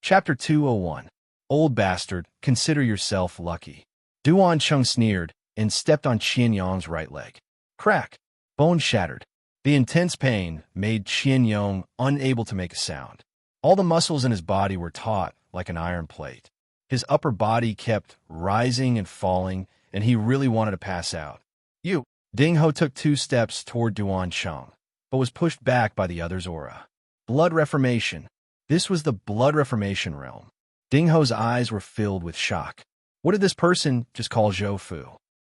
Chapter 201. Old bastard, consider yourself lucky. Duan Chung sneered and stepped on Qian Yong's right leg. Crack! Bone shattered. The intense pain made Qian Yong unable to make a sound. All the muscles in his body were taut like an iron plate. His upper body kept rising and falling, and he really wanted to pass out. Ding Ho took 2 steps toward Duan Chung, but was pushed back by the other's aura. Blood reformation. This was the blood reformation realm. Ding Ho's eyes were filled with shock. What did this person just call Zhou Fu?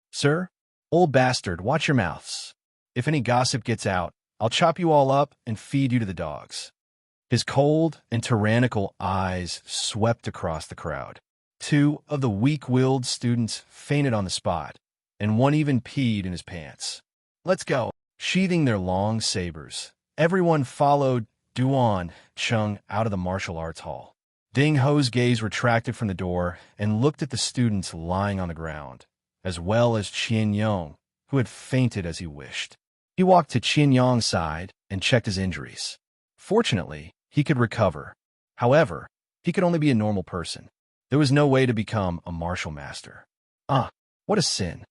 Sir? Old bastard, watch your mouths. If any gossip gets out, I'll chop you all up and feed you to the dogs. His cold and tyrannical eyes swept across the crowd. 2 of the weak-willed students fainted on the spot, and 1 even peed in his pants. Let's go. Sheathing their long sabers, everyone followed Duan Chung out of the martial arts hall. Ding Ho's gaze retracted from the door and looked at the students lying on the ground, as well as Qian Yong, who had fainted as he wished. He walked to Qian Yong's side and checked his injuries. Fortunately, he could recover. However, he could only be a normal person. There was no way to become a martial master. What a sin.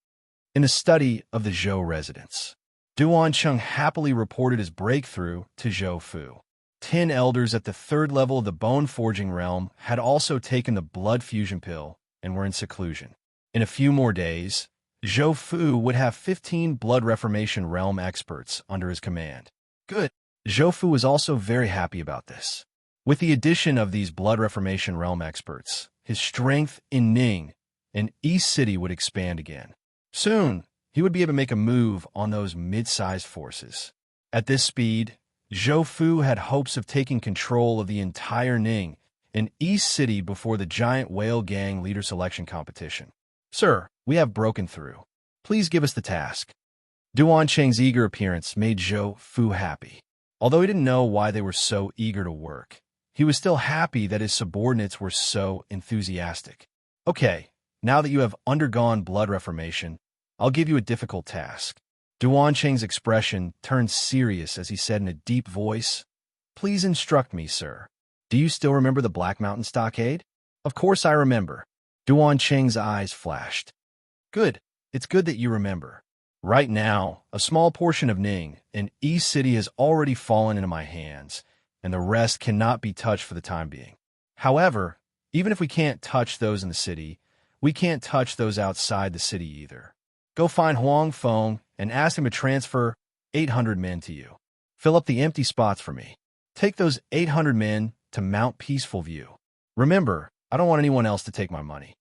In the study of the Zhou residence, Duan Chung happily reported his breakthrough to Zhou Fu. 10 elders at the 3rd level of the bone-forging realm had also taken the blood fusion pill and were in seclusion. In a few more days, Zhou Fu would have 15 blood reformation realm experts under his command. Good. Zhou Fu was also very happy about this. With the addition of these blood reformation realm experts, his strength in Ning and East City would expand again. Soon, he would be able to make a move on those mid-sized forces. At this speed, Zhou Fu had hopes of taking control of the entire Ning and East City before the giant whale gang leader selection competition. Sir, we have broken through. Please give us the task. Duan Cheng's eager appearance made Zhou Fu happy. Although he didn't know why they were so eager to work, he was still happy that his subordinates were so enthusiastic. Okay, now that you have undergone blood reformation, I'll give you a difficult task. Duan Cheng's expression turned serious as he said in a deep voice, Please instruct me, sir. Do you still remember the Black Mountain Stockade? Of course I remember. Duan Cheng's eyes flashed. Good. It's good that you remember. Right now, a small portion of Ning and East City has already fallen into my hands, and the rest cannot be touched for the time being. However, even if we can't touch those in the city, we can't touch those outside the city either. Go find Huang Feng and ask him to transfer 800 men to you. Fill up the empty spots for me. Take those 800 men to Mount Peaceful View. Remember, I don't want anyone else to take my money.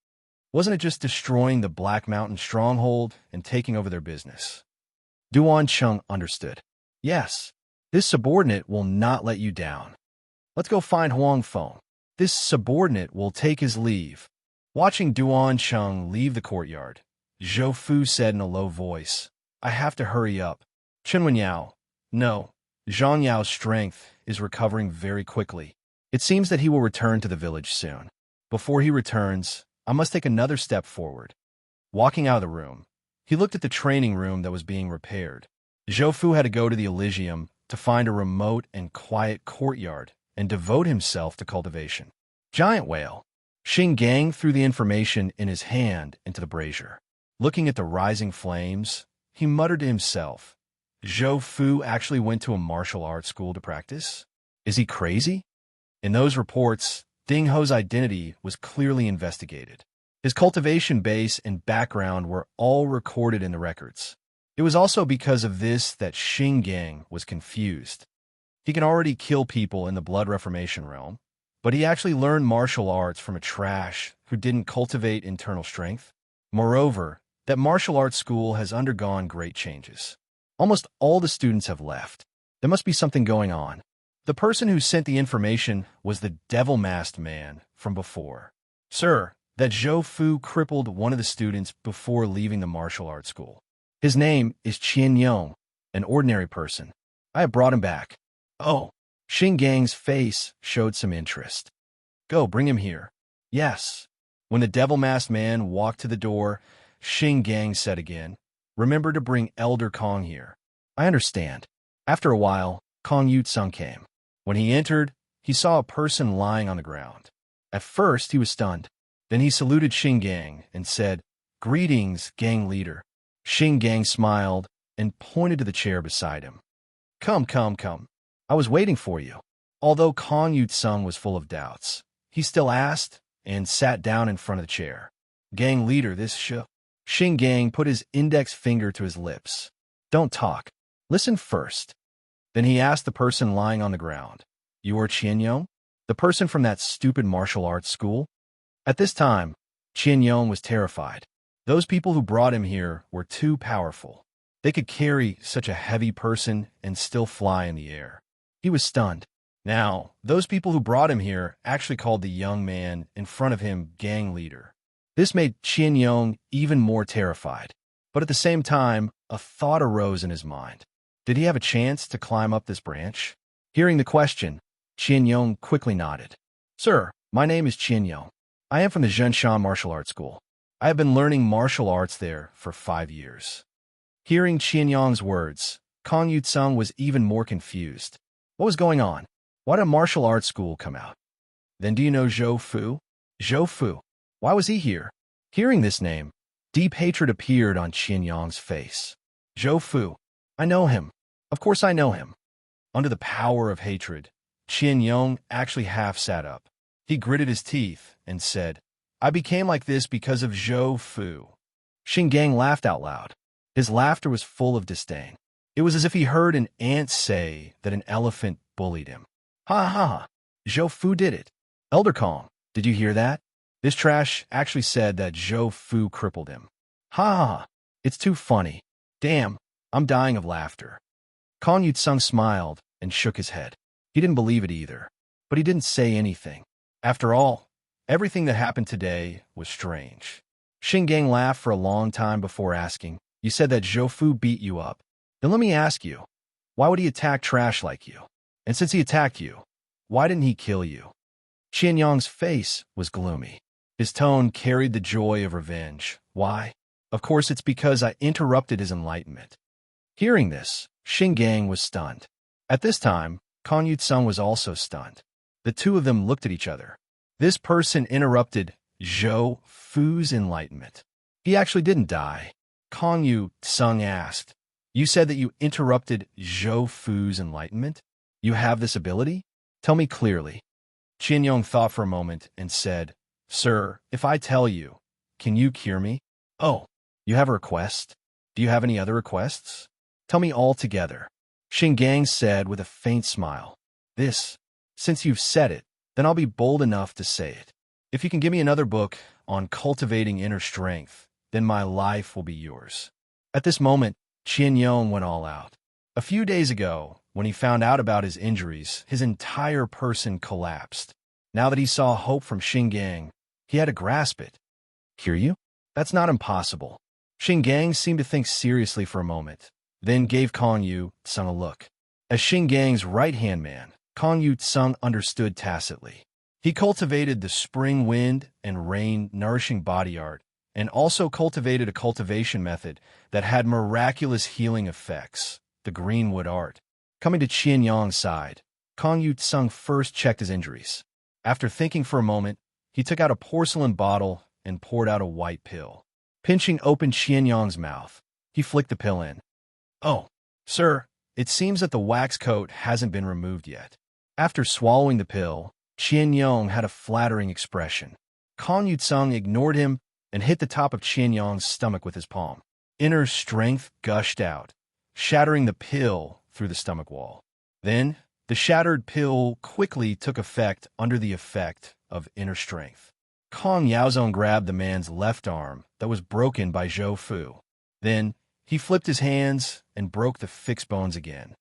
Wasn't it just destroying the Black Mountain stronghold and taking over their business? Duan Chung understood. Yes, this subordinate will not let you down. Let's go find Huang Feng. This subordinate will take his leave. Watching Duan Chung leave the courtyard, Zhou Fu said in a low voice, I have to hurry up. Chen Yao. No, Zhang Yao's strength is recovering very quickly. It seems that he will return to the village soon. Before he returns, I must take another step forward. Walking out of the room, he looked at the training room that was being repaired. Zhou Fu had to go to the Elysium to find a remote and quiet courtyard and devote himself to cultivation. Giant whale. Xing Gang threw the information in his hand into the brazier. Looking at the rising flames, he muttered to himself, Zhou Fu actually went to a martial arts school to practice? Is he crazy? In those reports, Ding Ho's identity was clearly investigated. His cultivation base and background were all recorded in the records. It was also because of this that Xing Gang was confused. He can already kill people in the blood reformation realm, but he actually learned martial arts from a trash who didn't cultivate internal strength. Moreover, that martial arts school has undergone great changes. Almost all the students have left. There must be something going on. The person who sent the information was the devil-masked man from before. Sir, that Zhou Fu crippled one of the students before leaving the martial arts school. His name is Qian Yong, an ordinary person. I have brought him back. Oh, Xing Gang's face showed some interest. Go, bring him here. Yes. When the devil-masked man walked to the door, Xing Gang said again, Remember to bring Elder Kong here. I understand. After a while, Kong Yutsung came. When he entered, he saw a person lying on the ground. At first, he was stunned. Then he saluted Xingang and said, "Greetings, gang leader." Xingang smiled and pointed to the chair beside him. Come, come, come. I was waiting for you." Although Kong Yutsung was full of doubts, he still asked and sat down in front of the chair. "Gang leader, this Xingang put his index finger to his lips. "Don't talk. Listen first." Then he asked the person lying on the ground, "You are Qianyong? The person from that stupid martial arts school?" At this time, Qianyong was terrified. Those people who brought him here were too powerful. They could carry such a heavy person and still fly in the air. He was stunned. Now, those people who brought him here actually called the young man in front of him gang leader. This made Qianyong even more terrified. But at the same time, a thought arose in his mind. Did he have a chance to climb up this branch? Hearing the question, Qianyong quickly nodded. "Sir, my name is Qianyong. I am from the Zhenshan Martial Arts School. I have been learning martial arts there for 5 years." Hearing Qianyong's words, Kong Yutsung was even more confused. What was going on? Why did a martial arts school come out? Then do you know Zhou Fu? Zhou Fu. Why was he here? Hearing this name, deep hatred appeared on Qianyong's face. Zhou Fu. I know him. Of course I know him. Under the power of hatred, Qianyong actually half sat up. He gritted his teeth and said, "I became like this because of Zhou Fu." Xingang laughed out loud. His laughter was full of disdain. It was as if he heard an ant say that an elephant bullied him. "Ha ha ha! Zhou Fu did it. Elder Kong, did you hear that? This trash actually said that Zhou Fu crippled him. Ha ha ha! It's too funny. Damn, I'm dying of laughter." Kong Yutsung smiled and shook his head. He didn't believe it either, but he didn't say anything. After all, everything that happened today was strange. Xingang laughed for a long time before asking, "You said that Zhou Fu beat you up. Then let me ask you, why would he attack trash like you? And since he attacked you, why didn't he kill you?" Qianyong's face was gloomy. His tone carried the joy of revenge. "Why? Of course it's because I interrupted his enlightenment." Hearing this, Xingang was stunned. At this time, Kong Yutsung was also stunned. The two of them looked at each other. This person interrupted Zhou Fu's enlightenment. He actually didn't die. Kong Yutsung asked, "You said that you interrupted Zhou Fu's enlightenment? You have this ability? Tell me clearly." Qianyong thought for a moment and said, "Sir, if I tell you, can you cure me?" "Oh, you have a request? Do you have any other requests? Tell me all together." Xingang said with a faint smile, Since you've said it, then I'll be bold enough to say it. If you can give me another book on cultivating inner strength, then my life will be yours." At this moment, Qianyong went all out. A few days ago, when he found out about his injuries, his entire person collapsed. Now that he saw hope from Xingang, he had to grasp it. "Cure you? That's not impossible." Xingang seemed to think seriously for a moment, then gave Kong Yutsung a look. As Xinggang's right-hand man, Kong Yutsung understood tacitly. He cultivated the spring wind and rain nourishing body art, and also cultivated a cultivation method that had miraculous healing effects, the greenwood art. Coming to Qianyong's side, Kong Yutsung first checked his injuries. After thinking for a moment, he took out a porcelain bottle and poured out a white pill. Pinching open Qianyong's mouth, he flicked the pill in. "Oh, sir, it seems that the wax coat hasn't been removed yet." After swallowing the pill, Qianyong had a flattering expression. Kong Yutsung ignored him and hit the top of Qianyong's stomach with his palm. Inner strength gushed out, shattering the pill through the stomach wall. Then, the shattered pill quickly took effect under the effect of inner strength. Kong Yaozong grabbed the man's left arm that was broken by Zhou Fu. Then, he flipped his hands and broke the fixed bones again.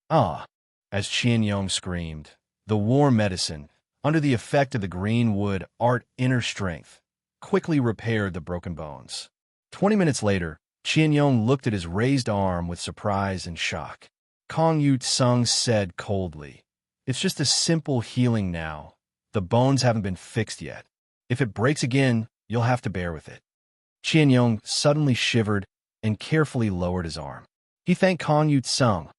"Ah!" As Qianyong screamed, the warm medicine, under the effect of the greenwood art inner strength, quickly repaired the broken bones. 20 minutes later, Qianyong looked at his raised arm with surprise and shock. Kong Yutsung said coldly, "It's just a simple healing now. The bones haven't been fixed yet. If it breaks again, you'll have to bear with it." Qianyong suddenly shivered and carefully lowered his arm. He thanked Kong Yutsung.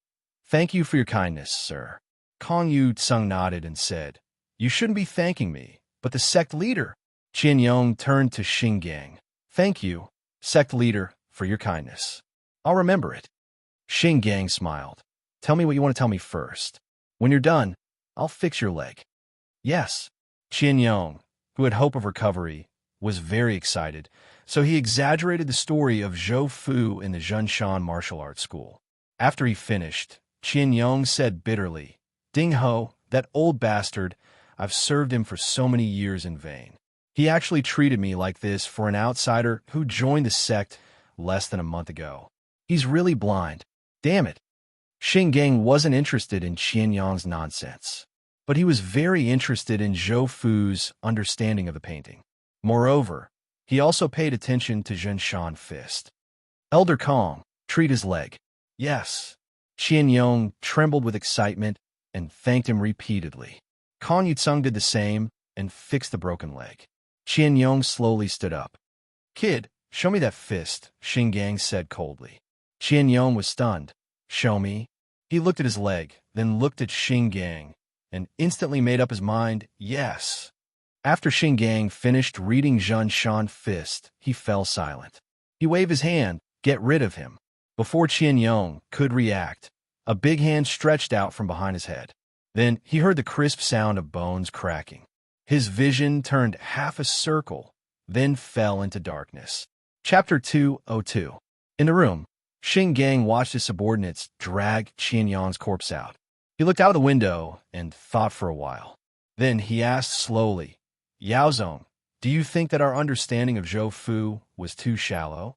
"Thank you for your kindness, sir." Kong Yutsung nodded and said, "You shouldn't be thanking me. But the sect leader, Qian Yong turned to Xingang. Thank you, sect leader, for your kindness. I'll remember it. Xingang smiled. Tell me what you want to tell me first. When you're done, I'll fix your leg. Yes. Qian Yong, who had hope of recovery, was very excited, so he exaggerated the story of Zhou Fu in the Zhunshan martial arts school. After he finished, Qian Yong said bitterly, Ding Ho, that old bastard, I've served him for so many years in vain. He actually treated me like this for an outsider who joined the sect less than a month ago. He's really blind. Damn it. Xingang wasn't interested in Qian Yong's nonsense, but he was very interested in Zhou Fu's understanding of the painting. Moreover, he also paid attention to Zhunshan Fist. Elder Kong, treat his leg. Yes. Qian Yong trembled with excitement and thanked him repeatedly. Kong Yutsung did the same and fixed the broken leg. Qian Yong slowly stood up. Kid, show me that fist, Xingang said coldly. Qian Yong was stunned. Show me? He looked at his leg, then looked at Xingang, and instantly made up his mind, yes. After Xingang finished reading Zhunshan Fist, he fell silent. He waved his hand, get rid of him. Before Qian Yong could react, a big hand stretched out from behind his head. Then he heard the crisp sound of bones cracking. His vision turned half a circle, then fell into darkness. Chapter 202. In the room, Xingang watched his subordinates drag Qian Yong's corpse out. He looked out of the window and thought for a while. Then he asked slowly, Yaozong, do you think that our understanding of Zhou Fu was too shallow?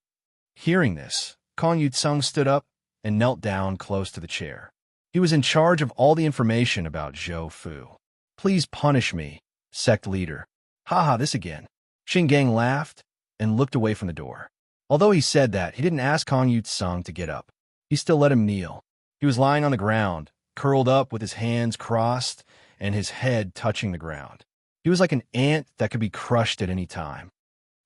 Hearing this, Kong Yutsung stood up and knelt down close to the chair. He was in charge of all the information about Zhou Fu. Please punish me, sect leader. Haha, this again. Xingang laughed and looked away from the door. Although he said that, he didn't ask Kong Yutsung to get up. He still let him kneel. He was lying on the ground, curled up with his hands crossed and his head touching the ground. He was like an ant that could be crushed at any time.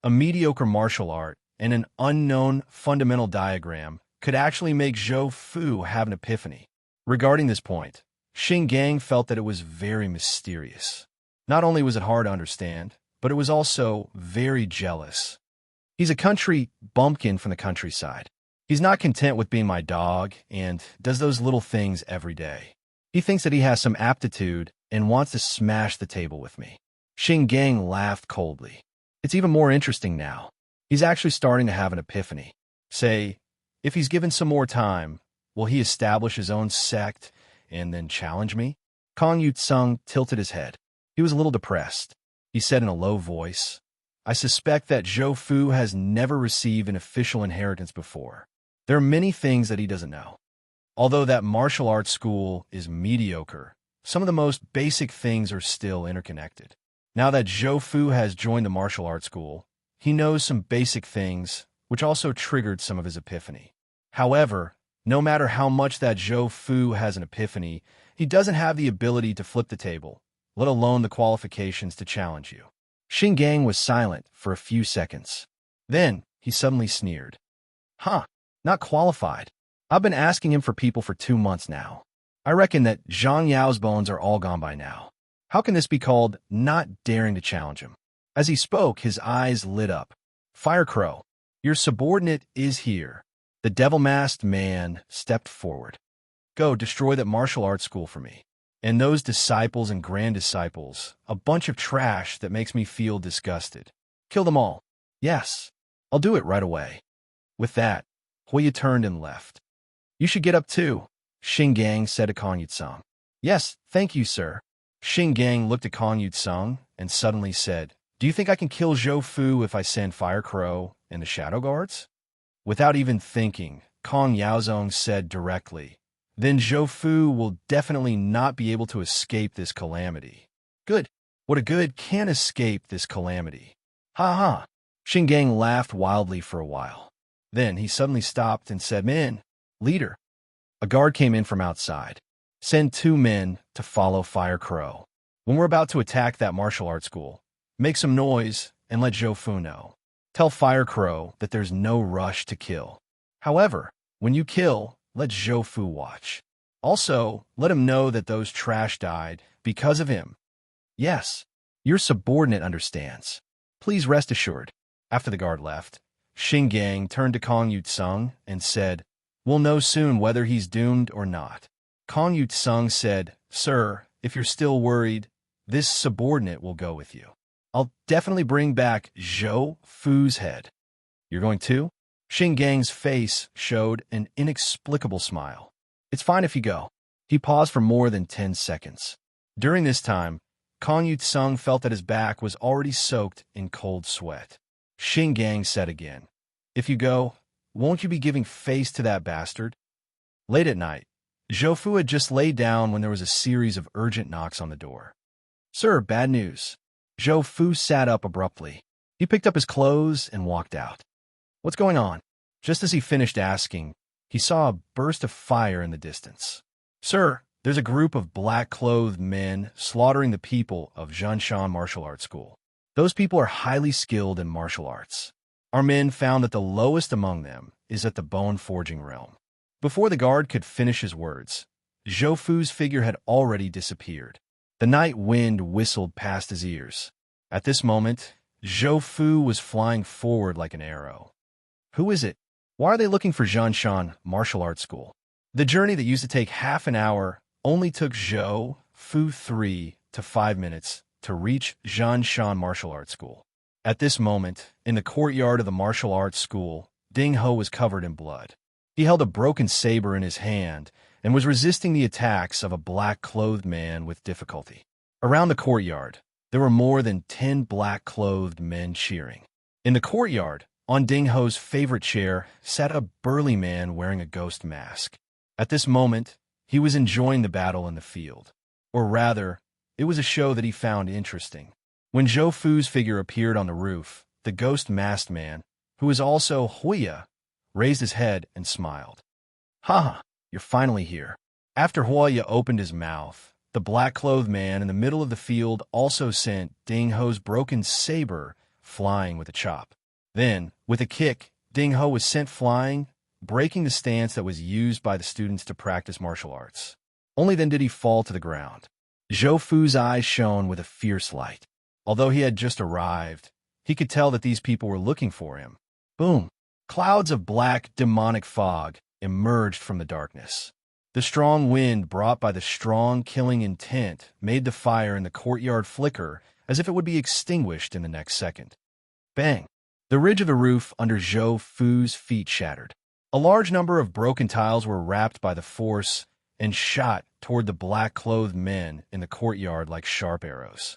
A mediocre martial art and an unknown fundamental diagram could actually make Zhou Fu have an epiphany. Regarding this point, Xingang felt that it was very mysterious. Not only was it hard to understand, but it was also very jealous. He's a country bumpkin from the countryside. He's not content with being my dog and does those little things every day. He thinks that he has some aptitude and wants to smash the table with me. Xingang laughed coldly. It's even more interesting now. He's actually starting to have an epiphany. Say, if he's given some more time, will he establish his own sect and then challenge me? Kong Yutsung tilted his head. He was a little depressed. He said in a low voice, I suspect that Zhou Fu has never received an official inheritance before. There are many things that he doesn't know. Although that martial arts school is mediocre, some of the most basic things are still interconnected. Now that Zhou Fu has joined the martial arts school, he knows some basic things, which also triggered some of his epiphany. However, no matter how much that Zhou Fu has an epiphany, he doesn't have the ability to flip the table, let alone the qualifications to challenge you. Xingang was silent for a few seconds. Then, he suddenly sneered. Huh, not qualified. I've been asking him for people for 2 months now. I reckon that Zhang Yao's bones are all gone by now. How can this be called not daring to challenge him? As he spoke, his eyes lit up. Firecrow, your subordinate is here. The devil-masked man stepped forward. Go, destroy that martial arts school for me. And those disciples and grand disciples, a bunch of trash that makes me feel disgusted. Kill them all. Yes, I'll do it right away. With that, Huya turned and left. You should get up too, Xingang said to Kong Yutsung. Yes, thank you, sir. Xingang looked at Kong Yutsung and suddenly said, Do you think I can kill Zhou Fu if I send Firecrow and the Shadow Guards? Without even thinking, Kong Yaozong said directly, Then Zhou Fu will definitely not be able to escape this calamity. Good. What a good can escape this calamity. Ha ha. Xingang laughed wildly for a while. Then he suddenly stopped and said, Men, leader. A guard came in from outside. Send 2 men to follow Firecrow. When we're about to attack that martial arts school, make some noise and let Zhou Fu know. Tell Firecrow that there's no rush to kill. However, when you kill, let Zhou Fu watch. Also, let him know that those trash died because of him. Yes, Your subordinate understands. Please rest assured. After the guard left, Xingang turned to Kong Yutsung and said, "We'll know soon whether he's doomed or not." Kong Yutsung said, "Sir, if you're still worried, this subordinate will go with you. I'll definitely bring back Zhou Fu's head." "You're going too?" Xingang's face showed an inexplicable smile. "It's fine if you go." He paused for more than 10 seconds. During this time, Kong Yutsung felt that his back was already soaked in cold sweat. Xingang said again, "If you go, won't you be giving face to that bastard?" Late at night, Zhou Fu had just laid down when there was a series of urgent knocks on the door. "Sir, bad news." Zhou Fu sat up abruptly. He picked up his clothes and walked out. "What's going on?" Just as he finished asking, he saw a burst of fire in the distance. "Sir, there's a group of black-clothed men slaughtering the people of Zhanshan Martial Arts School. Those people are highly skilled in martial arts. Our men found that the lowest among them is at the bone-forging realm." Before the guard could finish his words, Zhou Fu's figure had already disappeared. The night wind whistled past his ears. At this moment, Zhou Fu was flying forward like an arrow. Who is it? Why are they looking for Zhanshan Martial Arts School? The journey that used to take half an hour only took Zhou Fu 3 to 5 minutes to reach Zhanshan Martial Arts School. At this moment, in the courtyard of the martial arts school, Ding Ho was covered in blood. He held a broken saber in his hand and was resisting the attacks of a black-clothed man with difficulty. Around the courtyard, there were more than 10 black-clothed men cheering. In the courtyard, on Ding Ho's favorite chair, sat a burly man wearing a ghost mask. At this moment, he was enjoying the battle in the field. Or rather, it was a show that he found interesting. When Zhou Fu's figure appeared on the roof, the ghost-masked man, who was also Huya, raised his head and smiled. "Ha! You're finally here." After Huya opened his mouth, the black-clothed man in the middle of the field also sent Ding Ho's broken saber flying with a chop. Then, with a kick, Ding Ho was sent flying, breaking the stance that was used by the students to practice martial arts. Only then did he fall to the ground. Zhou Fu's eyes shone with a fierce light. Although he had just arrived, he could tell that these people were looking for him. Boom! Clouds of black, demonic fog emerged from the darkness. The strong wind brought by the strong killing intent made the fire in the courtyard flicker as if it would be extinguished in the next second. Bang! The ridge of the roof under Zhou Fu's feet shattered. A large number of broken tiles were wrapped by the force and shot toward the black-clothed men in the courtyard like sharp arrows.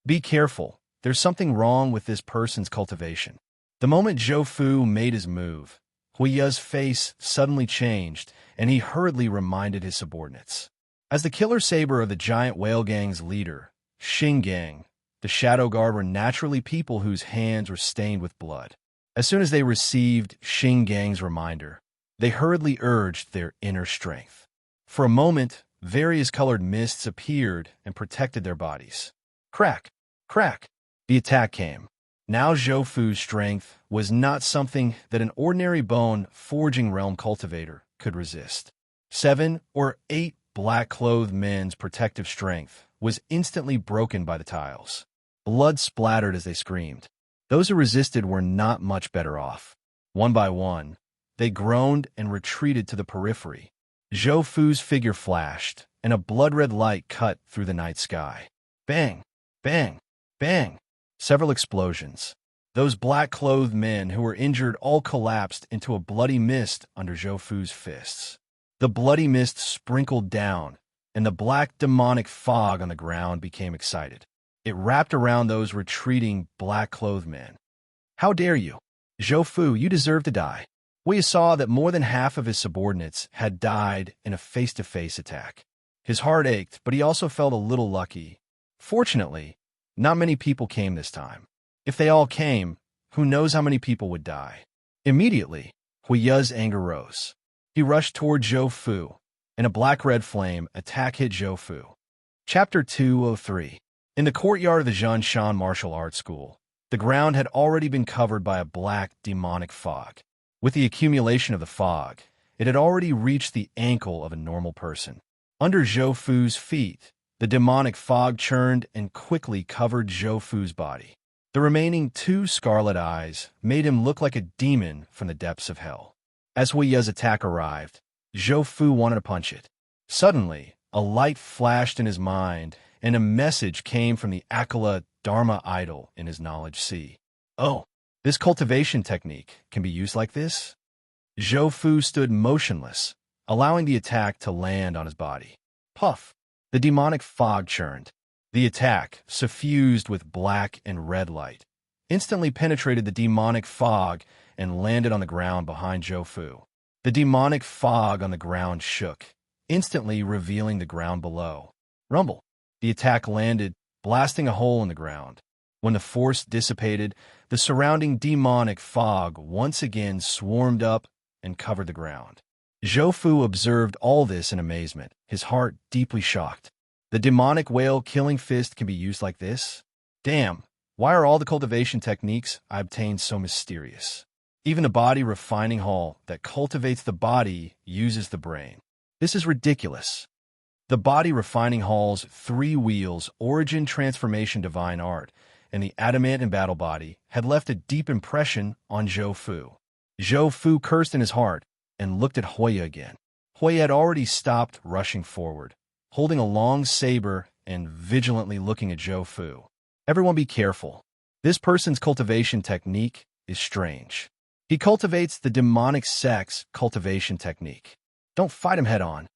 "Be careful. There's something wrong with this person's cultivation." The moment Zhou Fu made his move, Huiya's face suddenly changed, and he hurriedly reminded his subordinates. As the killer saber of the giant whale gang's leader, Xingang, the Shadow Guard were naturally people whose hands were stained with blood. As soon as they received Xingang's reminder, they hurriedly urged their inner strength. For a moment, various colored mists appeared and protected their bodies. Crack! Crack! The attack came. Now Zhou Fu's strength was not something that an ordinary bone-forging realm cultivator could resist. 7 or 8 black-clothed men's protective strength was instantly broken by the tiles. Blood splattered as they screamed. Those who resisted were not much better off. One by one, they groaned and retreated to the periphery. Zhou Fu's figure flashed, and a blood-red light cut through the night sky. Bang! Bang! Bang! Several explosions. Those black-clothed men who were injured all collapsed into a bloody mist under Zhou Fu's fists. The bloody mist sprinkled down, and the black demonic fog on the ground became excited. It wrapped around those retreating black-clothed men. "How dare you? Zhou Fu, you deserve to die." We saw that more than half of his subordinates had died in a face-to-face attack. His heart ached, but he also felt a little lucky. Fortunately, not many people came this time. If they all came, who knows how many people would die. Immediately, Huiya's anger rose. He rushed toward Zhou Fu. In a black-red flame, attack hit Zhou Fu. Chapter 203. In the courtyard of the Zhanshan Martial Arts School, the ground had already been covered by a black, demonic fog. With the accumulation of the fog, it had already reached the ankle of a normal person. Under Zhou Fu's feet, The demonic fog churned and quickly covered Zhou Fu's body. The remaining 2 scarlet eyes made him look like a demon from the depths of hell. As Huiya's attack arrived, Zhou Fu wanted to punch it. Suddenly, a light flashed in his mind, and a message came from the Akala Dharma idol in his knowledge sea. Oh, this cultivation technique can be used like this? Zhou Fu stood motionless, allowing the attack to land on his body. Puff! The demonic fog churned. The attack, suffused with black and red light, instantly penetrated the demonic fog and landed on the ground behind Zhou Fu. The demonic fog on the ground shook, instantly revealing the ground below. Rumble! The attack landed, blasting a hole in the ground. When the force dissipated, the surrounding demonic fog once again swarmed up and covered the ground. Zhou Fu observed all this in amazement, his heart deeply shocked. The demonic whale killing fist can be used like this? Damn, why are all the cultivation techniques I obtained so mysterious? Even the body refining hall that cultivates the body uses the brain. This is ridiculous. The body refining hall's 3 wheels, origin, transformation, divine art, and the adamant and battle body had left a deep impression on Zhou Fu. Zhou Fu cursed in his heart and looked at Huiya again. Huiya had already stopped rushing forward, holding a long saber and vigilantly looking at Zhou Fu. Everyone be careful. This person's cultivation technique is strange. He cultivates the demonic sex cultivation technique. Don't fight him head-on.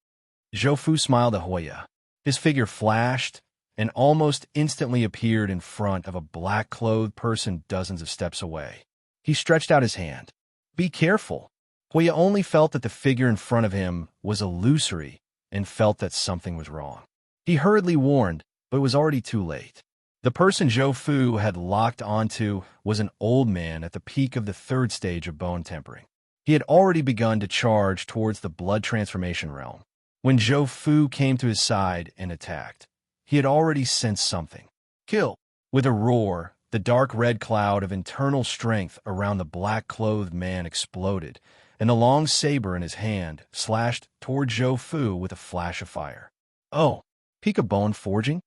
Zhou Fu smiled at Huiya. His figure flashed and almost instantly appeared in front of a black-clothed person dozens of steps away. He stretched out his hand. Be careful. Huiya only felt that the figure in front of him was illusory and felt that something was wrong. He hurriedly warned, but it was already too late. The person Zhou Fu had locked onto was an old man at the peak of the 3rd stage of bone tempering. He had already begun to charge towards the blood transformation realm. When Zhou Fu came to his side and attacked, he had already sensed something. Kill! With a roar, the dark red cloud of internal strength around the black-clothed man exploded, and the long saber in his hand slashed toward Zhou Fu with a flash of fire. Oh, peak of bone forging?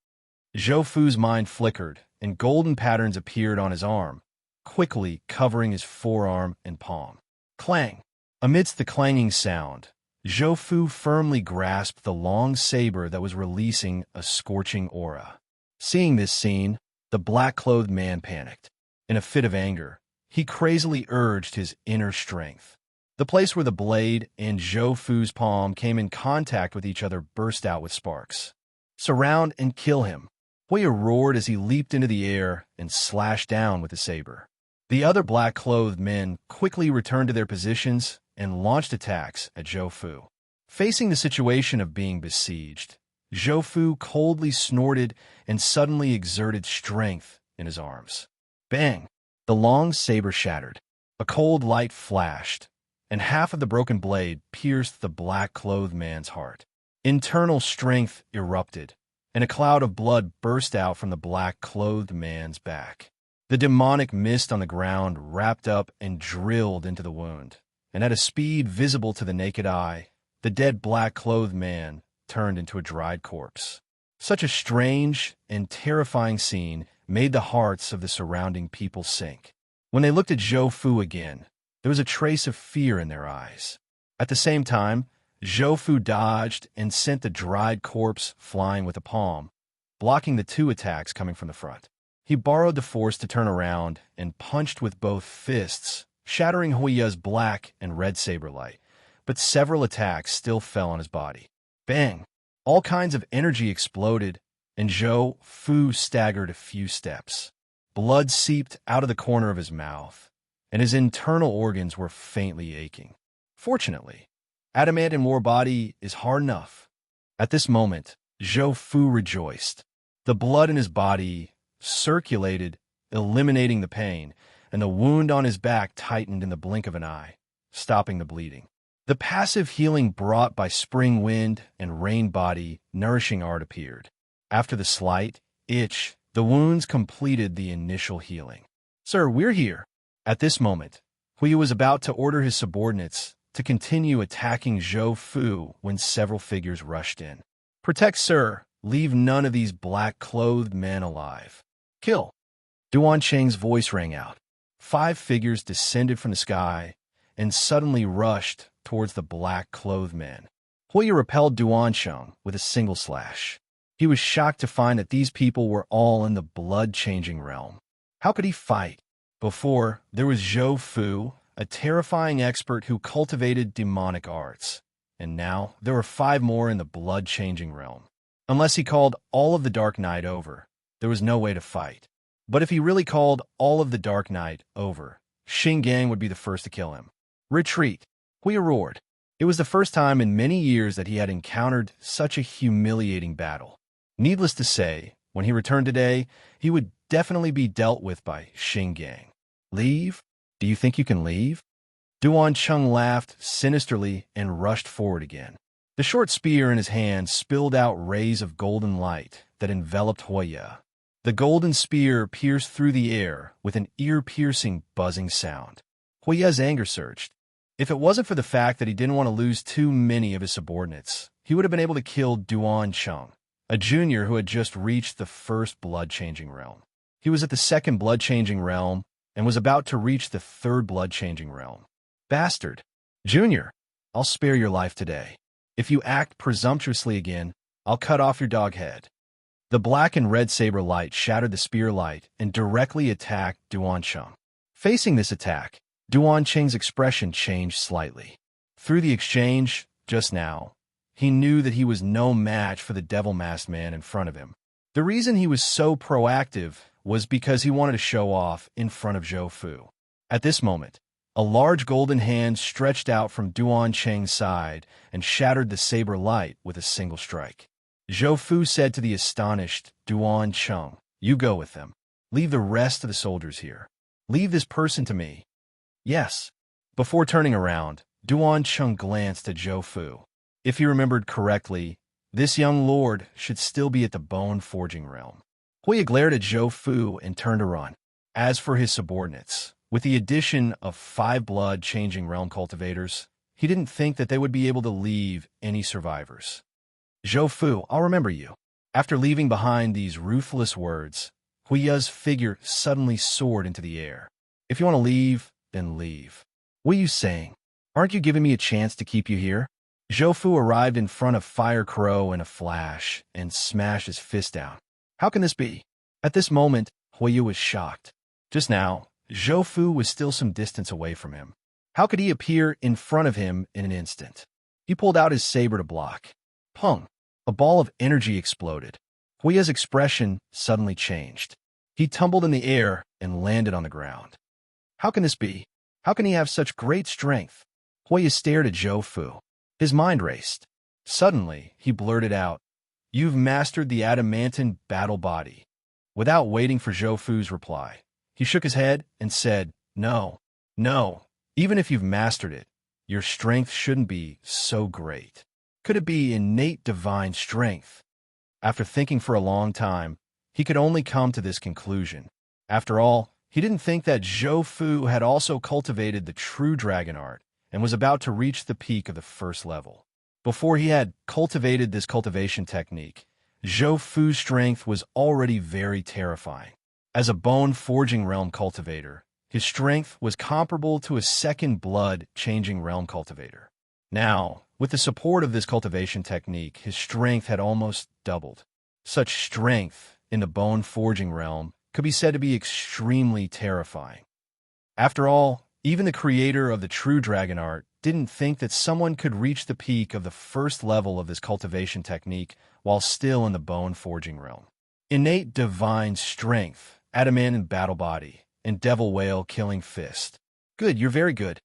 Zhou Fu's mind flickered, and golden patterns appeared on his arm, quickly covering his forearm and palm. Clang! Amidst the clanging sound, Zhou Fu firmly grasped the long saber that was releasing a scorching aura. Seeing this scene, the black-clothed man panicked. In a fit of anger, he crazily urged his inner strength. The place where the blade and Zhou Fu's palm came in contact with each other burst out with sparks. Surround and kill him. Huiya roared as he leaped into the air and slashed down with the saber. The other black-clothed men quickly returned to their positions and launched attacks at Zhou Fu. Facing the situation of being besieged, Zhou Fu coldly snorted and suddenly exerted strength in his arms. Bang! The long saber shattered. A cold light flashed, and half of the broken blade pierced the black-clothed man's heart. Internal strength erupted, and a cloud of blood burst out from the black-clothed man's back. The demonic mist on the ground wrapped up and drilled into the wound, and at a speed visible to the naked eye, the dead black-clothed man turned into a dried corpse. Such a strange and terrifying scene made the hearts of the surrounding people sink. When they looked at Zhou Fu again, there was a trace of fear in their eyes. At the same time, Zhou Fu dodged and sent the dried corpse flying with a palm, blocking the 2 attacks coming from the front. He borrowed the force to turn around and punched with both fists, shattering Huiya's black and red saber light, but several attacks still fell on his body. Bang! All kinds of energy exploded, and Zhou Fu staggered a few steps. Blood seeped out of the corner of his mouth, and his internal organs were faintly aching. Fortunately, adamant and war body is hard enough. At this moment, Zhou Fu rejoiced. The blood in his body circulated, eliminating the pain, and the wound on his back tightened in the blink of an eye, stopping the bleeding. The passive healing brought by spring wind and rain body nourishing art appeared. After the slight itch, the wounds completed the initial healing. Sir, we're here. At this moment, Huiya was about to order his subordinates to continue attacking Zhou Fu when several figures rushed in. Protect, sir, Leave none of these black-clothed men alive. Kill. Duan Cheng's voice rang out. 5 figures descended from the sky and suddenly rushed towards the black-clothed men. Huiya repelled Duan Cheng with a single slash. He was shocked to find that these people were all in the blood-changing realm. How could he fight? Before, there was Zhou Fu, a terrifying expert who cultivated demonic arts. And now, there were 5 more in the blood-changing realm. Unless he called all of the Dark Night over, there was no way to fight. But if he really called all of the Dark Night over, Xing Gang would be the first to kill him. Retreat. Huiya roared. It was the first time in many years that he had encountered such a humiliating battle. Needless to say, when he returned today, he would definitely be dealt with by Xing Gang. Leave? Do you think you can leave? Duan Cheng laughed sinisterly and rushed forward again. The short spear in his hand spilled out rays of golden light that enveloped Huiya. The golden spear pierced through the air with an ear-piercing buzzing sound. Huiya's anger surged. If it wasn't for the fact that he didn't want to lose too many of his subordinates, he would have been able to kill Duan Cheng, a junior who had just reached the first blood-changing realm. He was at the second blood-changing realm and was about to reach the third blood-changing realm. Bastard! Junior, I'll spare your life today. If you act presumptuously again, I'll cut off your dog head. The black and red saber light shattered the spear light and directly attacked Duan Cheng. Facing this attack, Duan Cheng's expression changed slightly. Through the exchange, just now, he knew that he was no match for the devil-masked man in front of him. The reason he was so proactive was because he wanted to show off in front of Zhou Fu. At this moment, a large golden hand stretched out from Duan Cheng's side and shattered the saber light with a single strike. Zhou Fu said to the astonished Duan Cheng, "You go with them. Leave the rest of the soldiers here. Leave this person to me." "Yes." Before turning around, Duan Cheng glanced at Zhou Fu. If he remembered correctly, this young lord should still be at the bone-forging realm. Huiya glared at Zhou Fu and turned to run. As for his subordinates, with the addition of 5 blood-changing realm cultivators, he didn't think that they would be able to leave any survivors. "Zhou Fu, I'll remember you." After leaving behind these ruthless words, Huiya's figure suddenly soared into the air. "If you want to leave, then leave." "What are you saying? Aren't you giving me a chance to keep you here?" Zhou Fu arrived in front of Fire Crow in a flash and smashed his fist down. How can this be? At this moment, Huiya was shocked. Just now, Zhou Fu was still some distance away from him. How could he appear in front of him in an instant? He pulled out his saber to block. Pung! A ball of energy exploded. Huiya's expression suddenly changed. He tumbled in the air and landed on the ground. How can this be? How can he have such great strength? Huiya stared at Zhou Fu. His mind raced. Suddenly, he blurted out, "You've mastered the adamantine battle body." Without waiting for Zhou Fu's reply, he shook his head and said, No. Even if you've mastered it, your strength shouldn't be so great. Could it be innate divine strength?" After thinking for a long time, he could only come to this conclusion. After all, he didn't think that Zhou Fu had also cultivated the true dragon art and was about to reach the peak of the first level. Before he had cultivated this cultivation technique, Zhou Fu's strength was already very terrifying. As a bone-forging realm cultivator, his strength was comparable to a second blood-changing realm cultivator. Now, with the support of this cultivation technique, his strength had almost doubled. Such strength in the bone-forging realm could be said to be extremely terrifying. After all, even the creator of the true dragon art didn't think that someone could reach the peak of the first level of this cultivation technique while still in the bone-forging realm. Innate divine strength, adamantine battle body, and devil whale killing fist. Good, you're very good.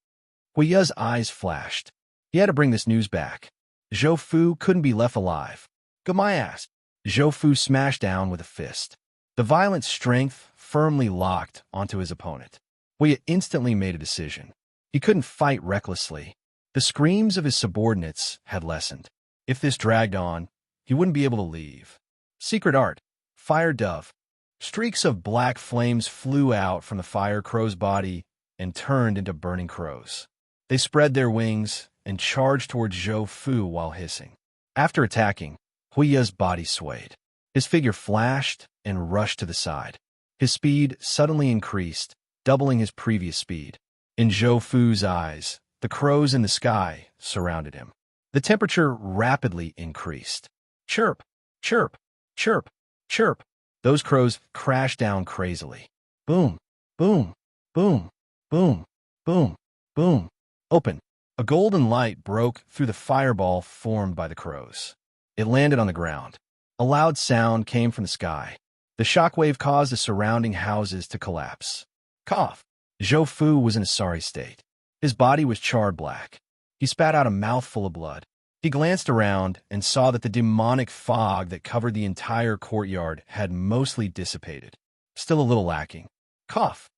Huiya's eyes flashed. He had to bring this news back. Zhou Fu couldn't be left alive. Good my ass. Zhou Fu smashed down with a fist. The violent strength firmly locked onto his opponent. Huiya instantly made a decision. He couldn't fight recklessly. The screams of his subordinates had lessened. If this dragged on, he wouldn't be able to leave. Secret art. Fire dove. Streaks of black flames flew out from the fire crow's body and turned into burning crows. They spread their wings and charged towards Zhou Fu while hissing. After attacking, Huiya's body swayed. His figure flashed and rushed to the side. His speed suddenly increased, doubling his previous speed. In Zhou Fu's eyes, the crows in the sky surrounded him. The temperature rapidly increased. Chirp, chirp, chirp, chirp. Those crows crashed down crazily. Boom, boom, boom, boom, boom, boom. Open. A golden light broke through the fireball formed by the crows. It landed on the ground. A loud sound came from the sky. The shockwave caused the surrounding houses to collapse. Cough. Zhou Fu was in a sorry state. His body was charred black. He spat out a mouthful of blood. He glanced around and saw that the demonic fog that covered the entire courtyard had mostly dissipated. Still a little lacking. Cough.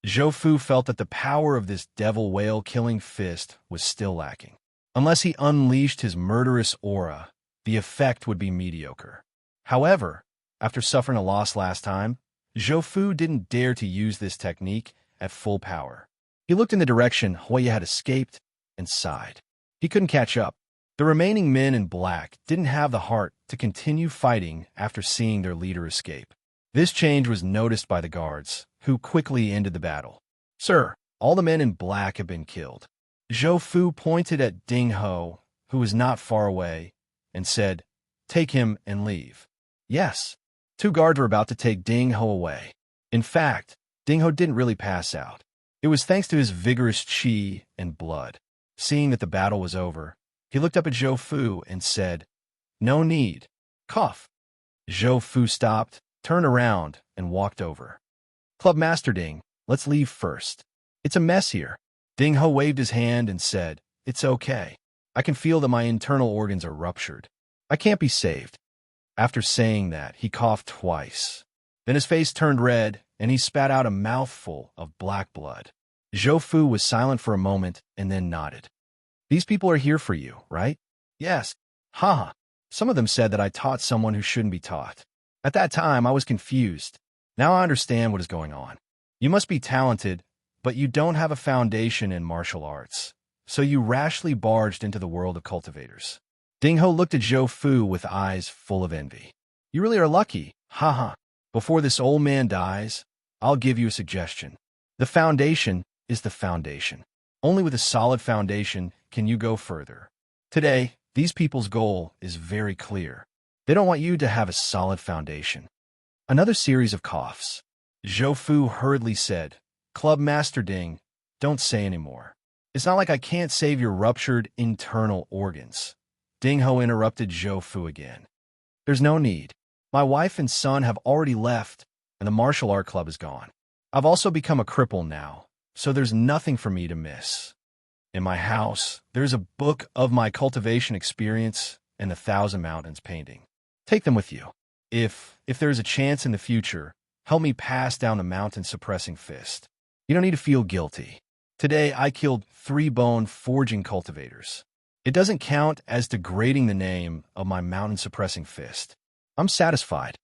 Zhou Fu felt that the power of this devil whale-killing fist was still lacking. Unless he unleashed his murderous aura, the effect would be mediocre. However, after suffering a loss last time, Zhou Fu didn't dare to use this technique at full power. He looked in the direction Huiya had escaped and sighed. He couldn't catch up. The remaining men in black didn't have the heart to continue fighting after seeing their leader escape. This change was noticed by the guards, who quickly ended the battle. Sir, all the men in black have been killed. Zhou Fu pointed at Ding Ho, who was not far away, and said, "Take him and leave." Yes. Two guards were about to take Ding Ho away. In fact, Ding Ho didn't really pass out. It was thanks to his vigorous qi and blood. Seeing that the battle was over, he looked up at Zhou Fu and said, "No need." Cough. Zhou Fu stopped, turned around, and walked over. "Club Master Ding, let's leave first. It's a mess here." Ding Ho waved his hand and said, "It's okay. I can feel that my internal organs are ruptured. I can't be saved." After saying that, he coughed twice. Then his face turned red, and he spat out a mouthful of black blood. Zhou Fu was silent for a moment and then nodded. "These people are here for you, right?" "Yes." "Haha. Some of them said that I taught someone who shouldn't be taught. At that time, I was confused. Now I understand what is going on. You must be talented, but you don't have a foundation in martial arts. So you rashly barged into the world of cultivators." Ding Ho looked at Zhou Fu with eyes full of envy. "You really are lucky. Haha. Before this old man dies, I'll give you a suggestion. The foundation is the foundation. Only with a solid foundation can you go further. Today, these people's goal is very clear. They don't want you to have a solid foundation." Another series of coughs. Zhou Fu hurriedly said, "Club Master Ding, don't say any more. It's not like I can't save your ruptured internal organs." Ding Ho interrupted Zhou Fu again. "There's no need. My wife and son have already left, and the martial art club is gone. I've also become a cripple now, so there's nothing for me to miss. In my house, there's a book of my cultivation experience and the Thousand Mountains painting. Take them with you. If there's a chance in the future, help me pass down the mountain-suppressing fist. You don't need to feel guilty. Today, I killed 3 bone forging cultivators. It doesn't count as degrading the name of my mountain-suppressing fist. I'm satisfied.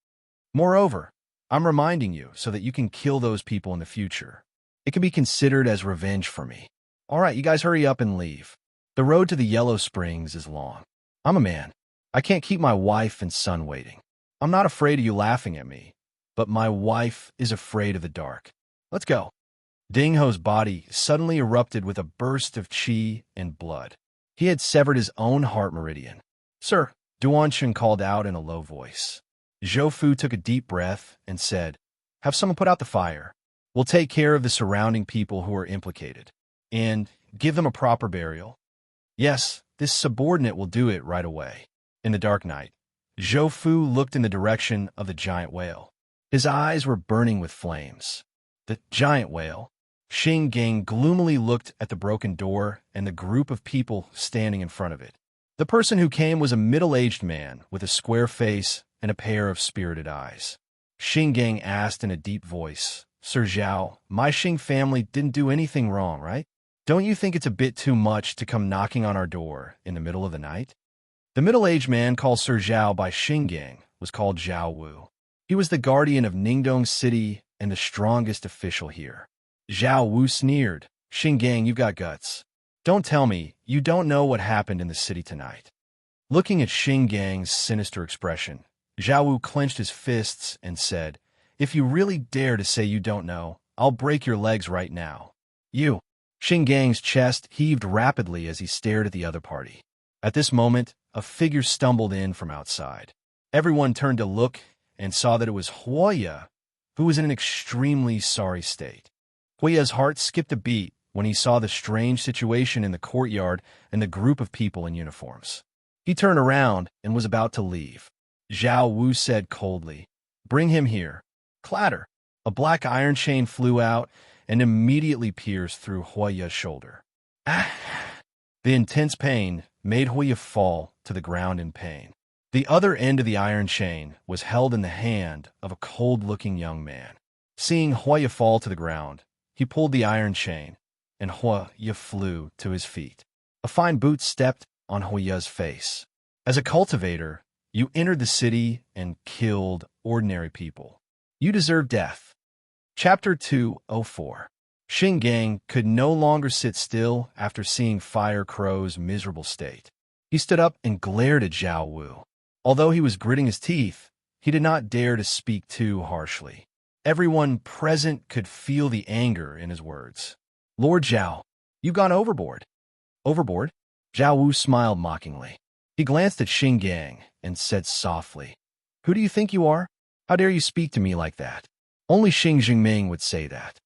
Moreover, I'm reminding you so that you can kill those people in the future. It can be considered as revenge for me. All right, you guys hurry up and leave. The road to the Yellow Springs is long. I'm a man. I can't keep my wife and son waiting. I'm not afraid of you laughing at me, but my wife is afraid of the dark. Let's go." Ding Ho's body suddenly erupted with a burst of qi and blood. He had severed his own heart meridian. "Sir," Duansheng called out in a low voice. Zhou Fu took a deep breath and said, "Have someone put out the fire. We'll take care of the surrounding people who are implicated. And give them a proper burial." "Yes, this subordinate will do it right away." In the dark night, Zhou Fu looked in the direction of the giant whale. His eyes were burning with flames. The giant whale. Xing Gang gloomily looked at the broken door and the group of people standing in front of it. The person who came was a middle-aged man with a square face and a pair of spirited eyes. Xing Gang asked in a deep voice, "Sir Zhao, my Xing family didn't do anything wrong, right? Don't you think it's a bit too much to come knocking on our door in the middle of the night?" The middle-aged man called Sir Zhao by Xing Gang was called Zhao Wu. He was the guardian of Ningdong City and the strongest official here. Zhao Wu sneered, "Xing Gang, you've got guts. Don't tell me you don't know what happened in the city tonight." Looking at Xing Gang's sinister expression, Zhao Wu clenched his fists and said, "If you really dare to say you don't know, I'll break your legs right now." You. Xing Gang's chest heaved rapidly as he stared at the other party. At this moment, a figure stumbled in from outside. Everyone turned to look and saw that it was Huoya, who was in an extremely sorry state. Huoya's heart skipped a beat when he saw the strange situation in the courtyard and the group of people in uniforms. He turned around and was about to leave. Zhao Wu said coldly, "Bring him here." Clatter! A black iron chain flew out and immediately pierced through Huoya's shoulder. Ah! The intense pain made Huoya fall to the ground in pain. The other end of the iron chain was held in the hand of a cold-looking young man. Seeing Huoya fall to the ground, he pulled the iron chain, and Huoya flew to his feet. A fine boot stepped on Huoya's face. As a cultivator, you entered the city and killed ordinary people. You deserve death. Chapter 204. Xing Gang could no longer sit still after seeing Fire Crow's miserable state. He stood up and glared at Zhao Wu. Although he was gritting his teeth, he did not dare to speak too harshly. Everyone present could feel the anger in his words. "Lord Zhao, you've gone overboard." "Overboard?" Zhao Wu smiled mockingly. He glanced at Xing Gang and said softly, "Who do you think you are? How dare you speak to me like that?" Only Xing Jingming would say that.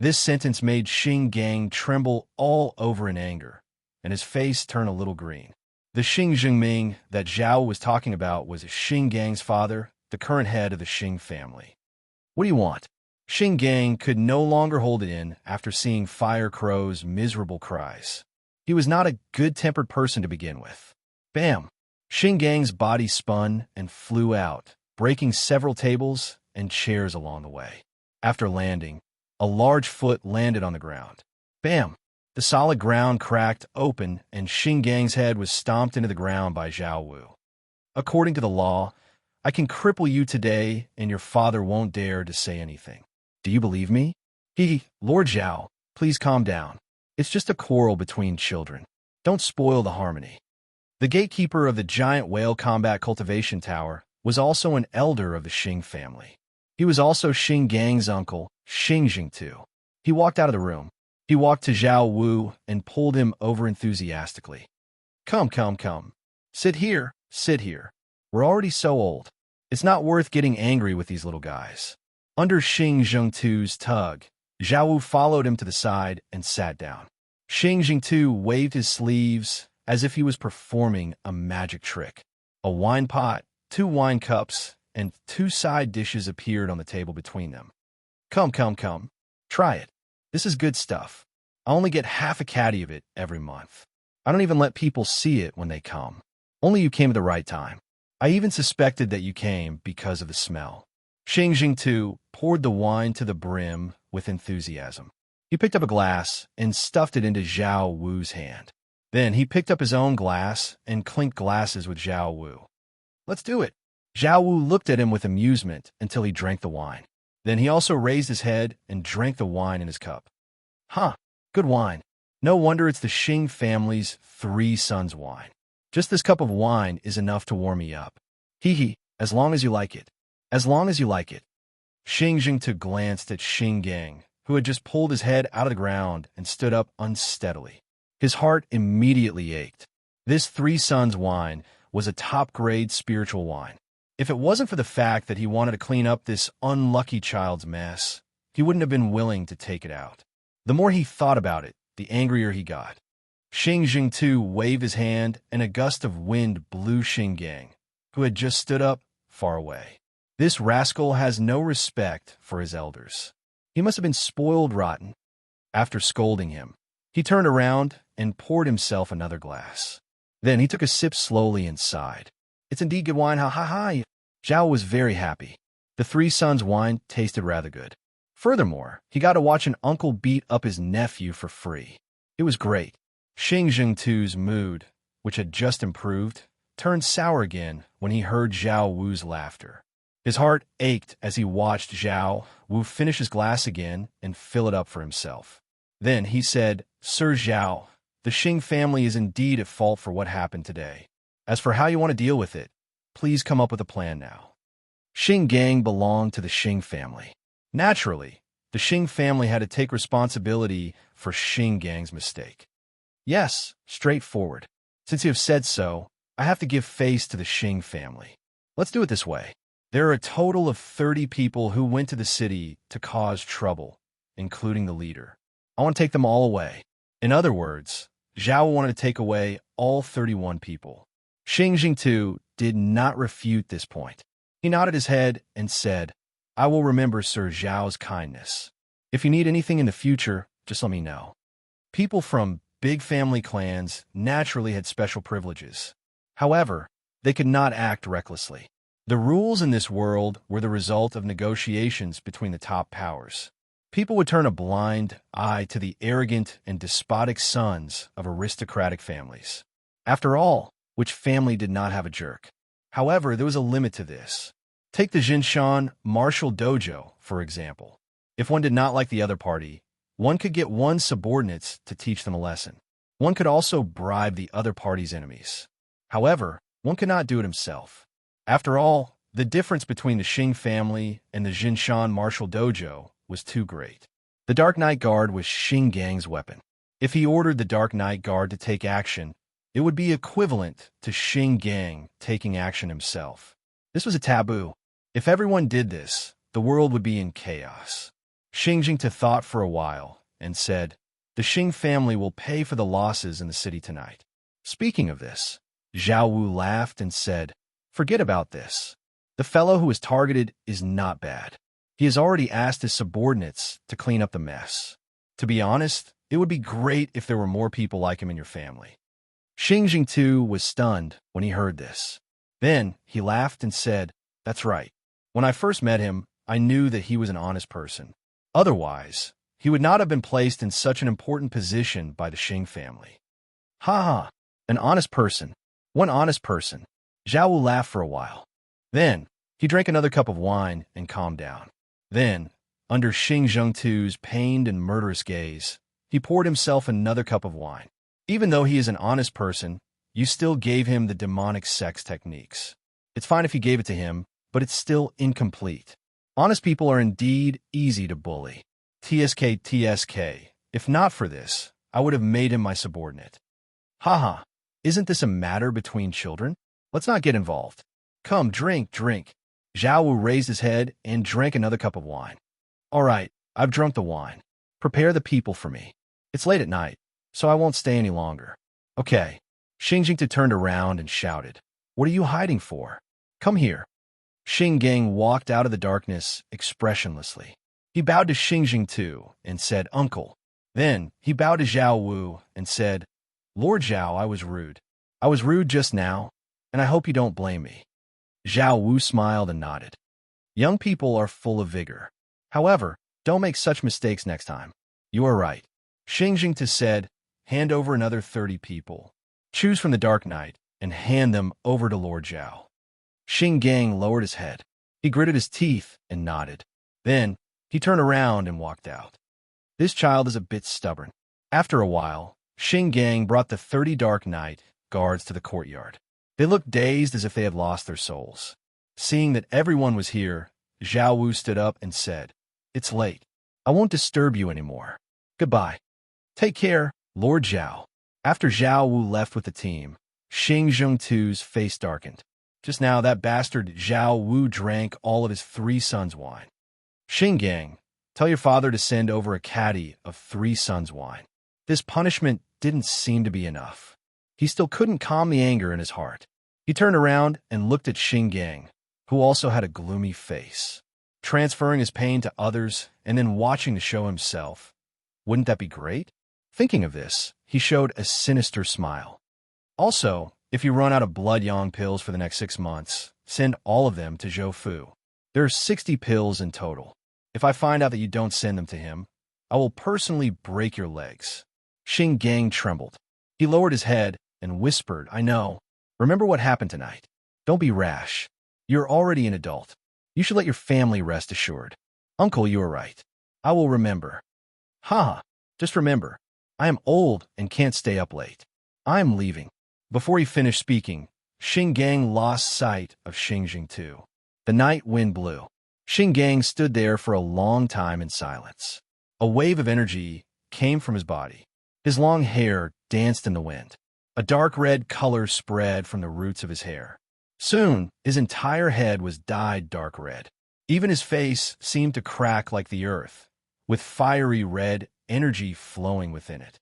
This sentence made Xing Gang tremble all over in anger, and his face turned a little green. The Xing Jingming that Zhao was talking about was Xing Gang's father, the current head of the Xing family. "What do you want?" Xing Gang could no longer hold it in after seeing Fire Crow's miserable cries. He was not a good-tempered person to begin with. Bam! Xing Gang's body spun and flew out, breaking several tables and chairs along the way. After landing, a large foot landed on the ground. Bam! The solid ground cracked open and Xing Gang's head was stomped into the ground by Zhao Wu. "According to the law, I can cripple you today and your father won't dare to say anything. Do you believe me?" "Lord Zhao, please calm down. It's just a quarrel between children. Don't spoil the harmony." The gatekeeper of the giant whale combat cultivation tower was also an elder of the Xing family. He was also Xing Gang's uncle, Xing Jingtu. He walked out of the room. He walked to Zhao Wu and pulled him over enthusiastically. Come. Sit here. We're already so old. It's not worth getting angry with these little guys." Under Xing Jingtu's tug, Zhao Wu followed him to the side and sat down. Xing Jingtu waved his sleeves as if he was performing a magic trick. A wine pot, 2 wine cups, and 2 side dishes appeared on the table between them. Come. Try it. This is good stuff. I only get half a caddy of it every month. I don't even let people see it when they come. Only you came at the right time. I even suspected that you came because of the smell." Xing Jingtu poured the wine to the brim with enthusiasm. He picked up a glass and stuffed it into Zhao Wu's hand. Then he picked up his own glass and clinked glasses with Zhao Wu. "Let's do it." Zhao Wu looked at him with amusement until he drank the wine. Then he also raised his head and drank the wine in his cup. "Huh, good wine. No wonder it's the Xing family's 3 sons' wine. Just this cup of wine is enough to warm me up. As long as you like it. As long as you like it." Xing Jingtu glanced at Xing Gang, who had just pulled his head out of the ground and stood up unsteadily. His heart immediately ached. This 3 sons' wine was a top-grade spiritual wine. If it wasn't for the fact that he wanted to clean up this unlucky child's mess, he wouldn't have been willing to take it out. The more he thought about it, the angrier he got. Xing Jingtu waved his hand, and a gust of wind blew Xing Gang, who had just stood up, far away. This rascal has no respect for his elders. He must have been spoiled rotten. After scolding him, he turned around and poured himself another glass. Then he took a sip slowly and sighed. "It's indeed good wine, ha. Zhao was very happy. The 3 sons' wine tasted rather good. Furthermore, he got to watch an uncle beat up his nephew for free. It was great. Xing Jingtu's mood, which had just improved, turned sour again when he heard Zhao Wu's laughter. His heart ached as he watched Zhao Wu finish his glass again and fill it up for himself. Then he said, "Sir Zhao, the Xing family is indeed at fault for what happened today. As for how you want to deal with it, please come up with a plan now. Xing Gang belonged to the Xing family. Naturally, the Xing family had to take responsibility for Xing Gang's mistake. Yes, straightforward. Since you have said so, I have to give face to the Xing family. Let's do it this way. There are a total of 30 people who went to the city to cause trouble, including the leader. I want to take them all away. In other words, Zhao wanted to take away all 31 people. Xing Jingtu did not refute this point. He nodded his head and said, I will remember Sir Zhao's kindness. If you need anything in the future, just let me know. People from big family clans naturally had special privileges. However, they could not act recklessly. The rules in this world were the result of negotiations between the top powers. People would turn a blind eye to the arrogant and despotic sons of aristocratic families. After all, which family did not have a jerk? However, there was a limit to this. Take the Jinshan martial dojo, for example. If one did not like the other party, one could get one's subordinates to teach them a lesson. One could also bribe the other party's enemies. However, one could not do it himself. After all, the difference between the Xing family and the Jinshan martial dojo was too great. The Dark Knight Guard was Xing Gang's weapon. If he ordered the Dark Knight Guard to take action, it would be equivalent to Xing Gang taking action himself. This was a taboo. If everyone did this, the world would be in chaos. Xing Jingtu thought for a while and said, the Xing family will pay for the losses in the city tonight. Speaking of this, Zhao Wu laughed and said, forget about this. The fellow who was targeted is not bad. He has already asked his subordinates to clean up the mess. To be honest, it would be great if there were more people like him in your family. Xing Jingtu was stunned when he heard this. Then he laughed and said, that's right. When I first met him, I knew that he was an honest person. Otherwise, he would not have been placed in such an important position by the Xing family. Ha ha, an honest person. One honest person. Zhao Wu laughed for a while. Then, he drank another cup of wine and calmed down. Then, under Xing Zhengtu's pained and murderous gaze, he poured himself another cup of wine. Even though he is an honest person, you still gave him the demonic sex techniques. It's fine if you gave it to him, but it's still incomplete. Honest people are indeed easy to bully. TSK. If not for this, I would have made him my subordinate. Haha, isn't this a matter between children? Let's not get involved. Come, drink. Zhao Wu raised his head and drank another cup of wine. All right, I've drunk the wine. Prepare the people for me. It's late at night, so I won't stay any longer. Okay. Xing Jingtu turned around and shouted, what are you hiding for? Come here. Xing Gang walked out of the darkness expressionlessly. He bowed to Xing Jingtu and said, Uncle. Then he bowed to Zhao Wu and said, Lord Zhao, I was rude. I was rude just now, and I hope you don't blame me. Zhao Wu smiled and nodded. Young people are full of vigor. However, don't make such mistakes next time. You are right. Xing Jingtu said, hand over another 30 people. Choose from the Dark Knight and hand them over to Lord Zhao. Xing Gang lowered his head. He gritted his teeth and nodded. Then, he turned around and walked out. This child is a bit stubborn. After a while, Xing Gang brought the 30 Dark Knight guards to the courtyard. They looked dazed as if they had lost their souls. Seeing that everyone was here, Zhao Wu stood up and said, it's late. I won't disturb you anymore. Goodbye. Take care, Lord Zhao. After Zhao Wu left with the team, Xing Zhengtu's face darkened. Just now, that bastard Zhao Wu drank all of his 3 sons' wine. Xing Gang, tell your father to send over a caddy of 3 sons' wine. This punishment didn't seem to be enough. He still couldn't calm the anger in his heart. He turned around and looked at Xing Gang, who also had a gloomy face. Transferring his pain to others and then watching the show himself. Wouldn't that be great? Thinking of this, he showed a sinister smile. Also, if you run out of blood yang pills for the next 6 months, send all of them to Zhou Fu. There are 60 pills in total. If I find out that you don't send them to him, I will personally break your legs. Xing Gang trembled. He lowered his head and whispered, I know. Remember what happened tonight. Don't be rash. You're already an adult. You should let your family rest assured. Uncle, you are right. I will remember. Ha! Just remember, I am old and can't stay up late. I am leaving. Before he finished speaking, Xing Gang lost sight of Xing Jing too. The night wind blew. Xing Gang stood there for a long time in silence. A wave of energy came from his body. His long hair danced in the wind. A dark red color spread from the roots of his hair. Soon, his entire head was dyed dark red. Even his face seemed to crack like the earth, with fiery red energy flowing within it.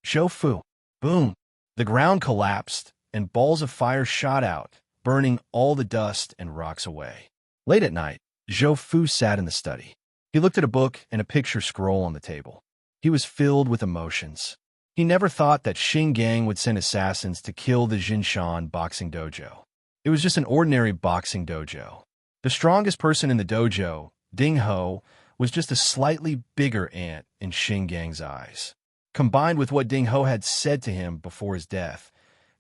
Zhou Fu. Boom! The ground collapsed, and balls of fire shot out, burning all the dust and rocks away. Late at night, Zhou Fu sat in the study. He looked at a book and a picture scroll on the table. He was filled with emotions. He never thought that Xing Gang would send assassins to kill the Jinshan boxing dojo. It was just an ordinary boxing dojo. The strongest person in the dojo, Ding Ho, was just a slightly bigger ant in Xing Gang's eyes. Combined with what Ding Ho had said to him before his death,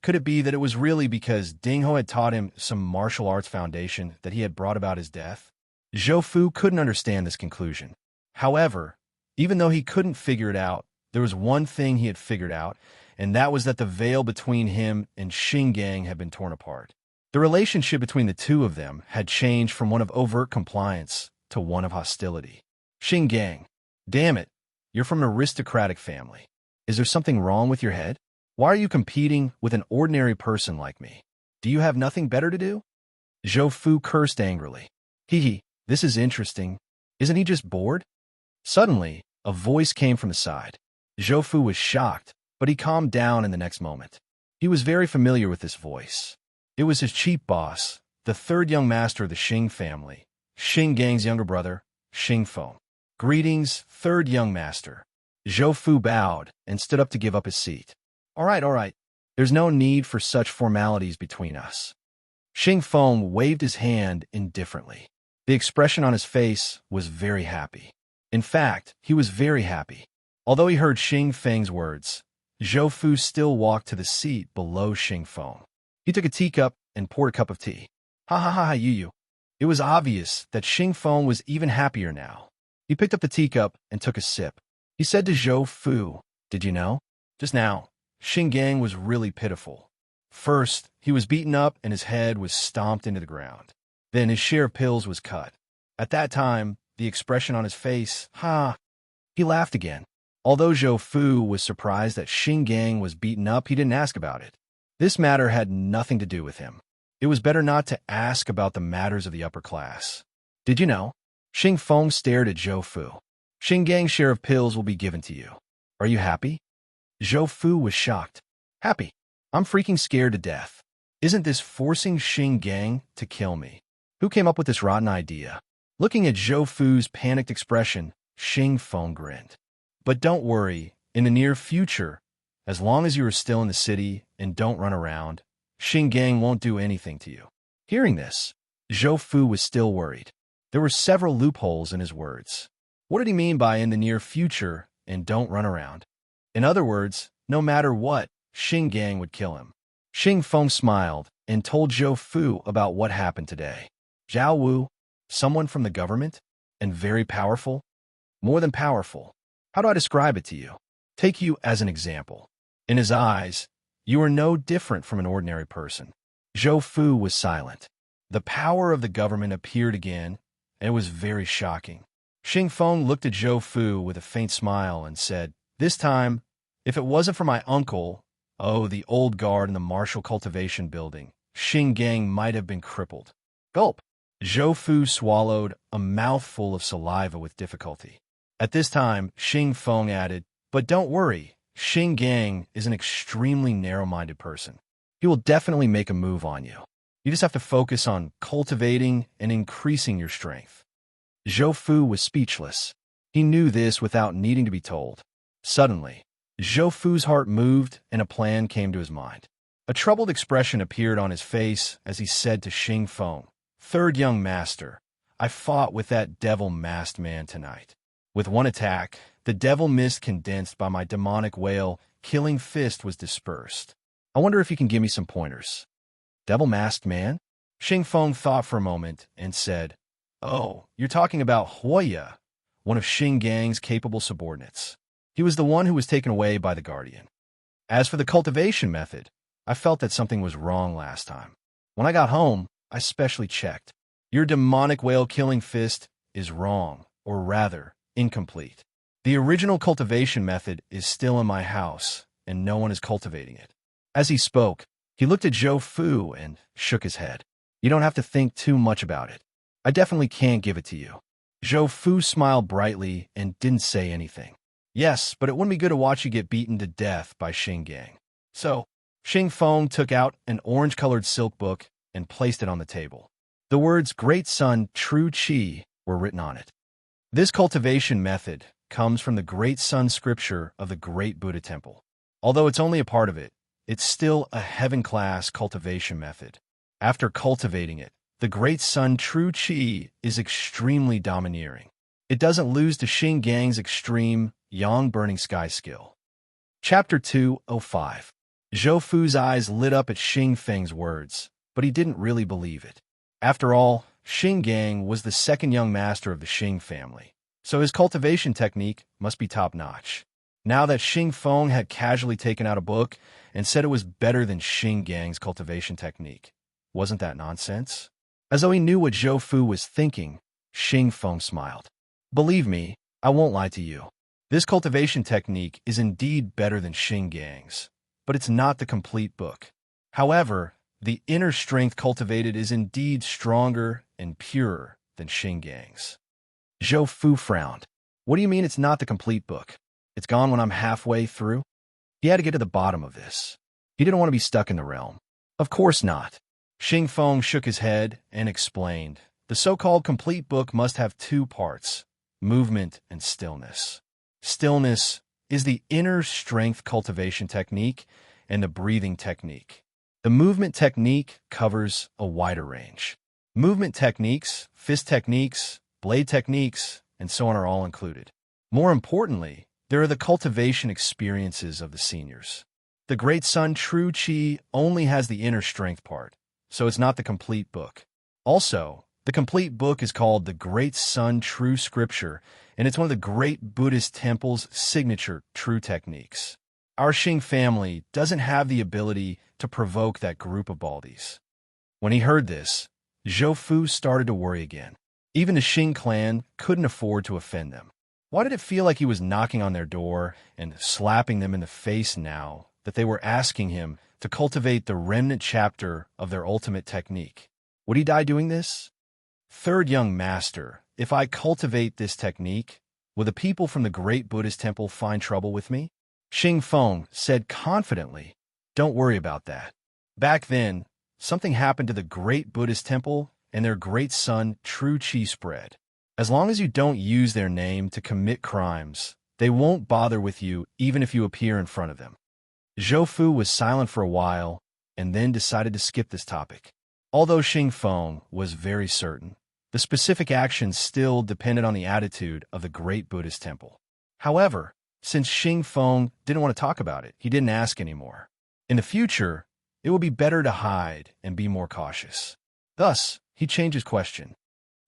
could it be that it was really because Ding Ho had taught him some martial arts foundation that he had brought about his death? Zhou Fu couldn't understand this conclusion. However, even though he couldn't figure it out, there was one thing he had figured out, and that was that the veil between him and Xing Gang had been torn apart. The relationship between the two of them had changed from one of overt compliance to one of hostility. Xing Gang, damn it, you're from an aristocratic family. Is there something wrong with your head? Why are you competing with an ordinary person like me? Do you have nothing better to do? Zhou Fu cursed angrily. Hee, this is interesting. Isn't he just bored? Suddenly, a voice came from his side. Zhou Fu was shocked, but he calmed down in the next moment. He was very familiar with this voice. It was his chief boss, the third young master of the Xing family, Xing Gang's younger brother, Xing Feng. Greetings, third young master. Zhou Fu bowed and stood up to give up his seat. All right. There's no need for such formalities between us. Xing Feng waved his hand indifferently. The expression on his face was very happy. In fact, he was very happy. Although he heard Xing Feng's words, Zhou Fu still walked to the seat below Xing Feng. He took a teacup and poured a cup of tea. Ha, you. It was obvious that Xing Feng was even happier now. He picked up the teacup and took a sip. He said to Zhou Fu, did you know? Just now, Xing Gang was really pitiful. First, he was beaten up and his head was stomped into the ground. Then his share of pills was cut. At that time, the expression on his face, he laughed again. Although Zhou Fu was surprised that Xing Gang was beaten up, he didn't ask about it. This matter had nothing to do with him. It was better not to ask about the matters of the upper class. Did you know? Xing Feng stared at Zhou Fu. Xing Gang's share of pills will be given to you. Are you happy? Zhou Fu was shocked. Happy? I'm freaking scared to death. Isn't this forcing Xing Gang to kill me? Who came up with this rotten idea? Looking at Zhou Fu's panicked expression, Xing Feng grinned. But don't worry, in the near future, as long as you are still in the city and don't run around, Xing Gang won't do anything to you. Hearing this, Zhou Fu was still worried. There were several loopholes in his words. What did he mean by in the near future and don't run around? In other words, no matter what, Xing Gang would kill him. Xing Feng smiled and told Zhou Fu about what happened today. Zhao Wu, someone from the government, and very powerful? More than powerful. How do I describe it to you? Take you as an example. In his eyes, you are no different from an ordinary person. Zhou Fu was silent. The power of the government appeared again, and it was very shocking. Xing Feng looked at Zhou Fu with a faint smile and said, this time, if it wasn't for my uncle, the old guard in the martial cultivation building, Xing Gang might have been crippled. Gulp. Zhou Fu swallowed a mouthful of saliva with difficulty. At this time, Xing Feng added, but don't worry, Xing Gang is an extremely narrow-minded person. He will definitely make a move on you. You just have to focus on cultivating and increasing your strength. Zhou Fu was speechless. He knew this without needing to be told. Suddenly, Zhou Fu's heart moved and a plan came to his mind. A troubled expression appeared on his face as he said to Xing Feng, third young master, I fought with that devil-masked man tonight. With one attack, the devil mist condensed by my demonic whale, killing fist was dispersed. I wonder if you can give me some pointers. Devil-masked man? Xing Feng thought for a moment and said, oh, you're talking about Hoya, one of Xing Gang's capable subordinates. He was the one who was taken away by the Guardian. As for the cultivation method, I felt that something was wrong last time. When I got home, I specially checked. Your demonic whale-killing fist is wrong, or rather, incomplete. The original cultivation method is still in my house, and no one is cultivating it. As he spoke, he looked at Zhou Fu and shook his head. You don't have to think too much about it. I definitely can't give it to you. Zhou Fu smiled brightly and didn't say anything. Yes, but it wouldn't be good to watch you get beaten to death by Xing Gang. So, Xing Feng took out an orange-colored silk book and placed it on the table. The words Great Sun, True Qi were written on it. This cultivation method comes from the Great Sun scripture of the Great Buddha Temple. Although it's only a part of it, it's still a heaven-class cultivation method. After cultivating it, the Great Sun True Qi is extremely domineering. It doesn't lose to Xing Gang's extreme Yang Burning Sky skill. Chapter 205. Zhou Fu's eyes lit up at Xing Feng's words, but he didn't really believe it. After all, Xing Gang was the second young master of the Xing family, so his cultivation technique must be top-notch. Now that Xing Feng had casually taken out a book and said it was better than Xing Gang's cultivation technique, wasn't that nonsense? As though he knew what Zhou Fu was thinking, Xing Feng smiled. Believe me, I won't lie to you. This cultivation technique is indeed better than Xing Gang's, but it's not the complete book. However, the inner strength cultivated is indeed stronger and purer than Xing Gang's. Zhou Fu frowned. What do you mean it's not the complete book? It's gone when I'm halfway through? He had to get to the bottom of this. He didn't want to be stuck in the realm. Of course not. Xing Feng shook his head and explained. The so-called complete book must have two parts, movement and stillness. Stillness is the inner strength cultivation technique and the breathing technique. The movement technique covers a wider range. Movement techniques, fist techniques, blade techniques, and so on are all included. More importantly, there are the cultivation experiences of the seniors. The Great Sun True Qi only has the inner strength part, so it's not the complete book. Also, the complete book is called the Great Sun True Scripture, and it's one of the great Buddhist temple's signature true techniques. Our Xing family doesn't have the ability to provoke that group of baldies. When he heard this, Zhou Fu started to worry again. Even the Xing clan couldn't afford to offend them. Why did it feel like he was knocking on their door and slapping them in the face now that they were asking him to cultivate the remnant chapter of their ultimate technique? Would he die doing this? Third young master, if I cultivate this technique, will the people from the great Buddhist temple find trouble with me? Xing Feng said confidently, don't worry about that. Back then, something happened to the great Buddhist temple and their great sun True Qi spread. As long as you don't use their name to commit crimes, they won't bother with you even if you appear in front of them. Zhou Fu was silent for a while and then decided to skip this topic. Although Xing Feng was very certain, the specific actions still depended on the attitude of the great Buddhist temple. However, since Xing Feng didn't want to talk about it, he didn't ask anymore. In the future, it would be better to hide and be more cautious. Thus, he changed his question.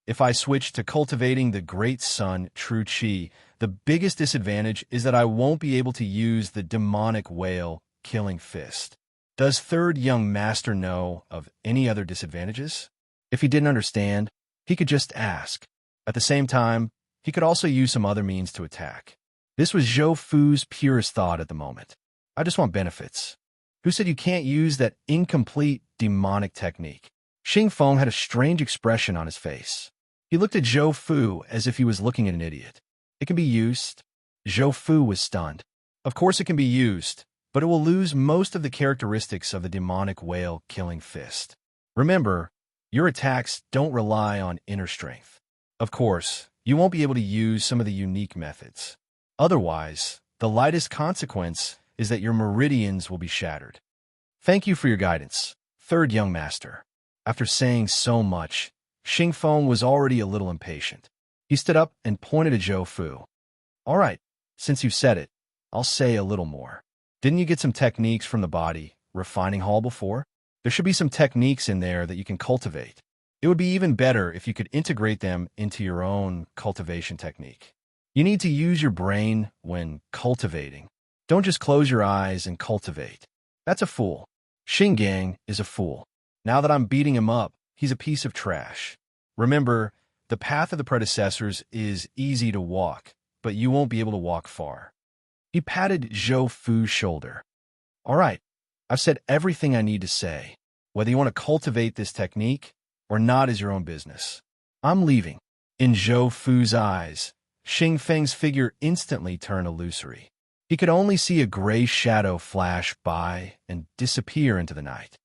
If I switch to cultivating the Great Sun True Qi, the biggest disadvantage is that I won't be able to use the demonic whale killing fist. Does third young master know of any other disadvantages? If he didn't understand, he could just ask. At the same time, he could also use some other means to attack. This was Zhou Fu's purest thought at the moment. I just want benefits. Who said you can't use that incomplete demonic technique? Xing Feng had a strange expression on his face. He looked at Zhou Fu as if he was looking at an idiot. It can be used. Zhou Fu was stunned. Of course it can be used, but it will lose most of the characteristics of the demonic whale killing fist. Remember, your attacks don't rely on inner strength. Of course, you won't be able to use some of the unique methods. Otherwise, the lightest consequence is that your meridians will be shattered. Thank you for your guidance, third young master. After saying so much, Xing Feng was already a little impatient. He stood up and pointed at Zhou Fu. All right, since you said it, I'll say a little more. Didn't you get some techniques from the body refining hall before? There should be some techniques in there that you can cultivate. It would be even better if you could integrate them into your own cultivation technique. You need to use your brain when cultivating. Don't just close your eyes and cultivate. That's a fool. Xingang is a fool. Now that I'm beating him up, he's a piece of trash. Remember, the path of the predecessors is easy to walk, but you won't be able to walk far. He patted Zhou Fu's shoulder. All right, I've said everything I need to say. Whether you want to cultivate this technique or not is your own business. I'm leaving. In Zhou Fu's eyes, Xing Feng's figure instantly turned illusory. He could only see a gray shadow flash by and disappear into the night.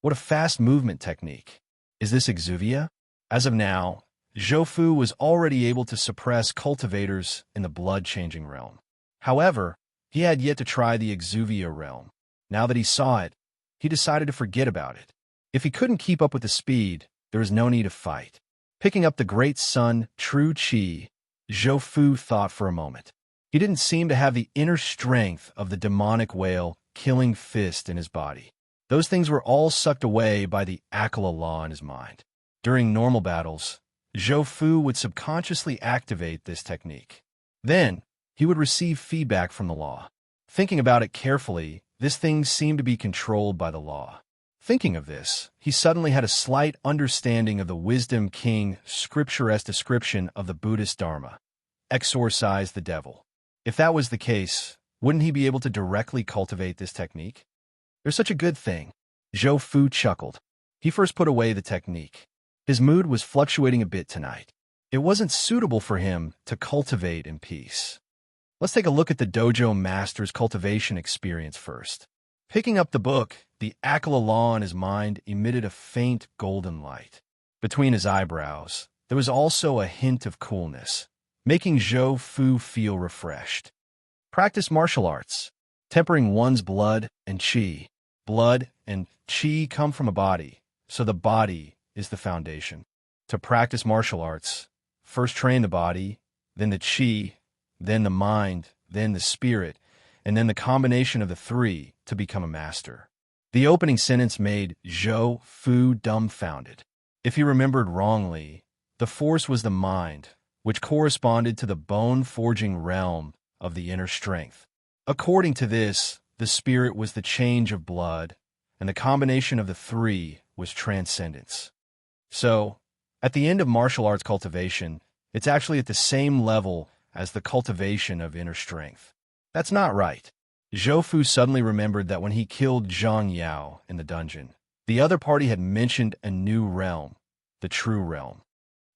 What a fast movement technique. Is this exuvia? As of now, Zhou Fu was already able to suppress cultivators in the blood-changing realm. However, he had yet to try the exuvia realm. Now that he saw it, he decided to forget about it. If he couldn't keep up with the speed, there was no need to fight. Picking up the Great Sun True Qi, Zhou Fu thought for a moment. He didn't seem to have the inner strength of the demonic whale killing fist in his body. Those things were all sucked away by the Akala law in his mind. During normal battles, Zhou Fu would subconsciously activate this technique. Then, he would receive feedback from the law. Thinking about it carefully, this thing seemed to be controlled by the law. Thinking of this, he suddenly had a slight understanding of the Wisdom King scripturesque description of the Buddhist Dharma. Exorcise the devil. If that was the case, wouldn't he be able to directly cultivate this technique? There's such a good thing. Zhou Fu chuckled. He first put away the technique. His mood was fluctuating a bit tonight. It wasn't suitable for him to cultivate in peace. Let's take a look at the dojo master's cultivation experience first. Picking up the book, the Akala law in his mind emitted a faint golden light. Between his eyebrows, there was also a hint of coolness, making Zhou Fu feel refreshed. Practice martial arts, tempering one's blood and qi. Blood and qi come from a body, so the body is the foundation. To practice martial arts, first train the body, then the qi, then the mind, then the spirit, and then the combination of the three to become a master. The opening sentence made Zhou Fu dumbfounded. If he remembered wrongly, the force was the mind, which corresponded to the bone-forging realm of the inner strength. According to this, the spirit was the change of blood, and the combination of the three was transcendence. So, at the end of martial arts cultivation, it's actually at the same level as the cultivation of inner strength. That's not right. Zhou Fu suddenly remembered that when he killed Zhang Yao in the dungeon, the other party had mentioned a new realm, the true realm.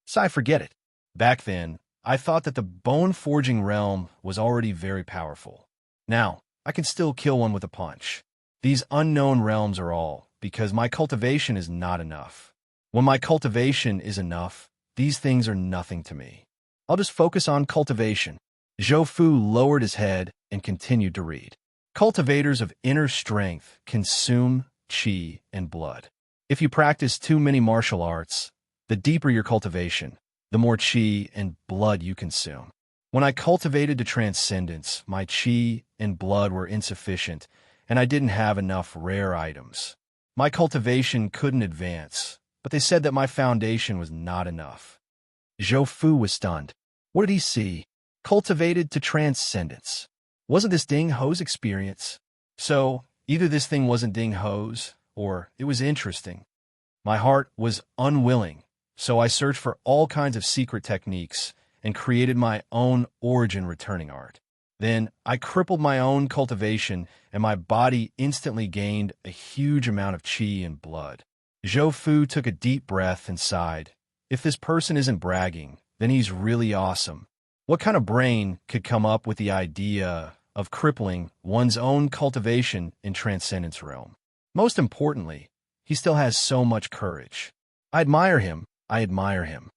So forget it. Back then, I thought that the bone-forging realm was already very powerful. Now, I can still kill one with a punch. These unknown realms are all, because my cultivation is not enough. When my cultivation is enough, these things are nothing to me. I'll just focus on cultivation. Zhou Fu lowered his head and continued to read. Cultivators of inner strength consume qi and blood. If you practice too many martial arts, the deeper your cultivation, the more qi and blood you consume. When I cultivated to transcendence, my qi and blood were insufficient, and I didn't have enough rare items. My cultivation couldn't advance, but they said that my foundation was not enough. Zhou Fu was stunned. What did he see? Cultivated to transcendence. Wasn't this Ding Ho's experience? So, either this thing wasn't Ding Ho's, or it was interesting. My heart was unwilling, so I searched for all kinds of secret techniques and created my own origin returning art. Then, I crippled my own cultivation, and my body instantly gained a huge amount of qi and blood. Zhou Fu took a deep breath and sighed. If this person isn't bragging, then he's really awesome. What kind of brain could come up with the idea of crippling one's own cultivation in Transcendence Realm? Most importantly, he still has so much courage. I admire him. I admire him.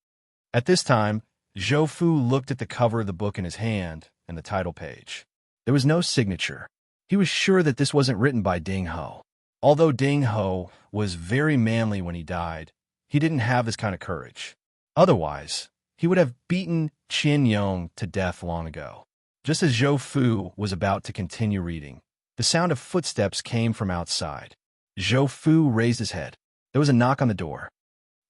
At this time, Zhou Fu looked at the cover of the book in his hand and the title page. There was no signature. He was sure that this wasn't written by Ding Ho. Although Ding Ho was very manly when he died, he didn't have this kind of courage. Otherwise, he would have beaten Qian Yong to death long ago. Just as Zhou Fu was about to continue reading, the sound of footsteps came from outside. Zhou Fu raised his head. There was a knock on the door.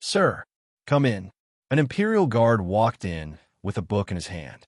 "Sir, come in." An imperial guard walked in with a book in his hand.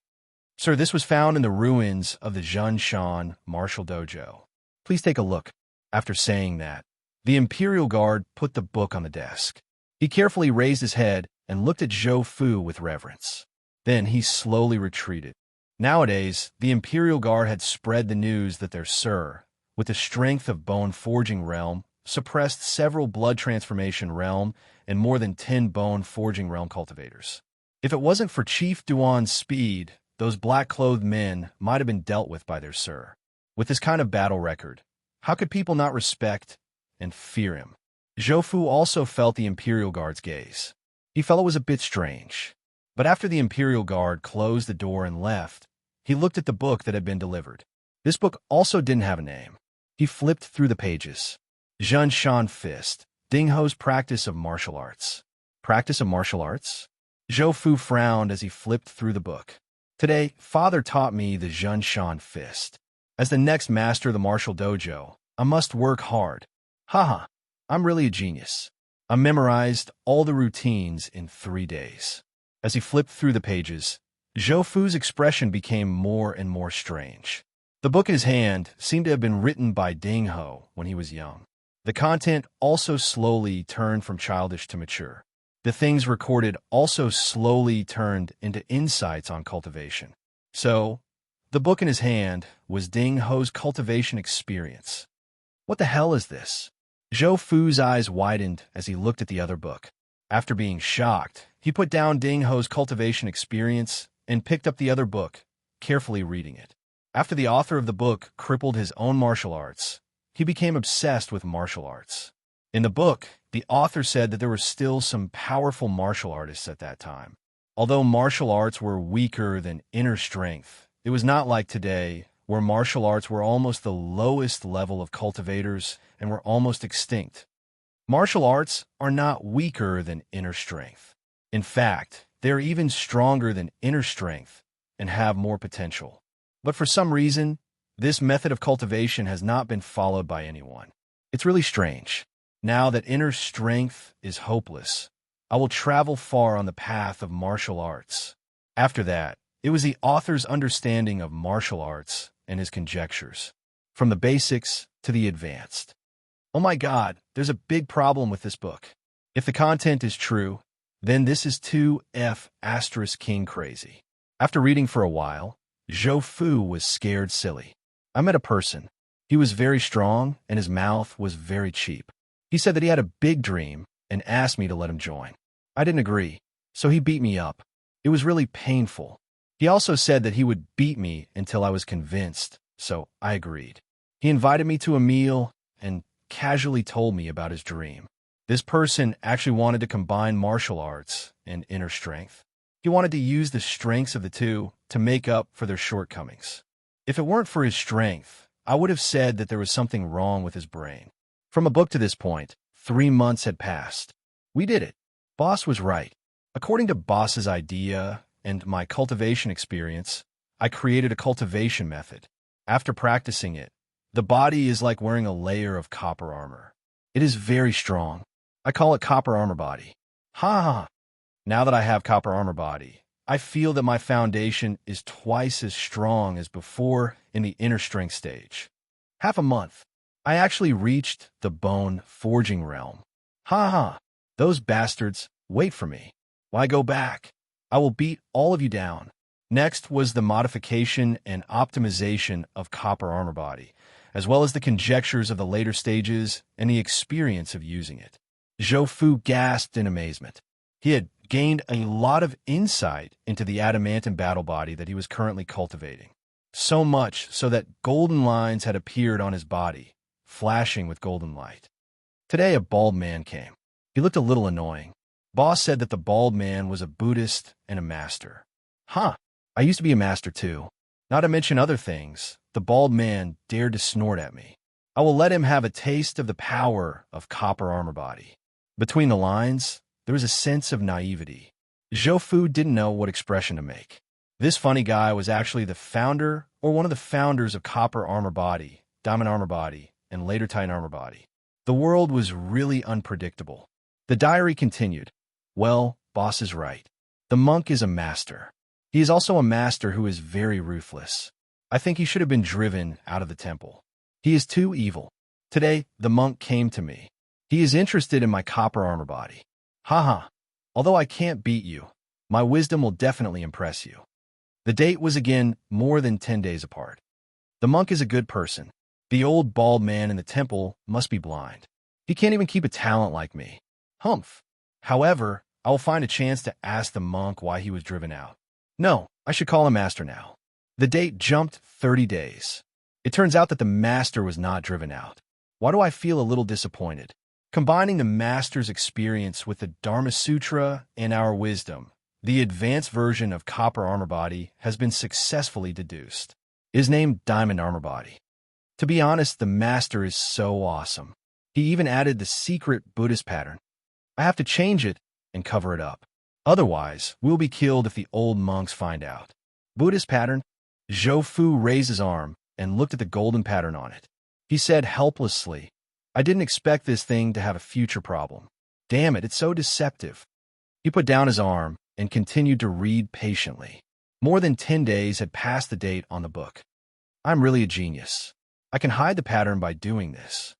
"Sir, this was found in the ruins of the Zhunshan martial dojo. Please take a look." After saying that, The Imperial Guard put the book on the desk. He carefully raised his head and looked at Zhou Fu with reverence. Then he slowly retreated. Nowadays, the Imperial Guard had spread the news that their Sir, with the strength of bone-forging realm, suppressed several blood transformation realm and more than 10 bone-forging realm cultivators. If it wasn't for Chief Duan's speed, those black-clothed men might have been dealt with by their Sir. With this kind of battle record, how could people not respect and fear him? Zhou Fu also felt the Imperial Guard's gaze. He felt it was a bit strange. But after the Imperial Guard closed the door and left, he looked at the book that had been delivered. This book also didn't have a name. He flipped through the pages. Zhen Shan Fist, Ding Ho's Practice of Martial Arts. Practice of martial arts? Zhou Fu frowned as he flipped through the book. Today, Father taught me the Zhen Shan Fist. As the next master of the martial dojo, I must work hard. Haha, I'm really a genius. I memorized all the routines in 3 days. As he flipped through the pages, Zhou Fu's expression became more and more strange. The book in his hand seemed to have been written by Ding Ho when he was young. The content also slowly turned from childish to mature. The things recorded also slowly turned into insights on cultivation. So, the book in his hand was Ding Ho's cultivation experience. What the hell is this? Zhou Fu's eyes widened as he looked at the other book. After being shocked, he put down Ding Ho's cultivation experience and picked up the other book, carefully reading it. After the author of the book crippled his own martial arts, he became obsessed with martial arts. In the book, the author said that there were still some powerful martial artists at that time. Although martial arts were weaker than inner strength, it was not like today, where martial arts were almost the lowest level of cultivators and were almost extinct. Martial arts are not weaker than inner strength. In fact, they are even stronger than inner strength and have more potential. But for some reason, this method of cultivation has not been followed by anyone. It's really strange. Now that inner strength is hopeless, I will travel far on the path of martial arts. After that, it was the author's understanding of martial arts and his conjectures, from the basics to the advanced. Oh my God, there's a big problem with this book. If the content is true, then this is 2F** king crazy. After reading for a while, Zhou Fu was scared silly. I met a person. He was very strong and his mouth was very cheap. He said that he had a big dream and asked me to let him join. I didn't agree, so he beat me up. It was really painful. He also said that he would beat me until I was convinced, so I agreed. He invited me to a meal and casually told me about his dream. This person actually wanted to combine martial arts and inner strength. He wanted to use the strengths of the two to make up for their shortcomings. If it weren't for his strength, I would have said that there was something wrong with his brain. From a book to this point, 3 months had passed. We did it. Boss was right. According to Boss's idea and my cultivation experience, I created a cultivation method. After practicing it, the body is like wearing a layer of copper armor. It is very strong. I call it copper armor body. Ha ha! Now that I have copper armor body, I feel that my foundation is twice as strong as before in the inner strength stage. Half a month, I actually reached the bone forging realm. Ha ha! Those bastards, wait for me. Why go back? I will beat all of you down. Next was the modification and optimization of copper armor body, as well as the conjectures of the later stages and the experience of using it. Zhou Fu gasped in amazement. He had gained a lot of insight into the adamantine battle body that he was currently cultivating. So much so that golden lines had appeared on his body, flashing with golden light. Today a bald man came. He looked a little annoying. Boss said that the bald man was a Buddhist and a master. Huh, I used to be a master too. Not to mention other things, the bald man dared to snort at me. I will let him have a taste of the power of copper armor body. Between the lines, there was a sense of naivety. Zhou Fu didn't know what expression to make. This funny guy was actually the founder or one of the founders of copper armor body, diamond armor body, and later titan armor body. The world was really unpredictable. The diary continued. Well, boss is right. The monk is a master. He is also a master who is very ruthless. I think he should have been driven out of the temple. He is too evil. Today, the monk came to me. He is interested in my copper armor body. Haha. Although I can't beat you, my wisdom will definitely impress you. The date was again more than 10 days apart. The monk is a good person. The old bald man in the temple must be blind. He can't even keep a talent like me. Humph. However, I will find a chance to ask the monk why he was driven out. No, I should call him master now. The date jumped 30 days. It turns out that the master was not driven out. Why do I feel a little disappointed? Combining the master's experience with the Dharma Sutra and our wisdom, the advanced version of Copper Armor Body has been successfully deduced. It is named Diamond Armor Body. To be honest, the master is so awesome. He even added the secret Buddhist pattern. I have to change it and cover it up. Otherwise, we'll be killed if the old monks find out. Buddhist pattern? Zhou Fu raised his arm and looked at the golden pattern on it. He said helplessly, I didn't expect this thing to have a future problem. Damn it, it's so deceptive. He put down his arm and continued to read patiently. More than 10 days had passed the date on the book. I'm really a genius. I can hide the pattern by doing this.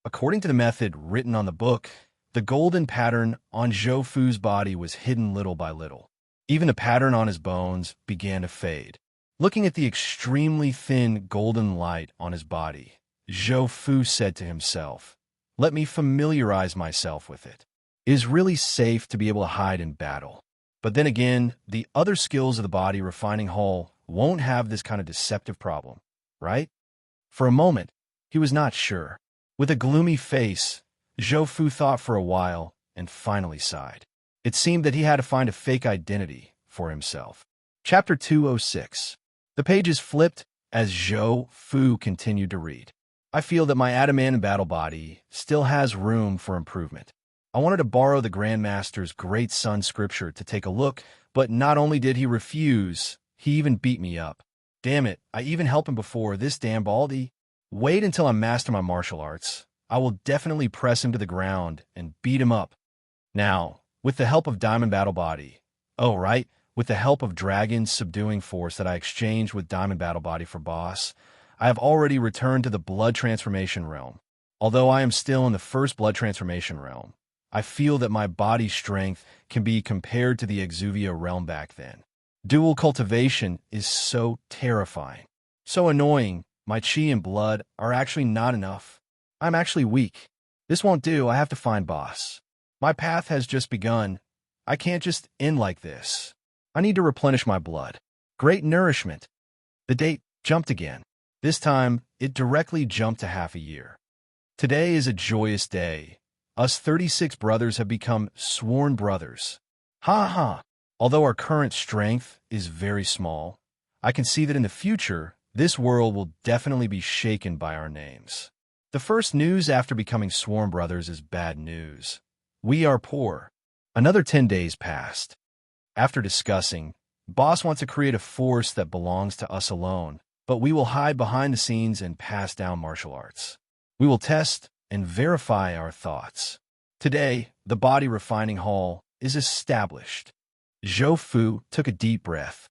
According to the method written on the book, the golden pattern on Zhou Fu's body was hidden little by little. Even the pattern on his bones began to fade. Looking at the extremely thin golden light on his body, Zhou Fu said to himself, let me familiarize myself with it. It is really safe to be able to hide in battle. But then again, the other skills of the body refining hull won't have this kind of deceptive problem, right? For a moment, he was not sure. With a gloomy face, Zhou Fu thought for a while and finally sighed. It seemed that he had to find a fake identity for himself. Chapter 206. The pages flipped as Zhou Fu continued to read. I feel that my adamant battle body still has room for improvement. I wanted to borrow the Grandmaster's Great Sun scripture to take a look, but not only did he refuse, he even beat me up. Damn it, I even helped him before, this damn baldy. Wait until I master my martial arts. I will definitely press him to the ground and beat him up. Now, with the help of Diamond Battle Body, with the help of Dragon's subduing force that I exchanged with Diamond Battle Body for Boss, I have already returned to the Blood Transformation realm. Although I am still in the first Blood Transformation realm, I feel that my body strength can be compared to the Exuvia realm back then. Dual cultivation is so terrifying. So annoying, my chi and blood are actually not enough. I'm actually weak. This won't do, I have to find Boss. My path has just begun. I can't just end like this. I need to replenish my blood. Great nourishment. The date jumped again. This time, it directly jumped to half a year. Today is a joyous day. Us 36 brothers have become sworn brothers. Ha ha! Although our current strength is very small, I can see that in the future, this world will definitely be shaken by our names. The first news after becoming sworn brothers is bad news. We are poor. Another 10 days passed. After discussing, Boss wants to create a force that belongs to us alone, but we will hide behind the scenes and pass down martial arts. We will test and verify our thoughts. Today, the body refining hall is established. Zhou Fu took a deep breath.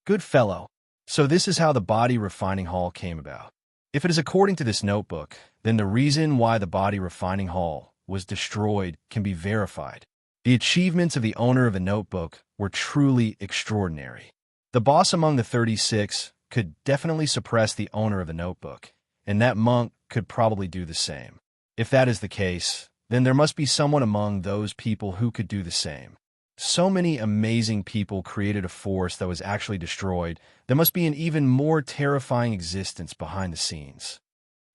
Good fellow. So this is how the body refining hall came about. If it is according to this notebook, then the reason why the body refining hall was destroyed can be verified. The achievements of the owner of the notebook were truly extraordinary. The boss among the 36 could definitely suppress the owner of the notebook, and that monk could probably do the same. If that is the case, then there must be someone among those people who could do the same. So many amazing people created a force that was actually destroyed. There must be an even more terrifying existence behind the scenes.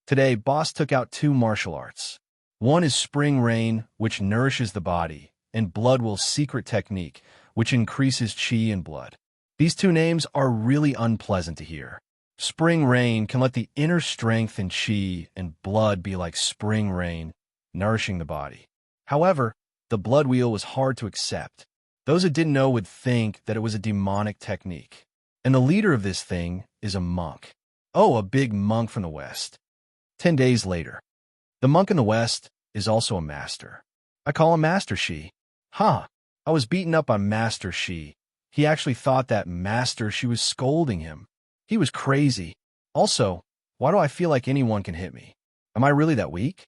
Today, Boss took out 2 martial arts. One is Spring Rain, which nourishes the body, and Blood Will's secret technique, which increases chi and blood. These 2 names are really unpleasant to hear. Spring Rain can let the inner strength and chi and blood be like spring rain, nourishing the body. However, the Blood Wheel was hard to accept. Those who didn't know would think that it was a demonic technique. And the leader of this thing is a monk. Oh, a big monk from the West. 10 days later. The monk in the West is also a master. I call him Master Shi. I was beaten up by Master Shi. He actually thought that Master Shi was scolding him. He was crazy. Also, why do I feel like anyone can hit me? Am I really that weak?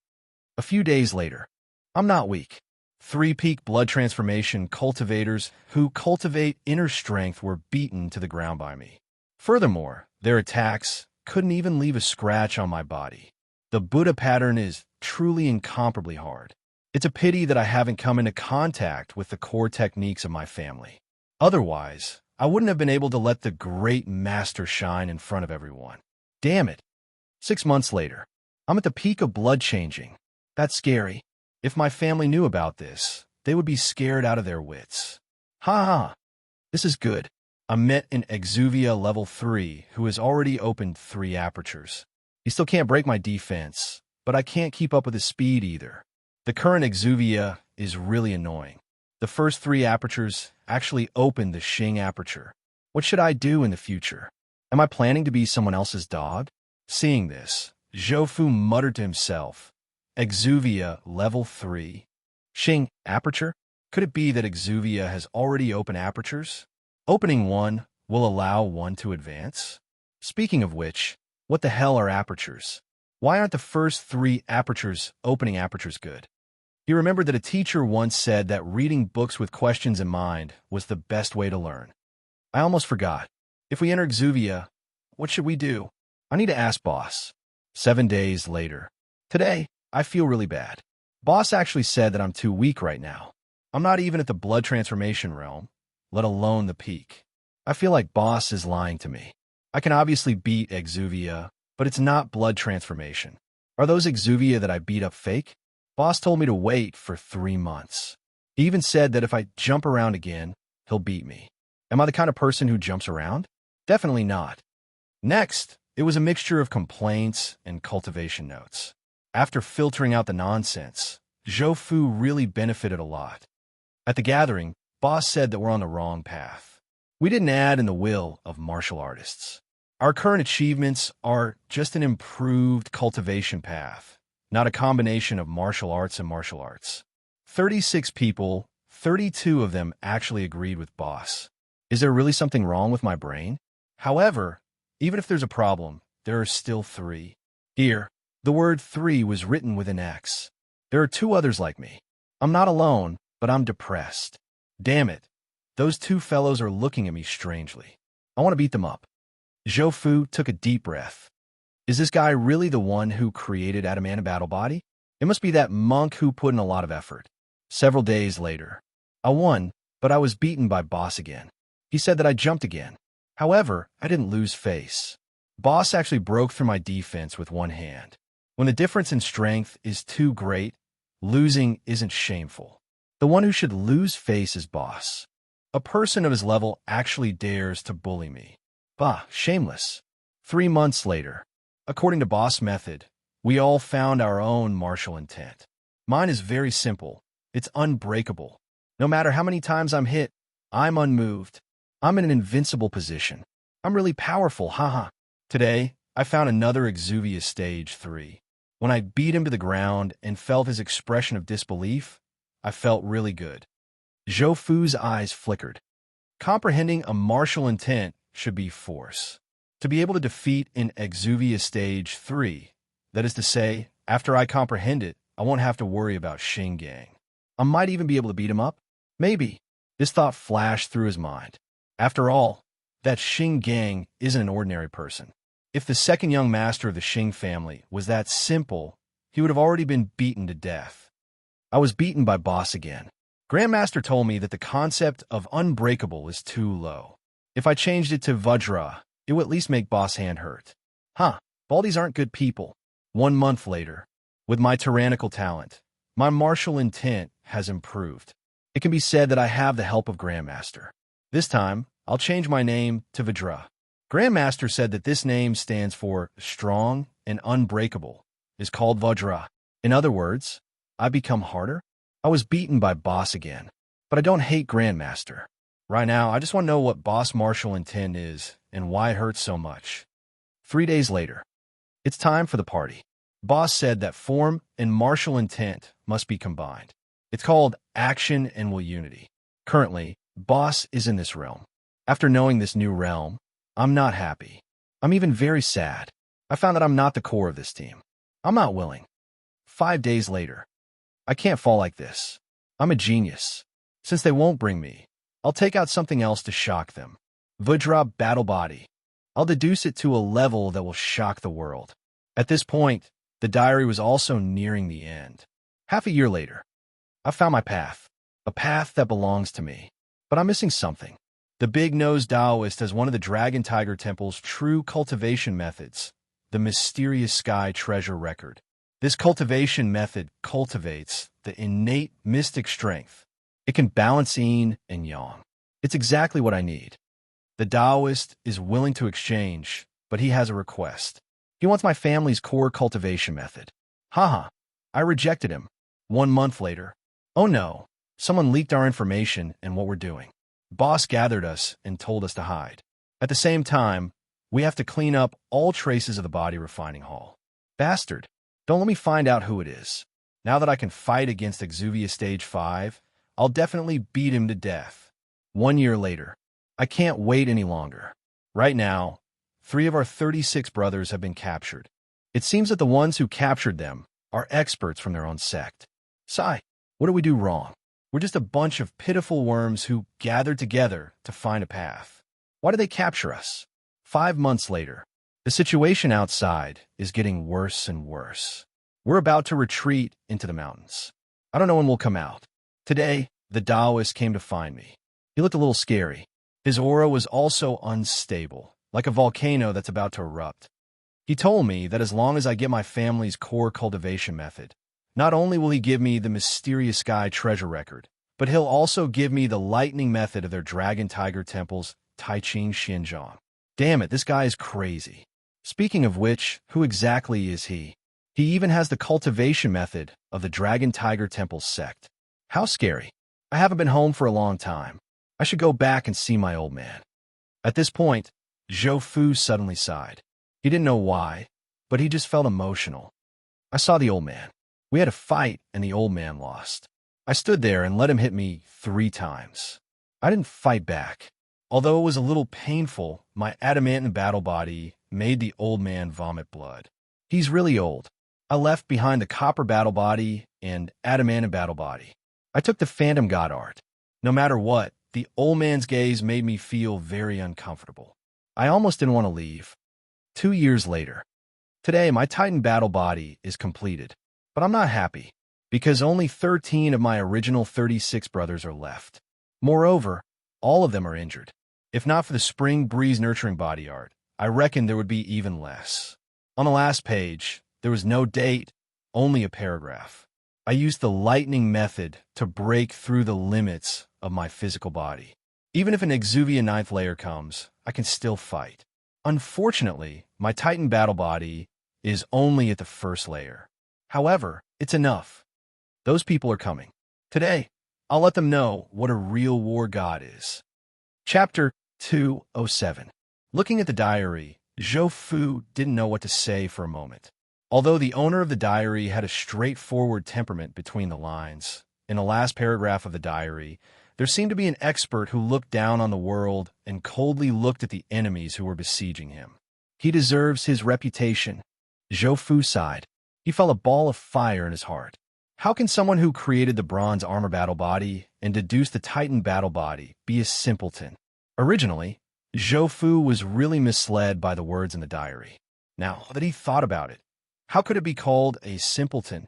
A few days later. I'm not weak. 3 peak blood transformation cultivators who cultivate inner strength were beaten to the ground by me. Furthermore, their attacks couldn't even leave a scratch on my body. The Buddha pattern is truly incomparably hard. It's a pity that I haven't come into contact with the core techniques of my family. Otherwise, I wouldn't have been able to let the great master shine in front of everyone. Damn it. 6 months later, I'm at the peak of blood changing. That's scary. If my family knew about this, they would be scared out of their wits. Ha ha. This is good. I met an Exuvia level 3 who has already opened 3 apertures. He still can't break my defense, but I can't keep up with his speed either. The current Exuvia is really annoying. The first 3 apertures actually opened the Xing aperture. What should I do in the future? Am I planning to be someone else's dog? Seeing this, Zhou muttered to himself, Exuvia level 3. Xing aperture? Could it be that Exuvia has already opened apertures? Opening one will allow one to advance? Speaking of which, what the hell are apertures? Why aren't the first 3 apertures opening apertures good? He remembered that a teacher once said that reading books with questions in mind was the best way to learn. I almost forgot. If we enter Exuvia, what should we do? I need to ask Boss. 7 days later. Today, I feel really bad. Boss actually said that I'm too weak right now. I'm not even at the blood transformation realm, let alone the peak. I feel like Boss is lying to me. I can obviously beat Exuvia, but it's not blood transformation. Are those Exuvia that I beat up fake? Boss told me to wait for 3 months. He even said that if I jump around again, he'll beat me. Am I the kind of person who jumps around? Definitely not. Next, it was a mixture of complaints and cultivation notes. After filtering out the nonsense, Zhou really benefited a lot. At the gathering, Boss said that we're on the wrong path. We didn't add in the will of martial artists. Our current achievements are just an improved cultivation path, not a combination of martial arts and martial arts. 36 people, 32 of them actually agreed with Boss. Is there really something wrong with my brain? However, even if there's a problem, there are still 3. Here, the word 3 was written with an X. There are 2 others like me. I'm not alone, but I'm depressed. Damn it. Those 2 fellows are looking at me strangely. I want to beat them up. Zhou took a deep breath. Is this guy really the one who created Adamant Battle Body? It must be that monk who put in a lot of effort. Several days later, I won, but I was beaten by Boss again. He said that I jumped again. However, I didn't lose face. Boss actually broke through my defense with one hand. When the difference in strength is too great, losing isn't shameful. The one who should lose face is Boss. A person of his level actually dares to bully me. Bah, shameless. 3 months later, according to Boss Method, we all found our own martial intent. Mine is very simple. It's unbreakable. No matter how many times I'm hit, I'm unmoved. I'm in an invincible position. I'm really powerful, haha. Today, I found another Exuvia Stage 3. When I beat him to the ground and felt his expression of disbelief, I felt really good. Zhou eyes flickered. Comprehending a martial intent should be force. To be able to defeat an Exuvia Stage 3, that is to say, after I comprehend it, I won't have to worry about Xing Gang. I might even be able to beat him up. Maybe. This thought flashed through his mind. After all, that Xing Gang isn't an ordinary person. If the second young master of the Xing family was that simple, he would have already been beaten to death. I was beaten by Boss again. Grandmaster told me that the concept of unbreakable is too low. If I changed it to Vajra, it would at least make Boss hand hurt. Baldies aren't good people. 1 month later, with my tyrannical talent, my martial intent has improved. It can be said that I have the help of Grandmaster. This time, I'll change my name to Vajra. Grandmaster said that this name stands for strong and unbreakable, is called Vajra. In other words, I become harder? I was beaten by Boss again, but I don't hate Grandmaster. Right now, I just want to know what Boss martial intent is and why it hurts so much. 3 days later, it's time for the party. Boss said that form and martial intent must be combined. It's called action and will unity. Currently, Boss is in this realm. After knowing this new realm, I'm not happy. I'm even very sad. I found that I'm not the core of this team. I'm not willing. 5 days later, I can't fall like this. I'm a genius. Since they won't bring me, I'll take out something else to shock them. Vajra battle body. I'll deduce it to a level that will shock the world. At this point, the diary was also nearing the end. Half a year later, I found my path, a path that belongs to me. But I'm missing something. The big-nosed Taoist has one of the Dragon Tiger Temple's true cultivation methods, the mysterious sky treasure record. This cultivation method cultivates the innate mystic strength. It can balance yin and yang. It's exactly what I need. The Taoist is willing to exchange, but he has a request. He wants my family's core cultivation method. Haha, I rejected him. 1 month later. Oh no, someone leaked our information and what we're doing. Boss gathered us and told us to hide. At the same time, we have to clean up all traces of the body refining hall. Bastard, don't let me find out who it is. Now that I can fight against Exuvia Stage 5, I'll definitely beat him to death. 1 year later. I can't wait any longer. Right now, 3 of our 36 brothers have been captured. It seems that the ones who captured them are experts from their own sect. Sigh, what did we do wrong? We're just a bunch of pitiful worms who gathered together to find a path. Why did they capture us? 5 months later, the situation outside is getting worse and worse. We're about to retreat into the mountains. I don't know when we'll come out. Today, the Taoist came to find me. He looked a little scary. His aura was also unstable, like a volcano that's about to erupt. He told me that as long as I get my family's core cultivation method, not only will he give me the mysterious sky treasure record, but he'll also give me the lightning method of their Dragon Tiger Temple's Taiching Xinjiang. Damn it, this guy is crazy. Speaking of which, who exactly is he? He even has the cultivation method of the Dragon Tiger Temple sect. How scary. I haven't been home for a long time. I should go back and see my old man. At this point, Zhou Fu suddenly sighed. He didn't know why, but he just felt emotional. I saw the old man. We had a fight, and the old man lost. I stood there and let him hit me 3 times. I didn't fight back. Although it was a little painful, my adamantine battle body made the old man vomit blood. He's really old. I left behind the copper battle body and adamantine battle body. I took the phantom god art. No matter what, the old man's gaze made me feel very uncomfortable. I almost didn't want to leave. 2 years later. Today, my Titan battle body is completed. But I'm not happy, because only 13 of my original 36 brothers are left. Moreover, all of them are injured. If not for the spring breeze nurturing body art, I reckon there would be even less. On the last page, there was no date, only a paragraph. I used the lightning method to break through the limits of my physical body. Even if an Exuvia 9th layer comes, I can still fight. Unfortunately, my Titan battle body is only at the 1st layer. However, it's enough. Those people are coming. Today, I'll let them know what a real war god is. Chapter 207. Looking at the diary, Zhou Fu didn't know what to say for a moment. Although the owner of the diary had a straightforward temperament between the lines, in the last paragraph of the diary, there seemed to be an expert who looked down on the world and coldly looked at the enemies who were besieging him. He deserves his reputation. Zhou Fu sighed. He felt a ball of fire in his heart. How can someone who created the bronze armor battle body and deduced the Titan battle body be a simpleton? Originally, Zhou Fu was really misled by the words in the diary. Now that he thought about it, how could it be called a simpleton?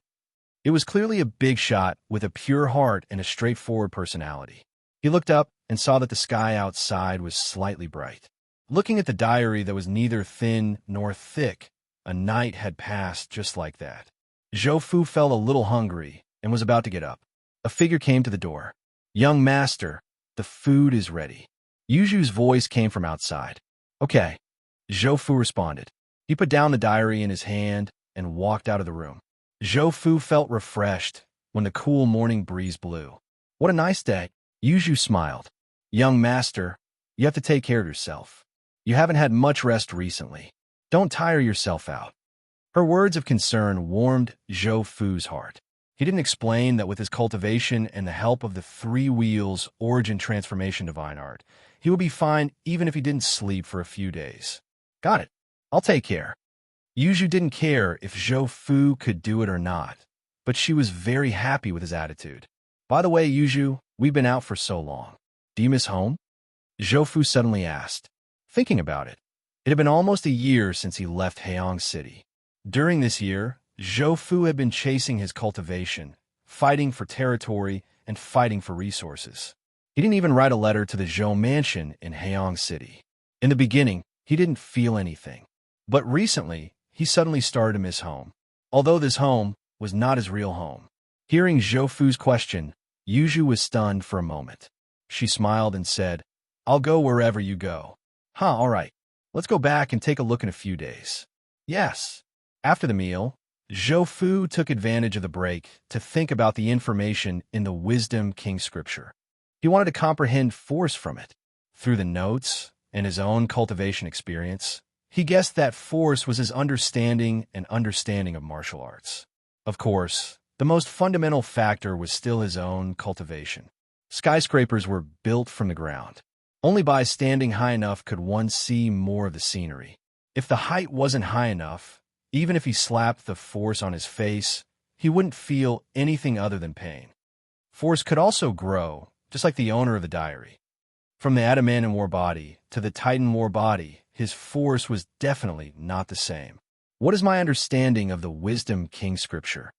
It was clearly a big shot with a pure heart and a straightforward personality. He looked up and saw that the sky outside was slightly bright. Looking at the diary that was neither thin nor thick, a night had passed just like that. Zhou Fu felt a little hungry and was about to get up. A figure came to the door. "Young master, the food is ready." Yuju's voice came from outside. "Okay," Zhou Fu responded. He put down the diary in his hand and walked out of the room. Zhou Fu felt refreshed when the cool morning breeze blew. "What a nice day." Yuju smiled. "Young master, you have to take care of yourself. You haven't had much rest recently. Don't tire yourself out." Her words of concern warmed Zhou Fu's heart. He didn't explain that with his cultivation and the help of the 3 wheels origin transformation divine art, he would be fine even if he didn't sleep for a few days. "Got it. I'll take care." Yuju didn't care if Zhou Fu could do it or not. but she was very happy with his attitude. By the way, Yuju, we've been out for so long. Do you miss home? Zhou suddenly asked. Thinking about it, it had been almost a year since he left Heiyang City. During this year, Zhou had been chasing his cultivation, fighting for territory, and fighting for resources. He didn't even write a letter to the Zhou mansion in Heiyang City. In the beginning, he didn't feel anything. But recently, he suddenly started to miss home. Although this home was not his real home. Hearing Zhou question, Yuju was stunned for a moment. She smiled and said, I'll go wherever you go. All right. Let's go back and take a look in a few days. Yes. After the meal, Zhou took advantage of the break to think about the information in the Wisdom King scripture. He wanted to comprehend force from it. Through the notes and his own cultivation experience, he guessed that force was his understanding of martial arts. Of course, the most fundamental factor was still his own cultivation. Skyscrapers were built from the ground. Only by standing high enough could one see more of the scenery. If the height wasn't high enough, even if he slapped the force on his face, he wouldn't feel anything other than pain. Force could also grow, just like the owner of the diary. From the Adamantan war body to the Titan war body, his force was definitely not the same. What is my understanding of the Wisdom King scripture?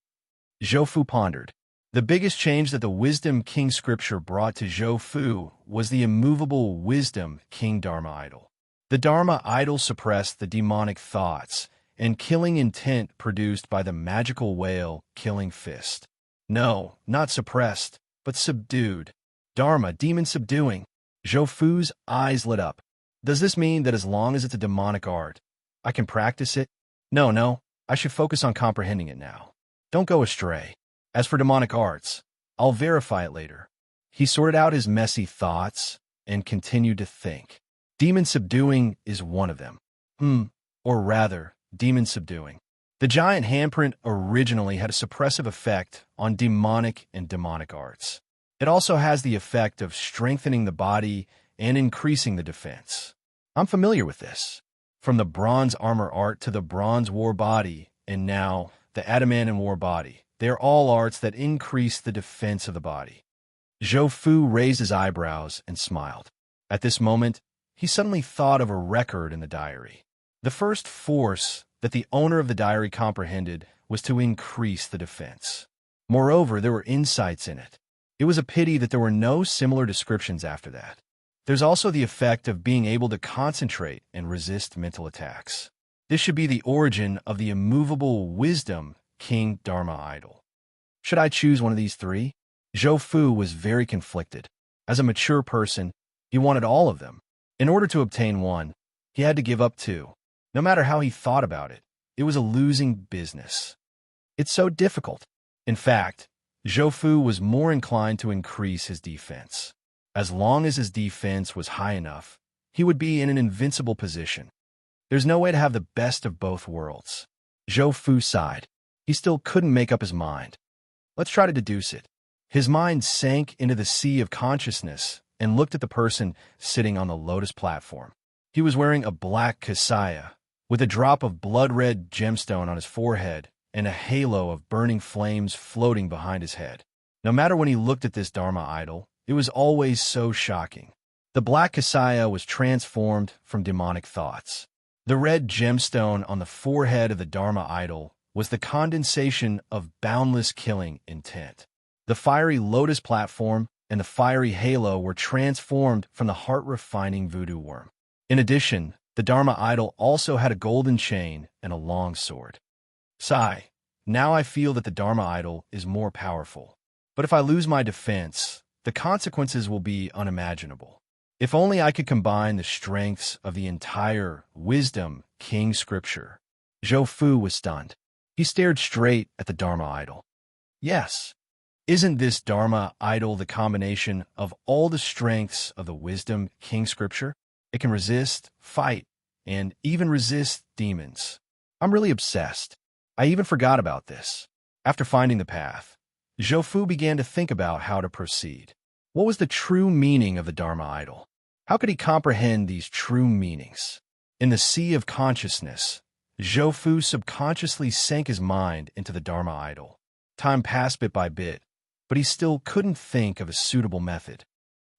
Zhou pondered. The biggest change that the Wisdom King scripture brought to Zhou was the immovable Wisdom King Dharma idol. The Dharma idol suppressed the demonic thoughts and killing intent produced by the magical whale killing fist. No, not suppressed, but subdued. Dharma, demon subduing. Zhou eyes lit up. Does this mean that as long as it's a demonic art, I can practice it? No, I should focus on comprehending it now. Don't go astray. As for demonic arts, I'll verify it later. He sorted out his messy thoughts and continued to think. Demon subduing is one of them. Or rather, demon subduing. The giant handprint originally had a suppressive effect on demonic and demonic arts. It also has the effect of strengthening the body and increasing the defense. I'm familiar with this. From the bronze armor art to the bronze war body, and now the Adamantan war body. They're all arts that increase the defense of the body. Zhou raised his eyebrows and smiled. At this moment, he suddenly thought of a record in the diary. The first force that the owner of the diary comprehended was to increase the defense. Moreover, there were insights in it. It was a pity that there were no similar descriptions after that. There's also the effect of being able to concentrate and resist mental attacks. This should be the origin of the immovable Wisdom King Dharma idol. Should I choose one of these three? Zhou was very conflicted. As a mature person, he wanted all of them. In order to obtain one, he had to give up two. No matter how he thought about it, it was a losing business. It's so difficult. In fact, Zhou was more inclined to increase his defense. As long as his defense was high enough, he would be in an invincible position. There's no way to have the best of both worlds. Zhou sighed. He still couldn't make up his mind. Let's try to deduce it. His mind sank into the sea of consciousness and looked at the person sitting on the lotus platform. He was wearing a black kasaya, with a drop of blood-red gemstone on his forehead and a halo of burning flames floating behind his head. No matter when he looked at this Dharma idol, it was always so shocking. The black kasaya was transformed from demonic thoughts. The red gemstone on the forehead of the Dharma idol was the condensation of boundless killing intent. The fiery lotus platform and the fiery halo were transformed from the heart-refining voodoo worm. In addition, the Dharma idol also had a golden chain and a long sword. Sigh. Now I feel that the Dharma idol is more powerful. But if I lose my defense, the consequences will be unimaginable. If only I could combine the strengths of the entire Wisdom King scripture. Zhou was stunned. He stared straight at the Dharma idol. Yes. Isn't this Dharma idol the combination of all the strengths of the Wisdom King scripture? It can resist, fight, and even resist demons. I'm really obsessed. I even forgot about this. After finding the path, Zhou began to think about how to proceed. What was the true meaning of the Dharma idol? How could he comprehend these true meanings? In the sea of consciousness, Zhou subconsciously sank his mind into the Dharma idol. Time passed bit by bit, but he still couldn't think of a suitable method.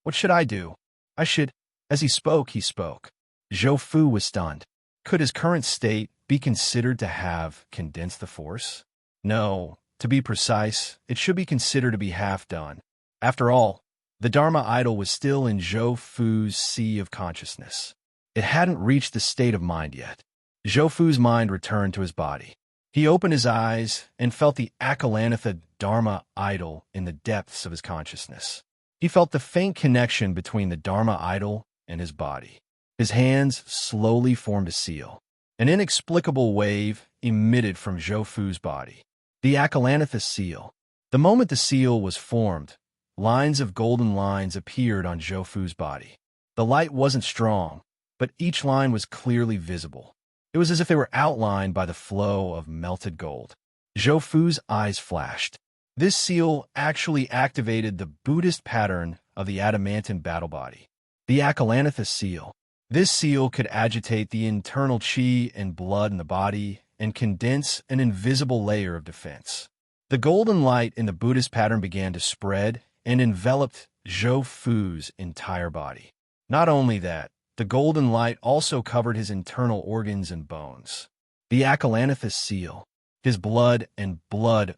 What should I do? I should... As he spoke, Zhou Fu was stunned. Could his current state be considered to have condensed the force? No, to be precise, it should be considered to be half done. After all, the Dharma idol was still in Zhou Fu's sea of consciousness. It hadn't reached the state of mind yet. Zhou Fu's mind returned to his body. He opened his eyes and felt the Akalanatha Dharma idol in the depths of his consciousness. He felt the faint connection between the Dharma idol and his body. His hands slowly formed a seal. An inexplicable wave emitted from Zhou Fu's body. The Akalanatha seal. The moment the seal was formed, lines of golden lines appeared on Zhou Fu's body. The light wasn't strong, but each line was clearly visible. It was as if they were outlined by the flow of melted gold. Zhou Fu's eyes flashed. This seal actually activated the Buddhist pattern of the adamantine battle body. The Akalanatha seal. This seal could agitate the internal chi and blood in the body and condense an invisible layer of defense. The golden light in the Buddhist pattern began to spread and enveloped Zhou Fu's entire body. Not only that, the golden light also covered his internal organs and bones. The Akalanatha seal. His blood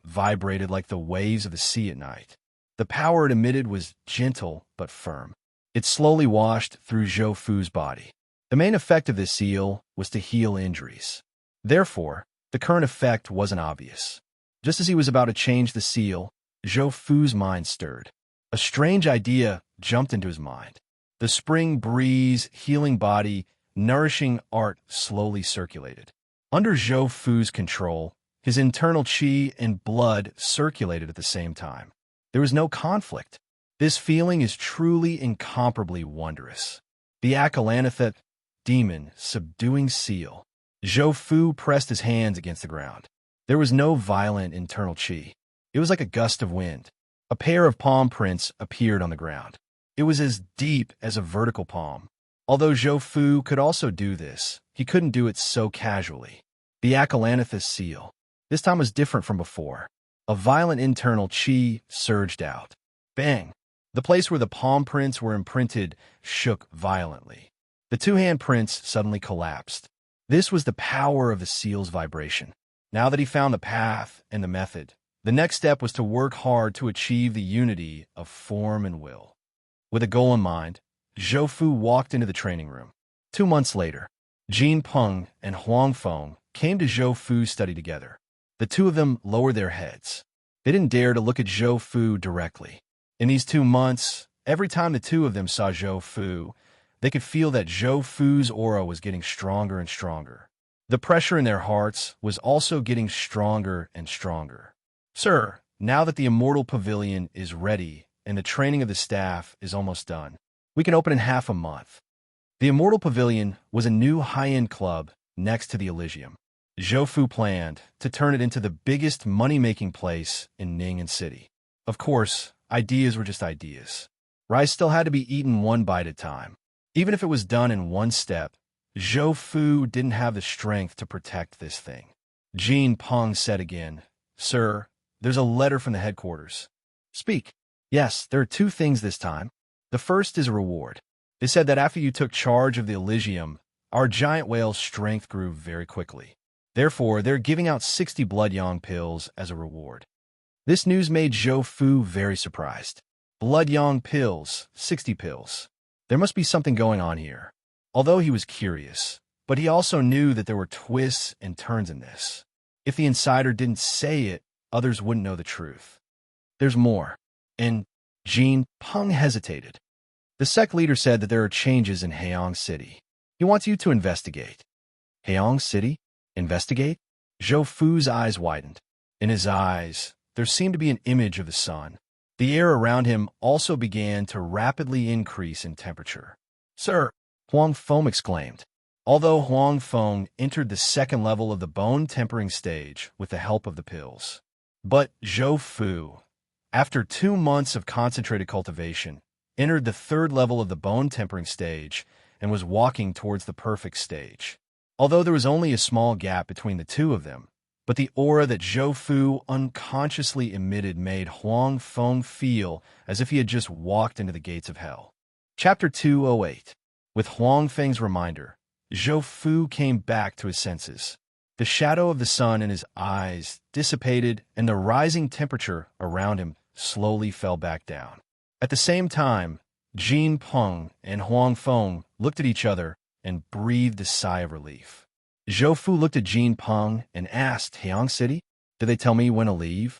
vibrated like the waves of the sea at night. The power it emitted was gentle but firm. It slowly washed through Zhou Fu's body. The main effect of this seal was to heal injuries. Therefore, the current effect wasn't obvious. Just as he was about to change the seal, Zhou Fu's mind stirred. A strange idea jumped into his mind. The spring breeze, healing body, nourishing art slowly circulated. Under Zhou Fu's control, his internal chi and blood circulated at the same time. There was no conflict. This feeling is truly incomparably wondrous. The Akalanatha demon subduing seal. Zhou Fu pressed his hands against the ground. There was no violent internal chi. It was like a gust of wind. A pair of palm prints appeared on the ground. It was as deep as a vertical palm. Although Zhou Fu could also do this, he couldn't do it so casually. The Akalanatha seal. This time was different from before. A violent internal chi surged out. Bang! The place where the palm prints were imprinted shook violently. The two hand prints suddenly collapsed. This was the power of the seal's vibration. Now that he found the path and the method, the next step was to work hard to achieve the unity of form and will. With a goal in mind, Zhou Fu walked into the training room. 2 months later, Jin Peng and Huang Feng came to Zhou Fu's study together. The two of them lowered their heads. They didn't dare to look at Zhou Fu directly. In these 2 months, every time the two of them saw Zhou Fu, they could feel that Zhou Fu's aura was getting stronger and stronger. The pressure in their hearts was also getting stronger and stronger. Sir, now that the Immortal Pavilion is ready and the training of the staff is almost done, we can open in half a month. The Immortal Pavilion was a new high-end club next to the Elysium. Zhou Fu planned to turn it into the biggest money-making place in Ning'an City. Of course, ideas were just ideas. Rice still had to be eaten one bite at a time. Even if it was done in one step, Zhou Fu didn't have the strength to protect this thing. Jin Peng said again, Sir, there's a letter from the headquarters. Speak. Yes, there are 2 things this time. The first is a reward. They said that after you took charge of the Elysium, our giant whale's strength grew very quickly. Therefore, they're giving out 60 blood yang pills as a reward. This news made Zhou Fu very surprised. Blood yang pills, 60 pills. There must be something going on here. Although he was curious, but he also knew that there were twists and turns in this. If the insider didn't say it, others wouldn't know the truth. There's more. And Jin Peng hesitated. The sect leader said that there are changes in Heiyang City. He wants you to investigate. Heiyang City? Investigate? Zhou Fu's eyes widened. In his eyes, there seemed to be an image of the sun. The air around him also began to rapidly increase in temperature. Sir, Huang Feng exclaimed. Although Huang Feng entered the 2nd level of the bone tempering stage with the help of the pills. But Zhou Fu, after 2 months of concentrated cultivation, entered the 3rd level of the bone tempering stage and was walking towards the perfect stage. Although there was only a small gap between the two of them, but the aura that Zhou Fu unconsciously emitted made Huang Feng feel as if he had just walked into the gates of hell. Chapter 208. With Huang Feng's reminder, Zhou Fu came back to his senses. The shadow of the sun in his eyes dissipated, and the rising temperature around him slowly fell back down. At the same time, Jin Peng and Huang Feng looked at each other and breathed a sigh of relief. Zhou Fu looked at Jin Peng and asked, Heiyang City, did they tell me when to leave?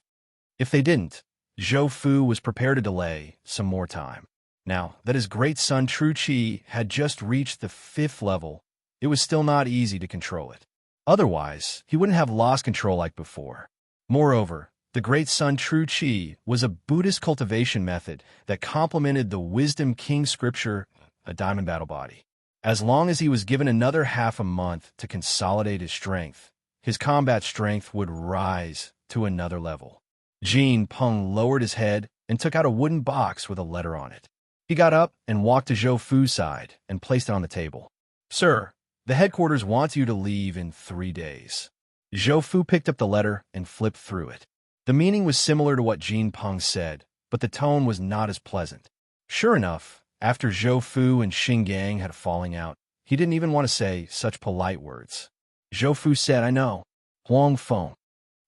If they didn't, Zhou Fu was prepared to delay some more time. Now that his great son Tru Qi had just reached the 5th level, it was still not easy to control it. Otherwise, he wouldn't have lost control like before. Moreover, the great son Tru Qi was a Buddhist cultivation method that complemented the Wisdom King scripture, a diamond battle body. As long as he was given another half a month to consolidate his strength, his combat strength would rise to another level. Jin Peng lowered his head and took out a wooden box with a letter on it. He got up and walked to Zhou Fu's side and placed it on the table. Sir, the headquarters wants you to leave in 3 days. Zhou Fu picked up the letter and flipped through it. The meaning was similar to what Jin Peng said, but the tone was not as pleasant. Sure enough, after Zhou Fu and Xing Yang had a falling out, he didn't even want to say such polite words. Zhou Fu said, I know. Huang Feng.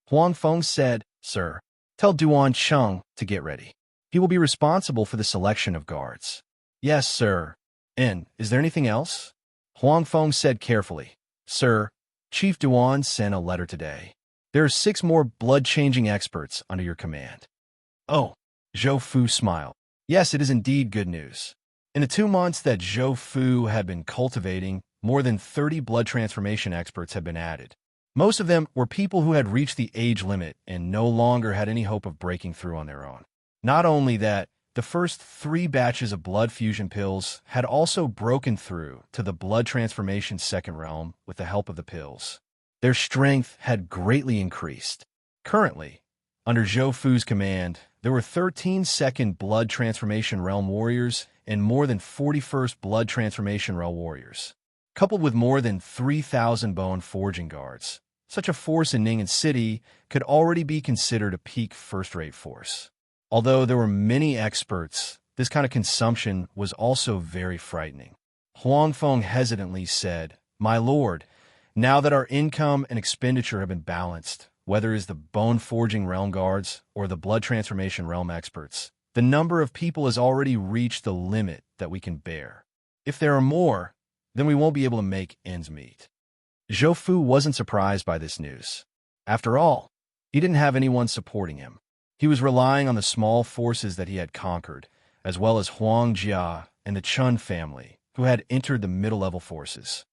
Huang Feng said, Sir, tell Duan Cheng to get ready. He will be responsible for the selection of guards. Yes, sir. And is there anything else? Huang Feng said carefully, Sir, Chief Duan sent a letter today. There are 6 more blood-changing experts under your command. Oh, Zhou Fu smiled. Yes, it is indeed good news. In the 2 months that Zhou Fu had been cultivating, more than 30 blood transformation experts had been added. Most of them were people who had reached the age limit and no longer had any hope of breaking through on their own. Not only that, the first 3 batches of blood fusion pills had also broken through to the blood transformation 2nd realm with the help of the pills. Their strength had greatly increased. Currently, under Zhou Fu's command, there were 13 2nd blood transformation realm warriors and more than 41st blood transformation realm warriors. Coupled with more than 3,000 bone forging guards, such a force in Ning'an City could already be considered a peak first-rate force. Although there were many experts, this kind of consumption was also very frightening. Huang Feng hesitantly said, My lord, now that our income and expenditure have been balanced, whether it is the bone forging realm guards or the blood transformation realm experts, the number of people has already reached the limit that we can bear. If there are more, then we won't be able to make ends meet. Zhou Fu wasn't surprised by this news. After all, he didn't have anyone supporting him. He was relying on the small forces that he had conquered, as well as Huang Jia and the Chun family, who had entered the middle-level forces.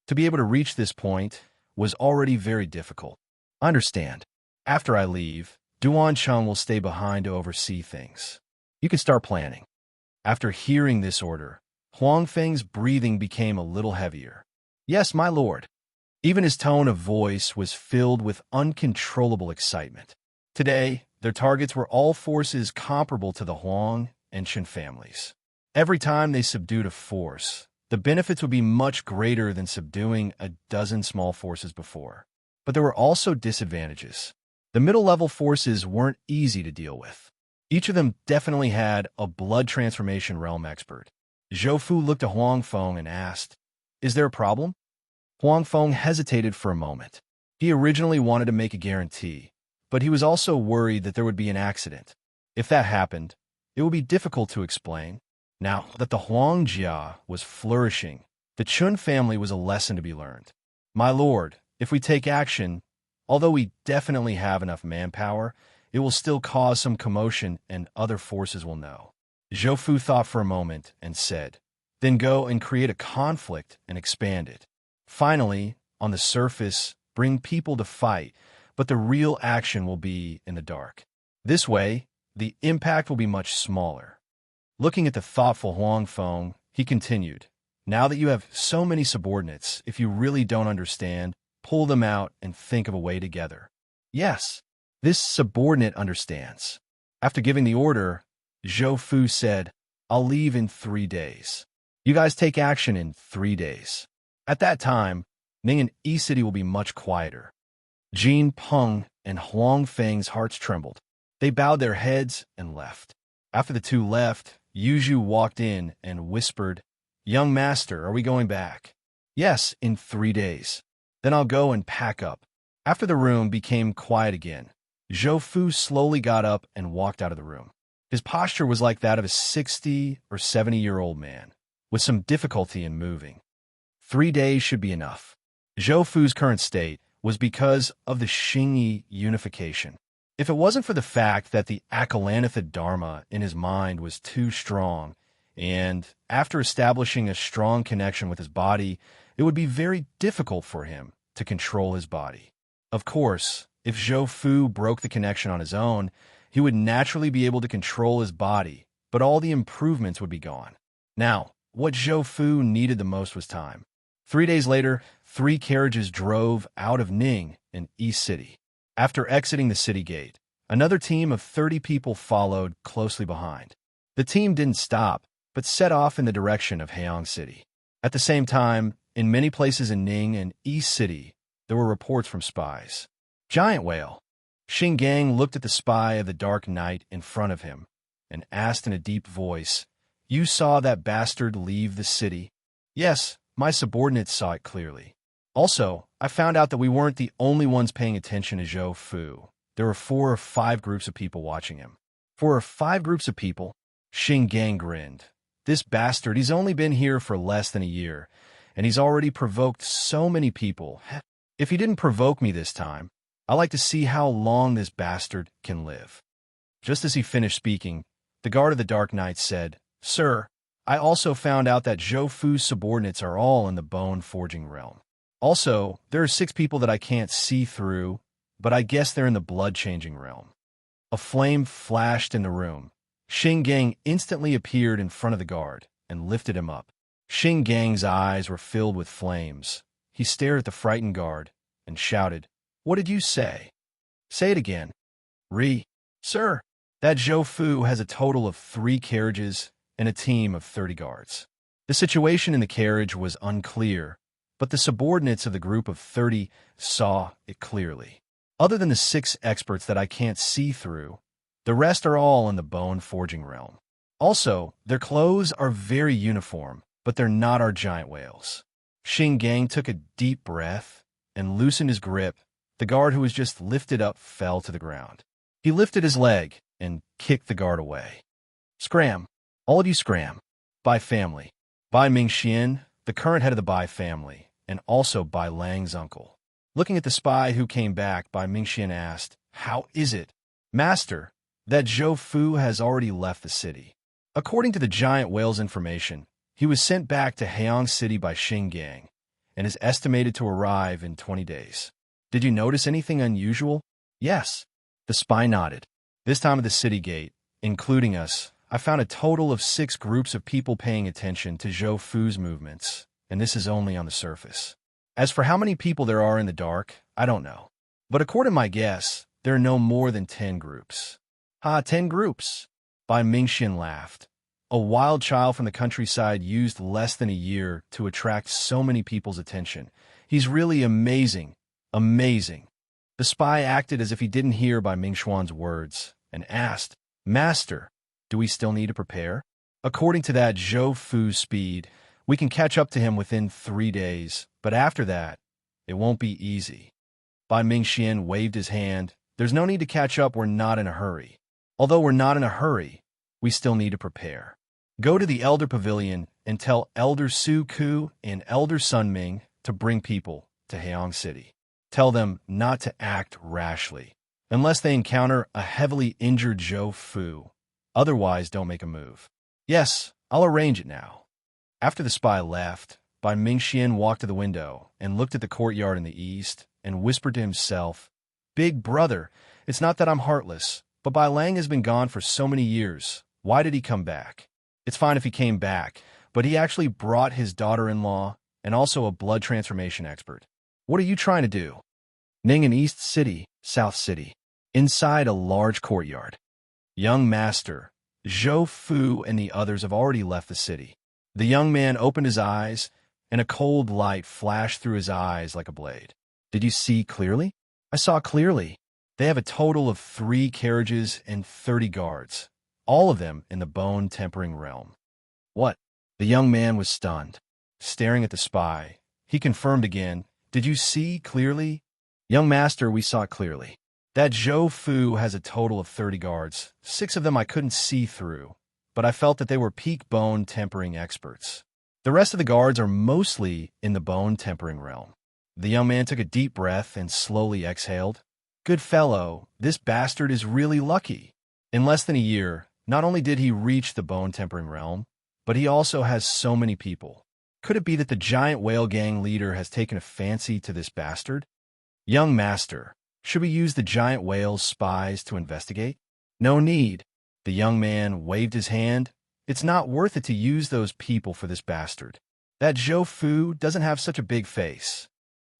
To be able to reach this point was already very difficult. I understand. After I leave, Duan Cheng will stay behind to oversee things. You can start planning. After hearing this order, Huang Feng's breathing became a little heavier. Yes, my lord. Even his tone of voice was filled with uncontrollable excitement. Today, their targets were all forces comparable to the Huang and Chen families. Every time they subdued a force, the benefits would be much greater than subduing a dozen small forces before. But there were also disadvantages. The middle-level forces weren't easy to deal with. Each of them definitely had a blood transformation realm expert. Zhou Fu looked at Huang Feng and asked, Is there a problem? Huang Feng hesitated for a moment. He originally wanted to make a guarantee, but he was also worried that there would be an accident. If that happened, it would be difficult to explain. Now that the Huang Jia was flourishing, the Chun family was a lesson to be learned. My lord, if we take action, although we definitely have enough manpower, it will still cause some commotion and other forces will know. Zhou Fu thought for a moment and said, Then go and create a conflict and expand it. Finally, on the surface, bring people to fight, but the real action will be in the dark. This way, the impact will be much smaller. Looking at the thoughtful Huang Feng, he continued, Now that you have so many subordinates, if you really don't understand, pull them out and think of a way together. Yes, this subordinate understands. After giving the order, Zhou Fu said, I'll leave in 3 days. You guys take action in 3 days. At that time, Ning'an City will be much quieter. Jin, Peng, and Huang Feng's hearts trembled. They bowed their heads and left. After the two left, Yu walked in and whispered, "Young master, are we going back?" "Yes, in 3 days. Then I'll go and pack up." After the room became quiet again, Zhou Fu slowly got up and walked out of the room. His posture was like that of a 60 or 70-year-old man, with some difficulty in moving. 3 days should be enough. Zhou Fu's current state was because of the Xingyi unification. If it wasn't for the fact that the Akalanatha Dharma in his mind was too strong, and after establishing a strong connection with his body, it would be very difficult for him to control his body. Of course, if Zhou Fu broke the connection on his own, he would naturally be able to control his body, but all the improvements would be gone. Now, what Zhou Fu needed the most was time. 3 days later, 3 carriages drove out of Ning in East City. After exiting the city gate, another team of 30 people followed closely behind. The team didn't stop, but set off in the direction of Hayang City. At the same time, in many places in Ning and East City, there were reports from spies. Giant whale. Xing Gang looked at the spy of the dark night in front of him and asked in a deep voice, "You saw that bastard leave the city?" "Yes, my subordinates saw it clearly. Also, I found out that we weren't the only ones paying attention to Zhou Fu. There were 4 or 5 groups of people watching him." 4 or 5 groups of people? Xing Gang grinned. "This bastard, he's only been here for less than a year, and he's already provoked so many people. If he didn't provoke me this time, I like to see how long this bastard can live." Just as he finished speaking, the guard of the Dark Knight said, "Sir, I also found out that Zhou Fu's subordinates are all in the bone-forging realm. Also, there are 6 people that I can't see through, but I guess they're in the blood-changing realm." A flame flashed in the room. Xing Gang instantly appeared in front of the guard and lifted him up. Xing Gang's eyes were filled with flames. He stared at the frightened guard and shouted, "What did you say?" "Say it again." Sir, that Zhou Fu has a total of 3 carriages and a team of 30 guards. The situation in the carriage was unclear, but the subordinates of the group of 30 saw it clearly. Other than the 6 experts that I can't see through, the rest are all in the bone-forging realm. Also, their clothes are very uniform, but they're not our giant whales. Xing Gang took a deep breath and loosened his grip. The guard who was just lifted up fell to the ground. He lifted his leg and kicked the guard away. "Scram! All of you scram!" Bai family. Bai Mingxian, the current head of the Bai family, and also Bai Lang's uncle. Looking at the spy who came back, Bai Mingxian asked, "How is it?" "Master, that Zhou Fu has already left the city. According to the giant whale's information, he was sent back to Hayang City by Xing Gang and is estimated to arrive in 20 days. Did you notice anything unusual?" "Yes." The spy nodded. "This time at the city gate, including us, I found a total of 6 groups of people paying attention to Zhou Fu's movements, and this is only on the surface. As for how many people there are in the dark, I don't know. But according to my guess, there are no more than 10 groups. 10 groups? Bai Mingxian laughed. A wild child from the countryside used less than a year to attract so many people's attention. He's really amazing. Amazing. The spy acted as if he didn't hear Bai Mingxuan's words and asked, "Master, do we still need to prepare?" According to that Zhou Fu's speed, we can catch up to him within 3 days, but after that, it won't be easy. Bai Mingxian waved his hand. "There's no need to catch up, we're not in a hurry. Although we're not in a hurry, we still need to prepare. Go to the Elder Pavilion and tell Elder Su Ku and Elder Sun Ming to bring people to Hayang City. Tell them not to act rashly, unless they encounter a heavily injured Zhou Fu. Otherwise, don't make a move." "Yes, I'll arrange it now." After the spy left, Bai Mingxian walked to the window and looked at the courtyard in the east and whispered to himself, "Big brother, it's not that I'm heartless, but Bai Lang has been gone for so many years. Why did he come back? It's fine if he came back, but he actually brought his daughter-in-law and also a blood transformation expert. What are you trying to do?" Ning in East City, South City. Inside a large courtyard. "Young master, Zhou Fu and the others have already left the city." The young man opened his eyes, and a cold light flashed through his eyes like a blade. "Did you see clearly?" I saw clearly. They have a total of 3 carriages and 30 guards, all of them in the bone-tempering realm. What? The young man was stunned. Staring at the spy, he confirmed again, "Did you see clearly?" "Young master, we saw clearly. That Zhou Fu has a total of 30 guards. 6 of them I couldn't see through, but I felt that they were peak bone-tempering experts. The rest of the guards are mostly in the bone-tempering realm." The young man took a deep breath and slowly exhaled. "Good fellow, this bastard is really lucky. In less than a year, not only did he reach the bone-tempering realm, but he also has so many people. Could it be that the giant whale gang leader has taken a fancy to this bastard? Young master, should we use the giant whale's spies to investigate?" "No need." The young man waved his hand. "It's not worth it to use those people for this bastard. That Zhou Fu doesn't have such a big face."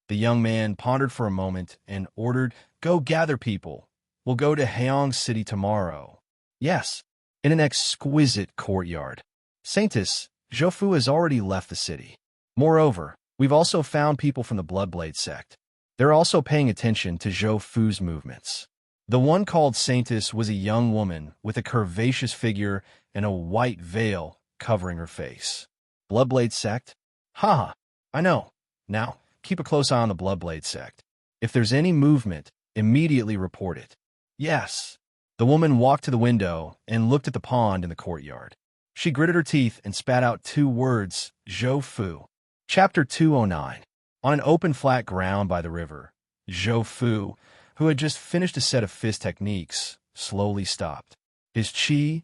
The young man pondered for a moment and ordered, "Go gather people. We'll go to Heong City tomorrow." "Yes." In an exquisite courtyard. "Saintus, Zhou Fu has already left the city. Moreover, we've also found people from the Bloodblade sect. They're also paying attention to Zhou Fu's movements." The one called Saintus was a young woman with a curvaceous figure and a white veil covering her face. "Bloodblade sect? Ha! I know. Now, keep a close eye on the Bloodblade sect. If there's any movement, immediately report it." "Yes." The woman walked to the window and looked at the pond in the courtyard. She gritted her teeth and spat out 2 words, "Zhou Fu." Chapter 209. On an open flat ground by the river, Zhou Fu, who had just finished a set of fist techniques, slowly stopped. His qi,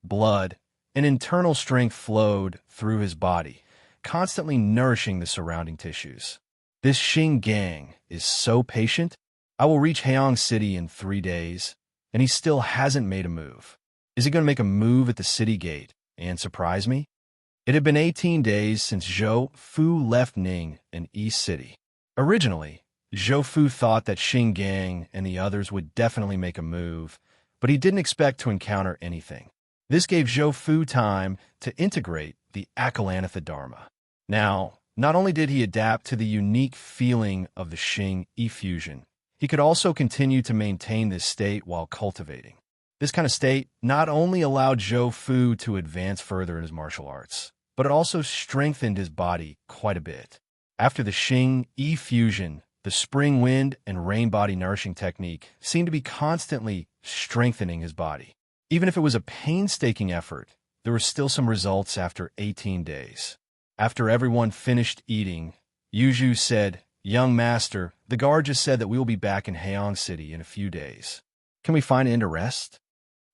blood, and internal strength flowed through his body, constantly nourishing the surrounding tissues. "This Xing gang is so patient. I will reach Heong City in 3 days, and he still hasn't made a move. Is he going to make a move at the city gate and surprise me?" It had been 18 days since Zhou Fu left Ning and East City. Originally, Zhou Fu thought that Xing gang and the others would definitely make a move, but he didn't expect to encounter anything. This gave Zhou Fu time to integrate the Akalanatha Dharma. Now, not only did he adapt to the unique feeling of the Xing effusion, he could also continue to maintain this state while cultivating. This kind of state not only allowed Zhou Fu to advance further in his martial arts, but it also strengthened his body quite a bit. After the Xing effusion, the spring wind and rain body nourishing technique seemed to be constantly strengthening his body. Even if it was a painstaking effort, there were still some results after 18 days. After everyone finished eating, Yuzhu said, "Young master, the guard just said that we will be back in Heong City in a few days. Can we find an inn to rest?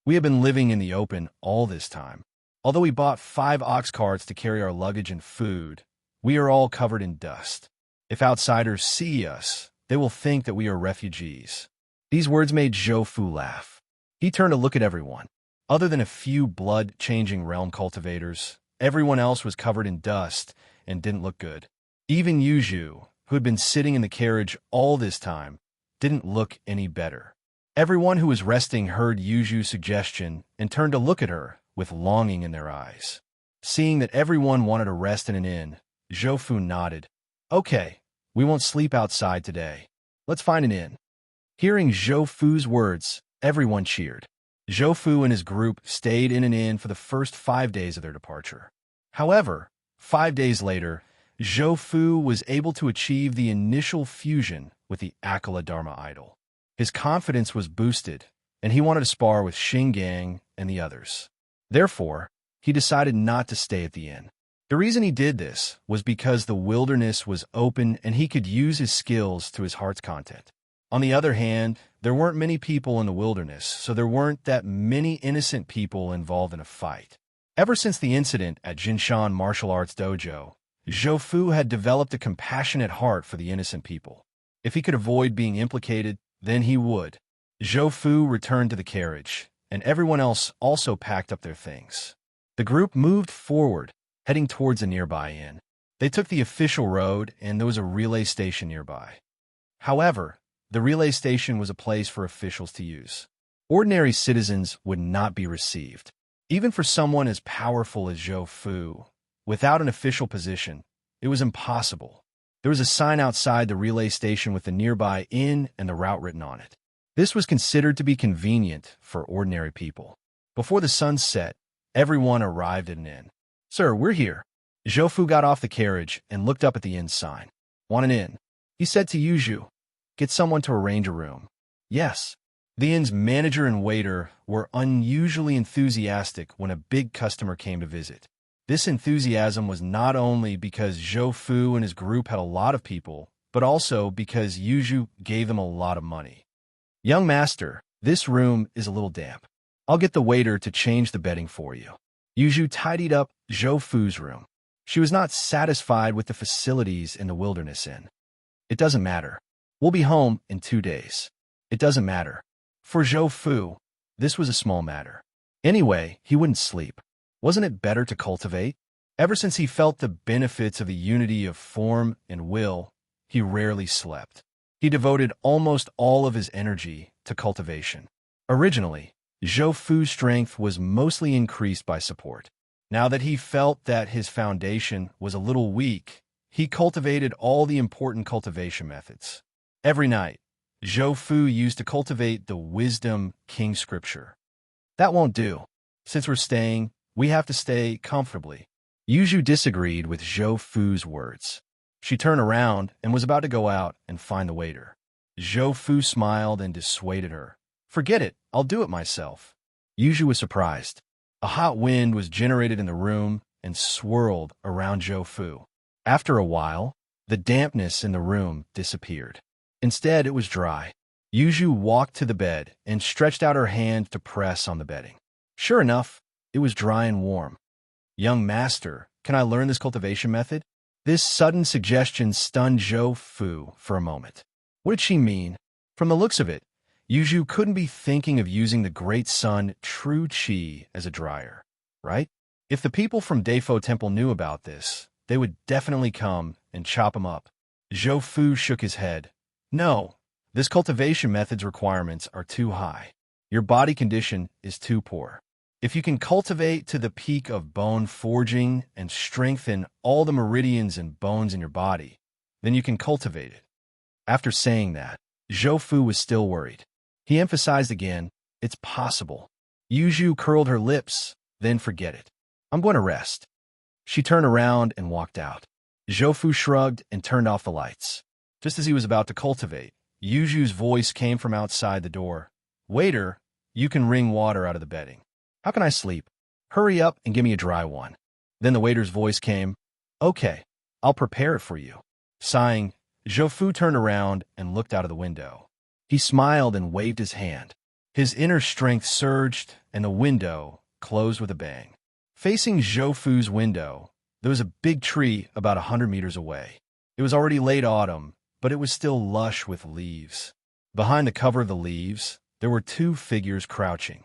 We have been living in the open all this time. Although we bought 5 ox carts to carry our luggage and food, we are all covered in dust. If outsiders see us, they will think that we are refugees." These words made Zhou Fu laugh. He turned to look at everyone. Other than a few blood-changing realm cultivators, everyone else was covered in dust and didn't look good. Even Yuzhu, who had been sitting in the carriage all this time, didn't look any better. Everyone who was resting heard Yuzhu's suggestion and turned to look at her with longing in their eyes. Seeing that everyone wanted to rest in an inn, Zhou Fu nodded. "Okay, we won't sleep outside today. Let's find an inn." Hearing Zhou Fu's words, everyone cheered. Zhou Fu and his group stayed in an inn for the first 5 days of their departure. However, 5 days later, Zhou Fu was able to achieve the initial fusion with the Akala Dharma idol. His confidence was boosted, and he wanted to spar with Xing gang and the others. Therefore, he decided not to stay at the inn. The reason he did this was because the wilderness was open and he could use his skills to his heart's content. On the other hand, there weren't many people in the wilderness, so there weren't that many innocent people involved in a fight. Ever since the incident at Jinshan Martial Arts Dojo, Zhou Fu had developed a compassionate heart for the innocent people. If he could avoid being implicated, then he would. Zhou Fu returned to the carriage, and everyone else also packed up their things. The group moved forward, heading towards a nearby inn. They took the official road, and there was a relay station nearby. However, the relay station was a place for officials to use. Ordinary citizens would not be received. Even for someone as powerful as Zhou Fu, without an official position, it was impossible. There was a sign outside the relay station with the nearby inn and the route written on it. This was considered to be convenient for ordinary people. Before the sun set, everyone arrived at an inn. "Sir, we're here." Zhou Fu got off the carriage and looked up at the inn sign. "Want an inn?" he said to Yuju. "Get someone to arrange a room." "Yes." The inn's manager and waiter were unusually enthusiastic when a big customer came to visit. This enthusiasm was not only because Zhou Fu and his group had a lot of people, but also because Yuju gave them a lot of money. "Young master, this room is a little damp. I'll get the waiter to change the bedding for you." Yuju tidied up Zhou Fu's room. She was not satisfied with the facilities in the Wilderness Inn. "It doesn't matter. We'll be home in 2 days." It doesn't matter. For Zhou Fu, this was a small matter. Anyway, he wouldn't sleep. Wasn't it better to cultivate? Ever since he felt the benefits of the unity of form and will, he rarely slept. He devoted almost all of his energy to cultivation. Originally, Zhou Fu's strength was mostly increased by support. Now that he felt that his foundation was a little weak, he cultivated all the important cultivation methods. Every night, Zhou Fu used to cultivate the Wisdom King Scripture. "That won't do. Since we're staying, we have to stay comfortably." Yuju disagreed with Zhou Fu's words. She turned around and was about to go out and find the waiter. Zhou Fu smiled and dissuaded her. "Forget it. I'll do it myself." Yuju was surprised. A hot wind was generated in the room and swirled around Zhou Fu. After a while, the dampness in the room disappeared. Instead, it was dry. Yuju walked to the bed and stretched out her hand to press on the bedding. Sure enough, it was dry and warm. "Young master, can I learn this cultivation method?" This sudden suggestion stunned Zhou Fu for a moment. What did she mean? From the looks of it, Yuju couldn't be thinking of using the Great Sun True Qi as a dryer, right? If the people from Defo Temple knew about this, they would definitely come and chop him up. Zhou Fu shook his head. "No, this cultivation method's requirements are too high. Your body condition is too poor. If you can cultivate to the peak of bone forging and strengthen all the meridians and bones in your body, then you can cultivate it." After saying that, Zhou Fu was still worried. He emphasized again, "It's possible." Yuju curled her lips, then "Forget it. I'm going to rest." She turned around and walked out. Zhou Fu shrugged and turned off the lights. Just as he was about to cultivate, Yuju's voice came from outside the door. "Waiter, you can wring water out of the bedding." "How can I sleep?" "Hurry up and give me a dry one." Then the waiter's voice came. "Okay, I'll prepare it for you." Sighing, Zhou Fu turned around and looked out of the window. He smiled and waved his hand. His inner strength surged, and the window closed with a bang. Facing Zhou Fu's window, there was a big tree about 100 meters away. It was already late autumn, but it was still lush with leaves. Behind the cover of the leaves, there were 2 figures crouching.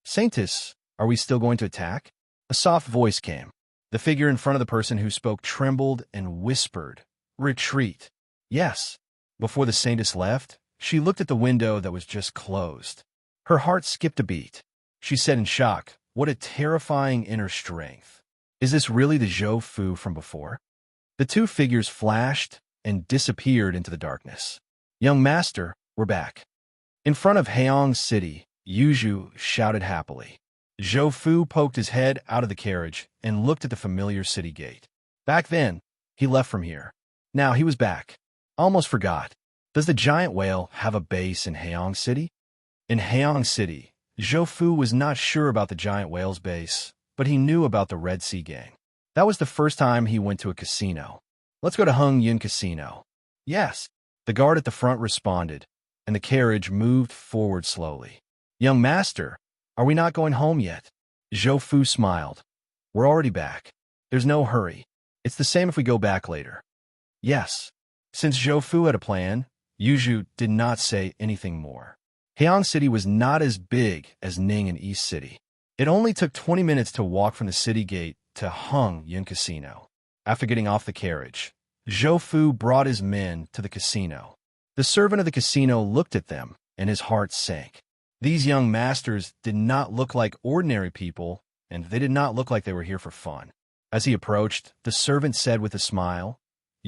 "Saintus, are we still going to attack?" A soft voice came. The figure in front of the person who spoke trembled and whispered, "Retreat." "Yes." Before the Saintess left, she looked at the window that was just closed. Her heart skipped a beat. She said in shock, "What a terrifying inner strength. Is this really the Zhou Fu from before?" The 2 figures flashed and disappeared into the darkness. "Young master, we're back." In front of Heong City, Yuju shouted happily. Zhou Fu poked his head out of the carriage and looked at the familiar city gate. Back then, he left from here. Now he was back. Almost forgot. Does the giant whale have a base in Heong City? In Heong City, Zhou Fu was not sure about the giant whale's base, but he knew about the Red Sea Gang. That was the first time he went to a casino. "Let's go to Hung Yun Casino." "Yes." The guard at the front responded, and the carriage moved forward slowly. "Young master, are we not going home yet?" Zhou Fu smiled. "We're already back. There's no hurry. It's the same if we go back later." "Yes." Since Zhou Fu had a plan, Yuju did not say anything more. Heong City was not as big as Ning and East City. It only took 20 minutes to walk from the city gate to Hung Yun Casino. After getting off the carriage, Zhou Fu brought his men to the casino. The servant of the casino looked at them, and his heart sank. These young masters did not look like ordinary people, and they did not look like they were here for fun. As he approached, the servant said with a smile,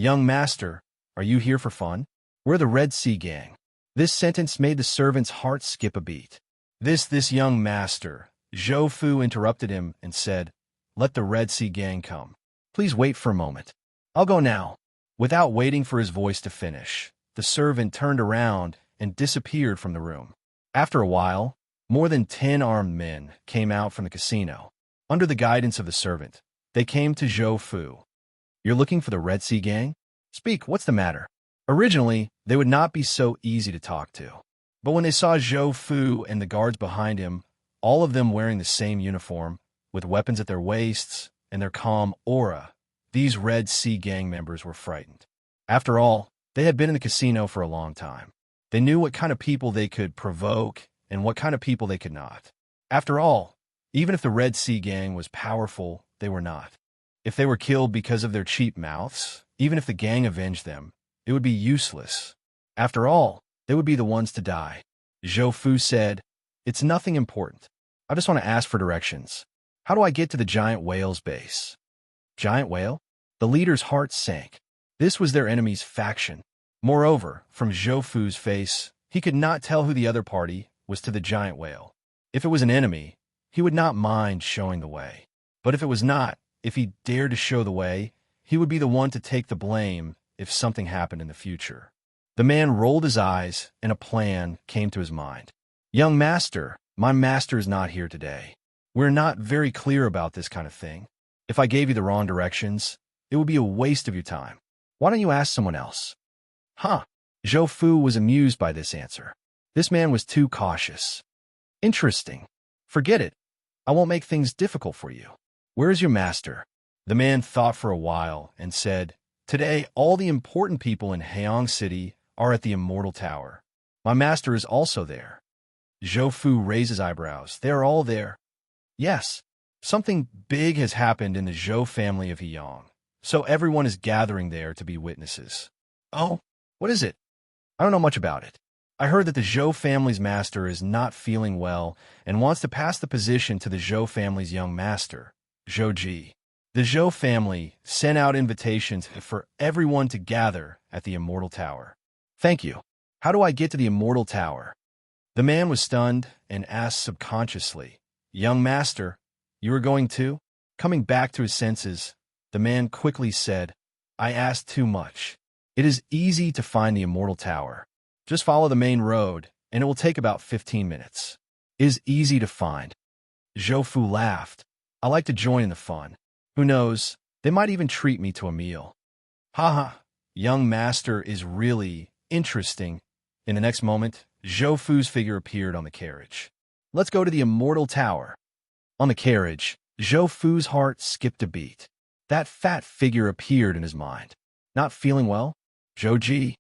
Young master, are you here for fun? We're the Red Sea Gang. This sentence made the servant's heart skip a beat. This young master, Zhou Fu interrupted him and said, let the Red Sea Gang come. Please wait for a moment. I'll go now. Without waiting for his voice to finish, the servant turned around and disappeared from the room. After a while, more than 10 armed men came out from the casino. Under the guidance of the servant, they came to Zhou Fu. You're looking for the Red Sea Gang? Speak, what's the matter? Originally, they would not be so easy to talk to. But when they saw Zhou Fu and the guards behind him, all of them wearing the same uniform, with weapons at their waists and their calm aura, these Red Sea Gang members were frightened. After all, they had been in the casino for a long time. They knew what kind of people they could provoke and what kind of people they could not. After all, even if the Red Sea Gang was powerful, they were not. If they were killed because of their cheap mouths, even if the gang avenged them, it would be useless. After all, they would be the ones to die. Zhou Fu said, it's nothing important. I just want to ask for directions. How do I get to the giant whale's base? Giant whale? The leader's heart sank. This was their enemy's faction. Moreover, from Zhou Fu's face, he could not tell who the other party was to the giant whale. If it was an enemy, he would not mind showing the way. But if it was not, if he dared to show the way, he would be the one to take the blame if something happened in the future. The man rolled his eyes, and a plan came to his mind. Young master, my master is not here today. We're not very clear about this kind of thing. If I gave you the wrong directions, it would be a waste of your time. Why don't you ask someone else? Huh. Zhou Fu was amused by this answer. This man was too cautious. Interesting. Forget it. I won't make things difficult for you. Where is your master? The man thought for a while and said, today all the important people in Heong City are at the Immortal Tower. My master is also there. Zhou Fu raised his eyebrows. They are all there. Yes. Something big has happened in the Zhou family of Heong, so everyone is gathering there to be witnesses. Oh, what is it? I don't know much about it. I heard that the Zhou family's master is not feeling well and wants to pass the position to the Zhou family's young master, Zhou Ji. The Zhou family sent out invitations for everyone to gather at the Immortal Tower. Thank you. How do I get to the Immortal Tower? The man was stunned and asked subconsciously, young master, you are going too? Coming back to his senses, the man quickly said, I asked too much. It is easy to find the Immortal Tower. Just follow the main road, and it will take about 15 minutes. It is easy to find. Zhou Fu laughed. I like to join in the fun. Who knows, they might even treat me to a meal. Haha, young master is really interesting. In the next moment, Zhou Fu's figure appeared on the carriage. Let's go to the Immortal Tower. On the carriage, Zhou Fu's heart skipped a beat. That fat figure appeared in his mind. Not feeling well? Zhou Ji.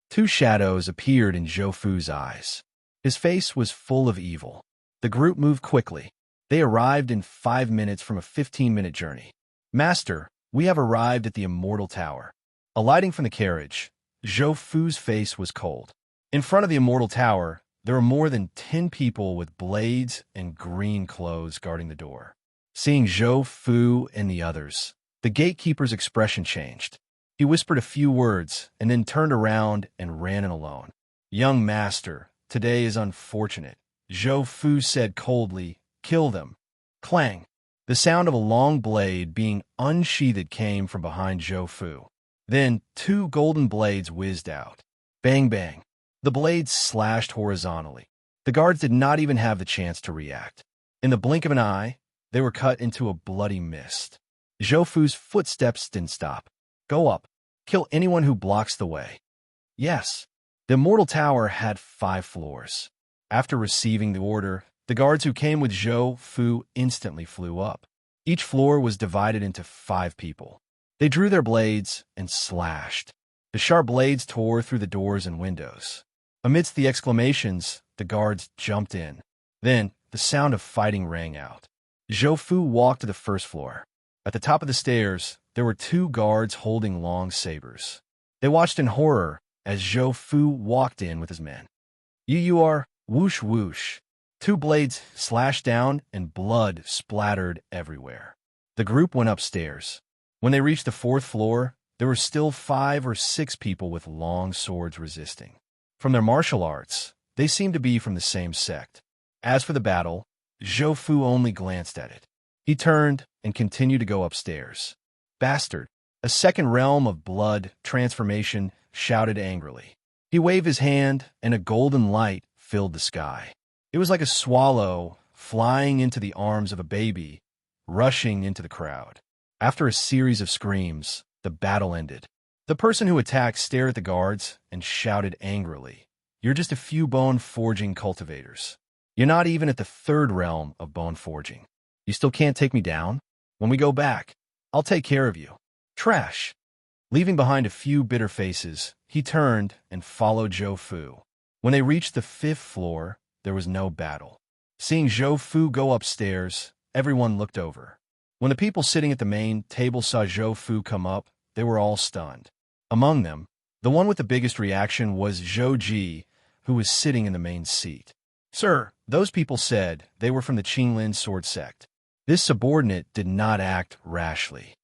Two shadows appeared in Zhou Fu's eyes. His face was full of evil. The group moved quickly. They arrived in 5 minutes from a 15-minute journey. Master, we have arrived at the Immortal Tower. Alighting from the carriage, Zhou Fu's face was cold. In front of the Immortal Tower, there were more than 10 people with blades and green clothes guarding the door. Seeing Zhou Fu and the others, the gatekeeper's expression changed. He whispered a few words and then turned around and ran in alone. Young master, today is unfortunate. Zhou Fu said coldly, kill them. Clang. The sound of a long blade being unsheathed came from behind Zhou Fu. Then 2 golden blades whizzed out. Bang, bang. The blades slashed horizontally. The guards did not even have the chance to react. In the blink of an eye, they were cut into a bloody mist. Zhou Fu's footsteps didn't stop. Go up. Kill anyone who blocks the way. Yes. The Immortal Tower had 5 floors. After receiving the order, the guards who came with Zhou Fu instantly flew up. Each floor was divided into 5 people. They drew their blades and slashed. The sharp blades tore through the doors and windows. Amidst the exclamations, the guards jumped in. Then, the sound of fighting rang out. Zhou Fu walked to the first floor. At the top of the stairs, there were 2 guards holding long sabers. They watched in horror as Zhou Fu walked in with his men. You are, whoosh whoosh. 2 blades slashed down and blood splattered everywhere. The group went upstairs. When they reached the 4th floor, there were still 5 or 6 people with long swords resisting. From their martial arts, they seemed to be from the same sect. As for the battle, Zhou Fu only glanced at it. He turned and continued to go upstairs. Bastard! A second realm of blood, transformation, shouted angrily. He waved his hand, and a golden light filled the sky. It was like a swallow flying into the arms of a baby, rushing into the crowd. After a series of screams, the battle ended. The person who attacked stared at the guards and shouted angrily, "You're just a few bone-forging cultivators. You're not even at the 3rd realm of bone-forging. You still can't take me down? When we go back, I'll take care of you." Trash! Leaving behind a few bitter faces, he turned and followed Zhou Fu. When they reached the 5th floor, there was no battle. Seeing Zhou Fu go upstairs, everyone looked over. When the people sitting at the main table saw Zhou Fu come up, they were all stunned. Among them, the one with the biggest reaction was Zhou Ji, who was sitting in the main seat. "Sir," those people said they were from the Qinglin sword sect. This subordinate did not act rashly.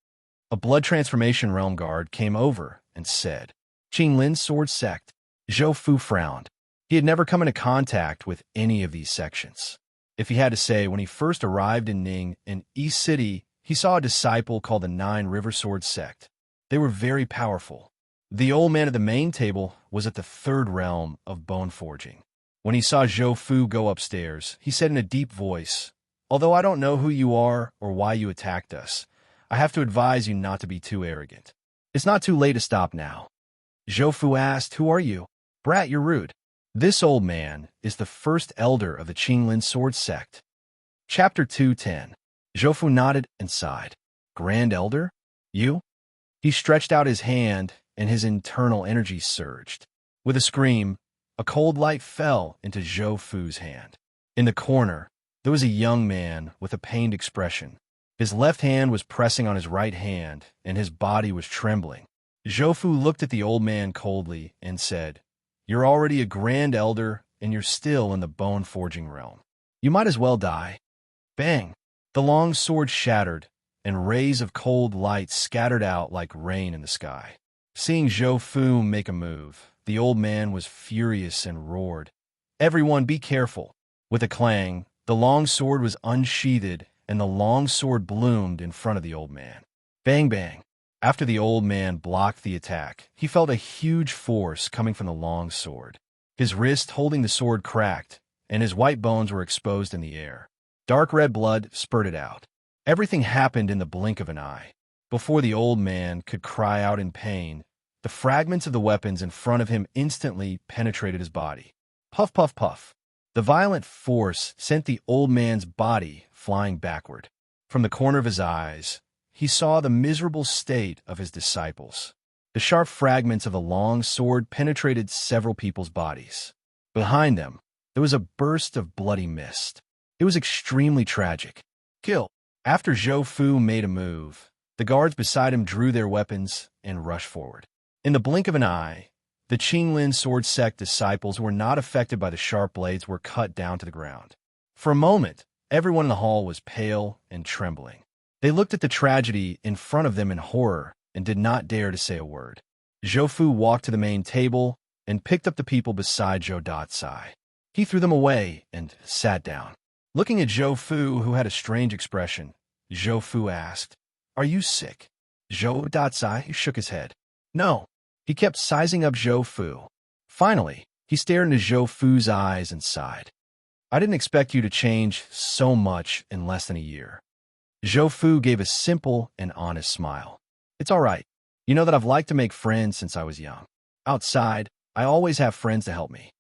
A blood transformation realm guard came over and said, "Qinglin sword sect." Zhou Fu frowned. He had never come into contact with any of these sections. If he had to say, when he first arrived in Ning, in East City, he saw a disciple called the 9 River Sword sect. They were very powerful. The old man at the main table was at the 3rd realm of bone forging. When he saw Zhou Fu go upstairs, he said in a deep voice, "Although I don't know who you are or why you attacked us, I have to advise you not to be too arrogant. It's not too late to stop now." Zhou Fu asked, "Who are you?" "Brat, you're rude." This old man is the first elder of the Qinglin sword sect. Chapter 210. Zhou Fu nodded and sighed. "Grand Elder? You?" He stretched out his hand, and his internal energy surged. With a scream, a cold light fell into Zhou Fu's hand. In the corner, there was a young man with a pained expression. His left hand was pressing on his right hand, and his body was trembling. Zhou Fu looked at the old man coldly and said, "You're already a grand elder, and you're still in the bone-forging realm. You might as well die." Bang! The long sword shattered, and rays of cold light scattered out like rain in the sky. Seeing Zhou Fu make a move, the old man was furious and roared, "Everyone be careful!" With a clang, the long sword was unsheathed, and the long sword bloomed in front of the old man. Bang, bang! After the old man blocked the attack, he felt a huge force coming from the long sword. His wrist holding the sword cracked, and his white bones were exposed in the air. Dark red blood spurted out. Everything happened in the blink of an eye. Before the old man could cry out in pain, the fragments of the weapons in front of him instantly penetrated his body. Puff, puff, puff. The violent force sent the old man's body flying backward. From the corner of his eyes, he saw the miserable state of his disciples. The sharp fragments of the long sword penetrated several people's bodies. Behind them, there was a burst of bloody mist. It was extremely tragic. Kill. After Zhou Fu made a move, the guards beside him drew their weapons and rushed forward. In the blink of an eye, the Qinglin sword sect disciples who were not affected by the sharp blades were cut down to the ground. For a moment, everyone in the hall was pale and trembling. They looked at the tragedy in front of them in horror and did not dare to say a word. Zhou Fu walked to the main table and picked up the people beside Zhou Datsai. He threw them away and sat down. Looking at Zhou Fu, who had a strange expression, Zhou Fu asked, "Are you sick?" Zhou Datsai shook his head. No. He kept sizing up Zhou Fu. Finally, he stared into Zhou Fu's eyes and sighed. "I didn't expect you to change so much in less than a year." Zhou Fu gave a simple and honest smile. "It's all right. You know that I've liked to make friends since I was young. Outside, I always have friends to help me."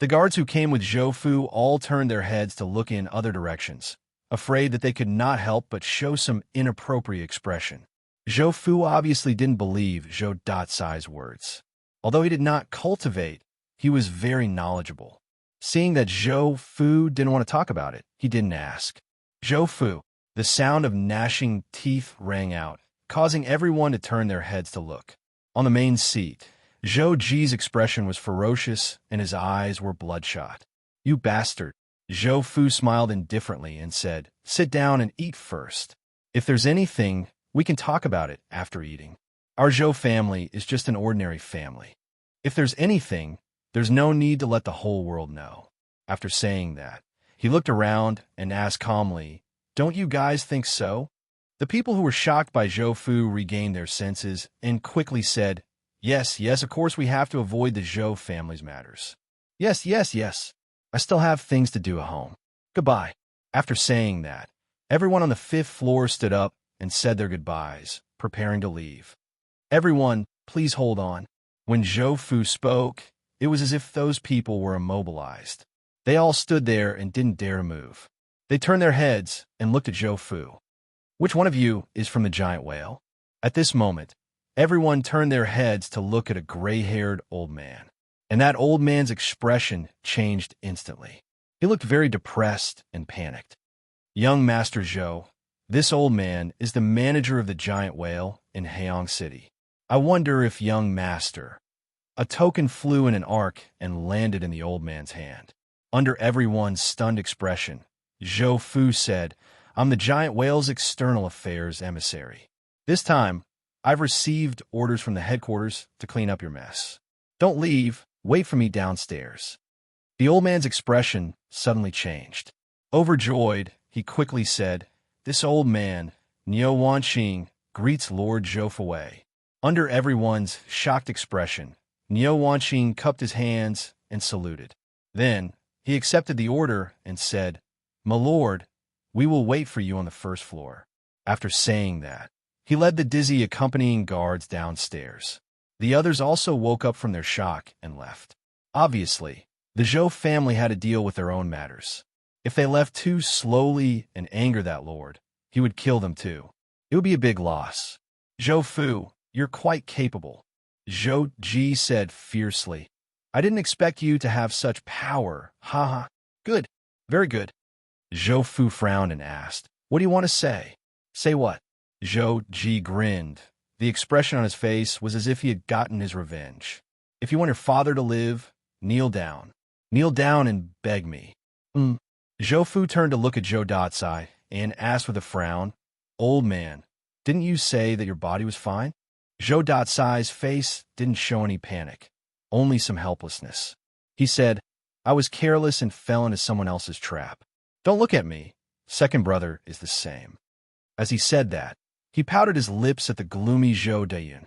The guards who came with Zhou Fu all turned their heads to look in other directions, afraid that they could not help but show some inappropriate expression. Zhou Fu obviously didn't believe Zhou Datsai's words. Although he did not cultivate, he was very knowledgeable. Seeing that Zhou Fu didn't want to talk about it, he didn't ask. "Zhou Fu." The sound of gnashing teeth rang out, causing everyone to turn their heads to look. On the main seat, Zhou Ji's expression was ferocious and his eyes were bloodshot. "You bastard." Zhou Fu smiled indifferently and said, "Sit down and eat first. If there's anything, we can talk about it after eating." Our Zhou family is just an ordinary family. If there's anything, there's no need to let the whole world know. After saying that, he looked around and asked calmly, "Don't you guys think so?" The people who were shocked by Zhou Fu regained their senses and quickly said, "Yes, yes, of course we have to avoid the Zhou family's matters. Yes, yes, yes. I still have things to do at home. Goodbye." After saying that, everyone on the 5th floor stood up and said their goodbyes, preparing to leave. "Everyone, please hold on." When Zhou Fu spoke, it was as if those people were immobilized. They all stood there and didn't dare to move. They turned their heads and looked at Zhou Fu. "Which one of you is from the giant whale?" At this moment, everyone turned their heads to look at a gray-haired old man. And that old man's expression changed instantly. He looked very depressed and panicked. "Young Master Zhou, this old man is the manager of the giant whale in Hayong City. I wonder if young master..." A token flew in an arc and landed in the old man's hand. Under everyone's stunned expression, Zhou Fu said, "I'm the giant whale's external affairs emissary. This time, I've received orders from the headquarters to clean up your mess. Don't leave, wait for me downstairs." The old man's expression suddenly changed. Overjoyed, he quickly said, "This old man, Niu Wanqing, greets Lord Zhou Fei." Under everyone's shocked expression, Niu Wanqing cupped his hands and saluted. Then, he accepted the order and said, "My lord, we will wait for you on the 1st floor." After saying that, he led the dizzy accompanying guards downstairs. The others also woke up from their shock and left. Obviously, the Zhou family had to deal with their own matters. If they left too slowly and angered that lord, he would kill them too. It would be a big loss. "Zhou Fu, you're quite capable," Zhou Ji said fiercely. "I didn't expect you to have such power. Haha. Good. Very good." Zhou Fu frowned and asked, "What do you want to say?" "Say what?" Zhou Ji grinned. The expression on his face was as if he had gotten his revenge. "If you want your father to live, kneel down. Kneel down and beg me." Zhou Fu turned to look at Zhou Datsai and asked with a frown, "Old man, didn't you say that your body was fine?" Zhou Datsai's face didn't show any panic, only some helplessness. He said, "I was careless and fell into someone else's trap. Don't look at me. Second brother is the same." As he said that, he pouted his lips at the gloomy Zhou Dayun.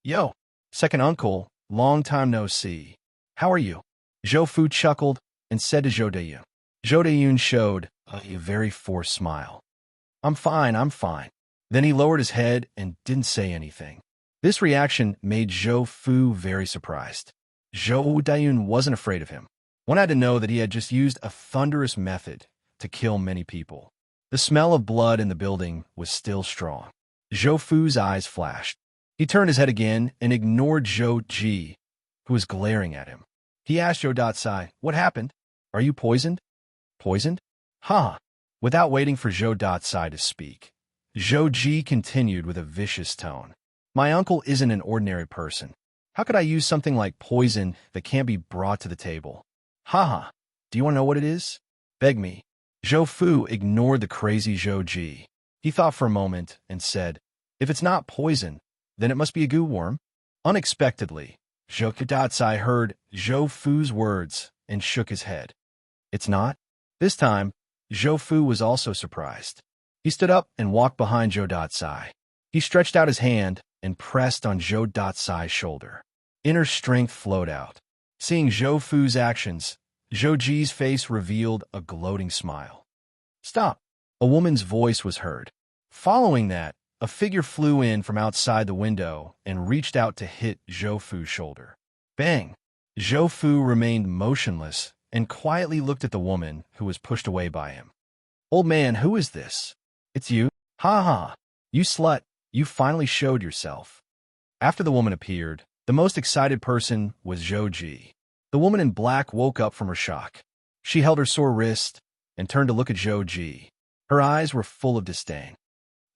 "Yo, second uncle, long time no see. How are you?" Zhou Fu chuckled and said to Zhou Dayun. Zhou Dayun showed a very forced smile. I'm fine." Then he lowered his head and didn't say anything. This reaction made Zhou Fu very surprised. Zhou Dayun wasn't afraid of him. One had to know that he had just used a thunderous method to kill many people. The smell of blood in the building was still strong. Zhou Fu's eyes flashed. He turned his head again and ignored Zhou Ji, who was glaring at him. He asked Zhou Datsai, "What happened? Are you poisoned?" "Poisoned? Huh." Without waiting for Zhou Datsai to speak, Zhou Ji continued with a vicious tone. "My uncle isn't an ordinary person. How could I use something like poison that can't be brought to the table? Haha. Do you want to know what it is? Beg me." Zhou Fu ignored the crazy Zhou Ji. He thought for a moment and said, "If it's not poison, then it must be a goo worm." Unexpectedly, Zhou Datsai heard Zhou Fu's words and shook his head. "It's not?" This time, Zhou Fu was also surprised. He stood up and walked behind Zhou Datsai. He stretched out his hand and pressed on Zhou Datsai's shoulder. Inner strength flowed out. Seeing Zhou Fu's actions, Zhou Ji's face revealed a gloating smile. "Stop!" A woman's voice was heard. Following that, a figure flew in from outside the window and reached out to hit Zhou Fu's shoulder. Bang! Zhou Fu remained motionless and quietly looked at the woman who was pushed away by him. "Old man, who is this?" "It's you. Ha ha. You slut, you finally showed yourself." After the woman appeared, the most excited person was Zhou Ji. The woman in black woke up from her shock. She held her sore wrist and turned to look at Zhou Ji. Her eyes were full of disdain.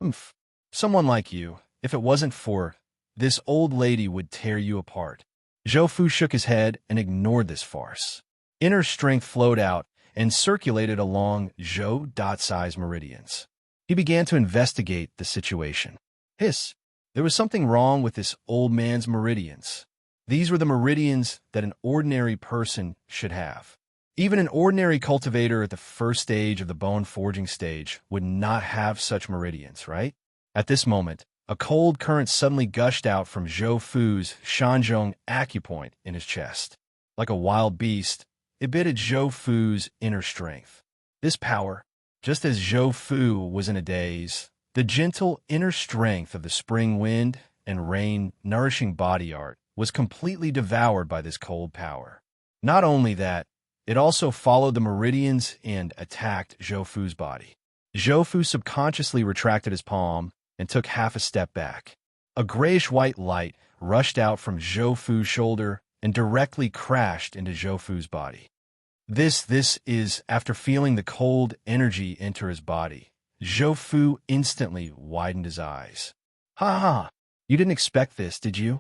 "Oomph. Someone like you, if it wasn't for this old lady, would tear you apart." Zhou Fu shook his head and ignored this farce. Inner strength flowed out and circulated along Zhou Datsai's meridians. He began to investigate the situation. "Hiss. There was something wrong with this old man's meridians. These were the meridians that an ordinary person should have. Even an ordinary cultivator at the first stage of the bone forging stage would not have such meridians, right? At this moment, a cold current suddenly gushed out from Zhou Fu's Shanzhong acupoint in his chest. Like a wild beast, it bit at Zhou Fu's inner strength. This power, just as Zhou Fu was in a daze, the gentle inner strength of the spring wind and rain nourishing body art was completely devoured by this cold power. Not only that, it also followed the meridians and attacked Zhou Fu's body. Zhou Fu subconsciously retracted his palm and took half a step back. A grayish-white light rushed out from Zhou Fu's shoulder and directly crashed into Zhou Fu's body. This is, after feeling the cold energy enter his body, Zhou Fu instantly widened his eyes. Ha ha! You didn't expect this, did you?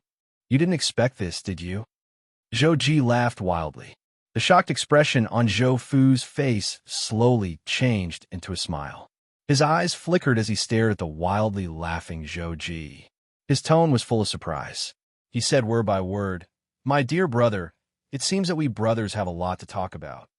You didn't expect this, did you? Zhou Ji laughed wildly. The shocked expression on Zhou Fu's face slowly changed into a smile. His eyes flickered as he stared at the wildly laughing Zhou Ji. His tone was full of surprise. He said word by word, "My dear brother, it seems that we brothers have a lot to talk about."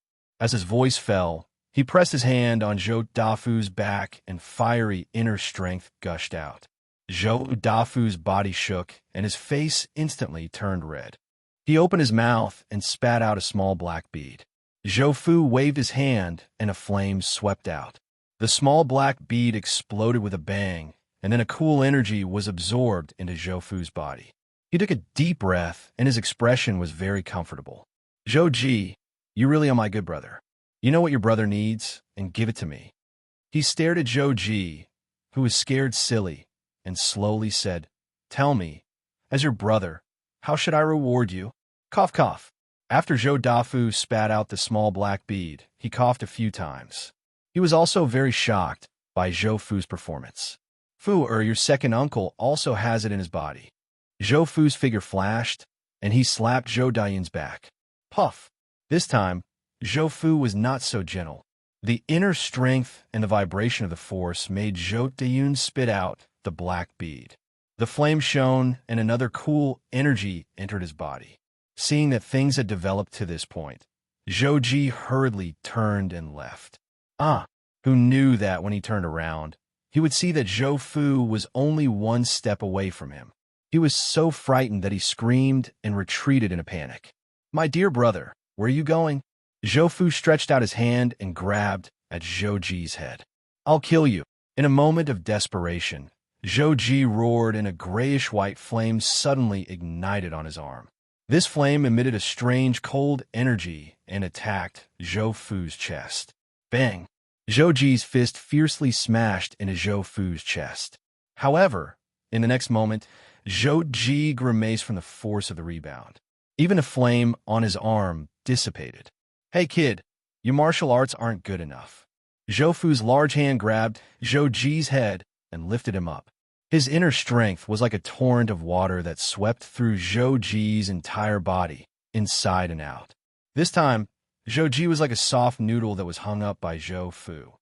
As his voice fell, he pressed his hand on Zhou Dafu's back and fiery inner strength gushed out. Zhou Dafu's body shook and his face instantly turned red. He opened his mouth and spat out a small black bead. Zhou Fu waved his hand and a flame swept out. The small black bead exploded with a bang, and then a cool energy was absorbed into Zhou Fu's body. He took a deep breath, and his expression was very comfortable. "Zhou Ji, you really are my good brother. You know what your brother needs, and give it to me." He stared at Zhou Ji, who was scared silly, and slowly said, "Tell me, as your brother, how should I reward you?" Cough, cough. After Zhou Dafu spat out the small black bead, he coughed a few times. He was also very shocked by Zhou Fu's performance. "Fu, your second uncle, also has it in his body." Zhou Fu's figure flashed, and he slapped Zhou Dayun's back. Puff! This time, Zhou Fu was not so gentle. The inner strength and the vibration of the force made Zhou Dayun spit out the black bead. The flame shone, and another cool energy entered his body. Seeing that things had developed to this point, Zhou Ji hurriedly turned and left. Who knew that when he turned around, he would see that Zhou Fu was only one step away from him. He was so frightened that he screamed and retreated in a panic. "My dear brother, where are you going?" Zhou Fu stretched out his hand and grabbed at Zhou Ji's head. "I'll kill you." In a moment of desperation, Zhou Ji roared and a grayish-white flame suddenly ignited on his arm. This flame emitted a strange cold energy and attacked Zhou Fu's chest. Bang! Zhou Ji's fist fiercely smashed into Zhou Fu's chest. However, in the next moment, Zhou Ji grimaced from the force of the rebound. Even the flame on his arm dissipated. "Hey kid, your martial arts aren't good enough." Zhou Fu's large hand grabbed Zhou Ji's head and lifted him up. His inner strength was like a torrent of water that swept through Zhou Ji's entire body, inside and out. This time, Zhou Ji was like a soft noodle that was hung up by Zhou Fu.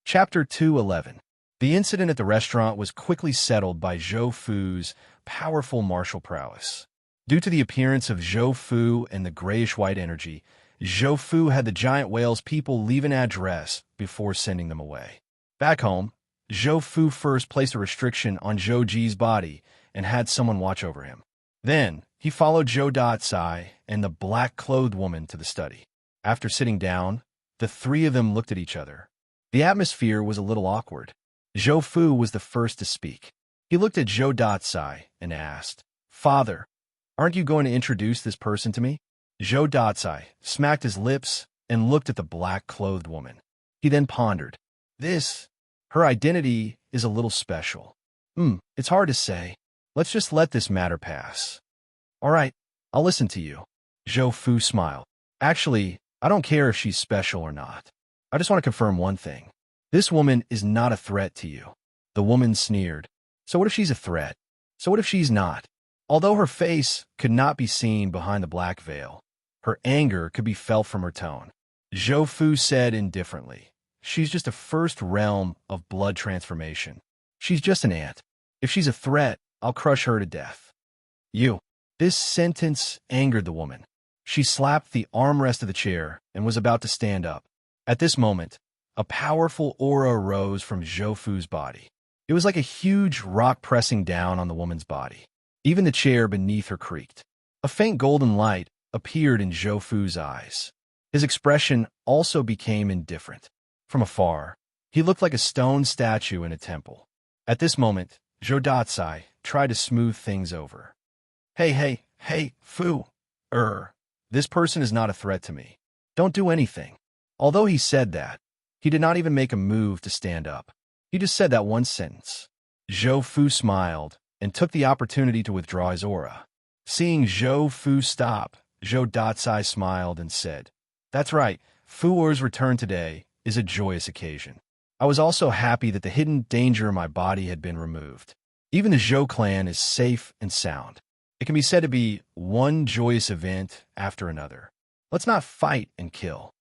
Chapter 211. The incident at the restaurant was quickly settled by Zhou Fu's powerful martial prowess. Due to the appearance of Zhou Fu and the grayish-white energy, Zhou Fu had the giant whale's people leave an address before sending them away. Back home, Zhou Fu first placed a restriction on Zhou Ji's body and had someone watch over him. Then, he followed Zhou Datsai and the black-clothed woman to the study. After sitting down, the three of them looked at each other. The atmosphere was a little awkward. Zhou Fu was the first to speak. He looked at Zhou Datsai and asked, "Father, aren't you going to introduce this person to me?" Zhou Datsai smacked his lips and looked at the black-clothed woman. He then pondered. Her identity is a little special. It's hard to say. Let's just let this matter pass. All right, I'll listen to you. Zhou Fu smiled. Actually, I don't care if she's special or not. I just want to confirm one thing. This woman is not a threat to you. The woman sneered. So what if she's a threat? So what if she's not? Although her face could not be seen behind the black veil, her anger could be felt from her tone. Zhou Fu said indifferently, "She's just a first realm of blood transformation. She's just an ant. If she's a threat, I'll crush her to death. You. This sentence angered the woman. She slapped the armrest of the chair and was about to stand up. At this moment, a powerful aura rose from Zhou Fu's body. It was like a huge rock pressing down on the woman's body. Even the chair beneath her creaked. A faint golden light appeared in Zhou Fu's eyes. His expression also became indifferent. From afar, he looked like a stone statue in a temple. At this moment, Zhou Datsai tried to smooth things over. Hey, Fu. This person is not a threat to me. Don't do anything. Although he said that, he did not even make a move to stand up. He just said that one sentence. Zhou Fu smiled and took the opportunity to withdraw his aura. Seeing Zhou Fu stop, Zhou Datsai smiled and said, "That's right, Fu Er's return today is a joyous occasion. I was also happy that the hidden danger in my body had been removed. Even the Zhou clan is safe and sound. It can be said to be one joyous event after another. Let's not fight and kill."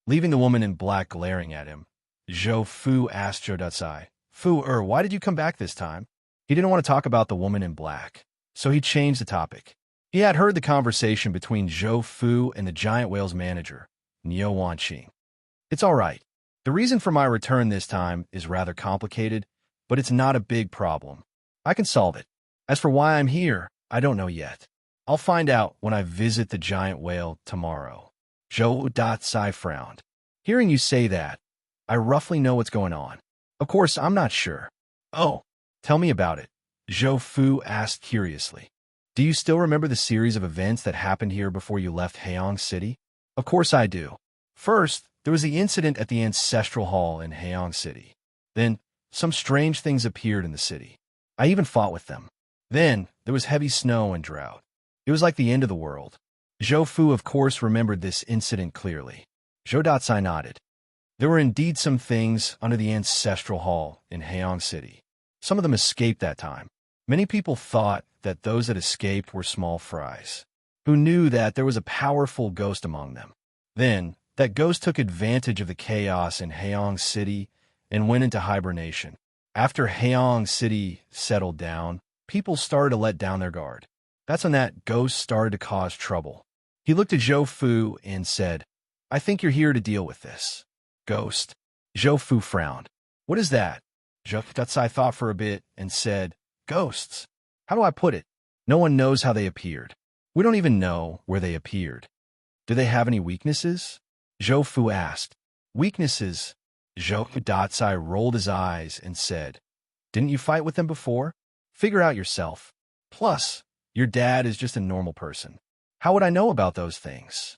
Leaving the woman in black glaring at him, Zhou Fu asked Zhou Datsai, "Fu why did you come back this time?" He didn't want to talk about the woman in black, so he changed the topic. He had heard the conversation between Zhou Fu and the giant whale's manager, Niu Wanqing. "It's all right. The reason for my return this time is rather complicated, but it's not a big problem. I can solve it. As for why I'm here, I don't know yet. I'll find out when I visit the giant whale tomorrow." Zhou Datsai frowned. "Hearing you say that, I roughly know what's going on. Of course, I'm not sure." "Oh, tell me about it," Zhou Fu asked curiously. "Do you still remember the series of events that happened here before you left Hayong City?" "Of course I do. First, there was the incident at the Ancestral Hall in Hayong City. Then, some strange things appeared in the city. I even fought with them. Then, there was heavy snow and drought. It was like the end of the world." Zhou Fu, of course, remembered this incident clearly. Zhou Datsai nodded. There were indeed some things under the Ancestral Hall in Hayong City. Some of them escaped that time. Many people thought that those that escaped were small fries, who knew that there was a powerful ghost among them. Then, that ghost took advantage of the chaos in Hayong City and went into hibernation. After Hayong City settled down, people started to let down their guard. That's when that ghost started to cause trouble. He looked at Zhou Fu and said, "I think you're here to deal with this." "Ghost?" Zhou Fu frowned. "What is that?" Zhou Datsai thought for a bit and said, "Ghosts. How do I put it? No one knows how they appeared. We don't even know where they appeared. Do they have any weaknesses?" Zhou Fu asked. "Weaknesses?" Zhou Datsai rolled his eyes and said, "Didn't you fight with them before? Figure out yourself. Plus, your dad is just a normal person. How would I know about those things?"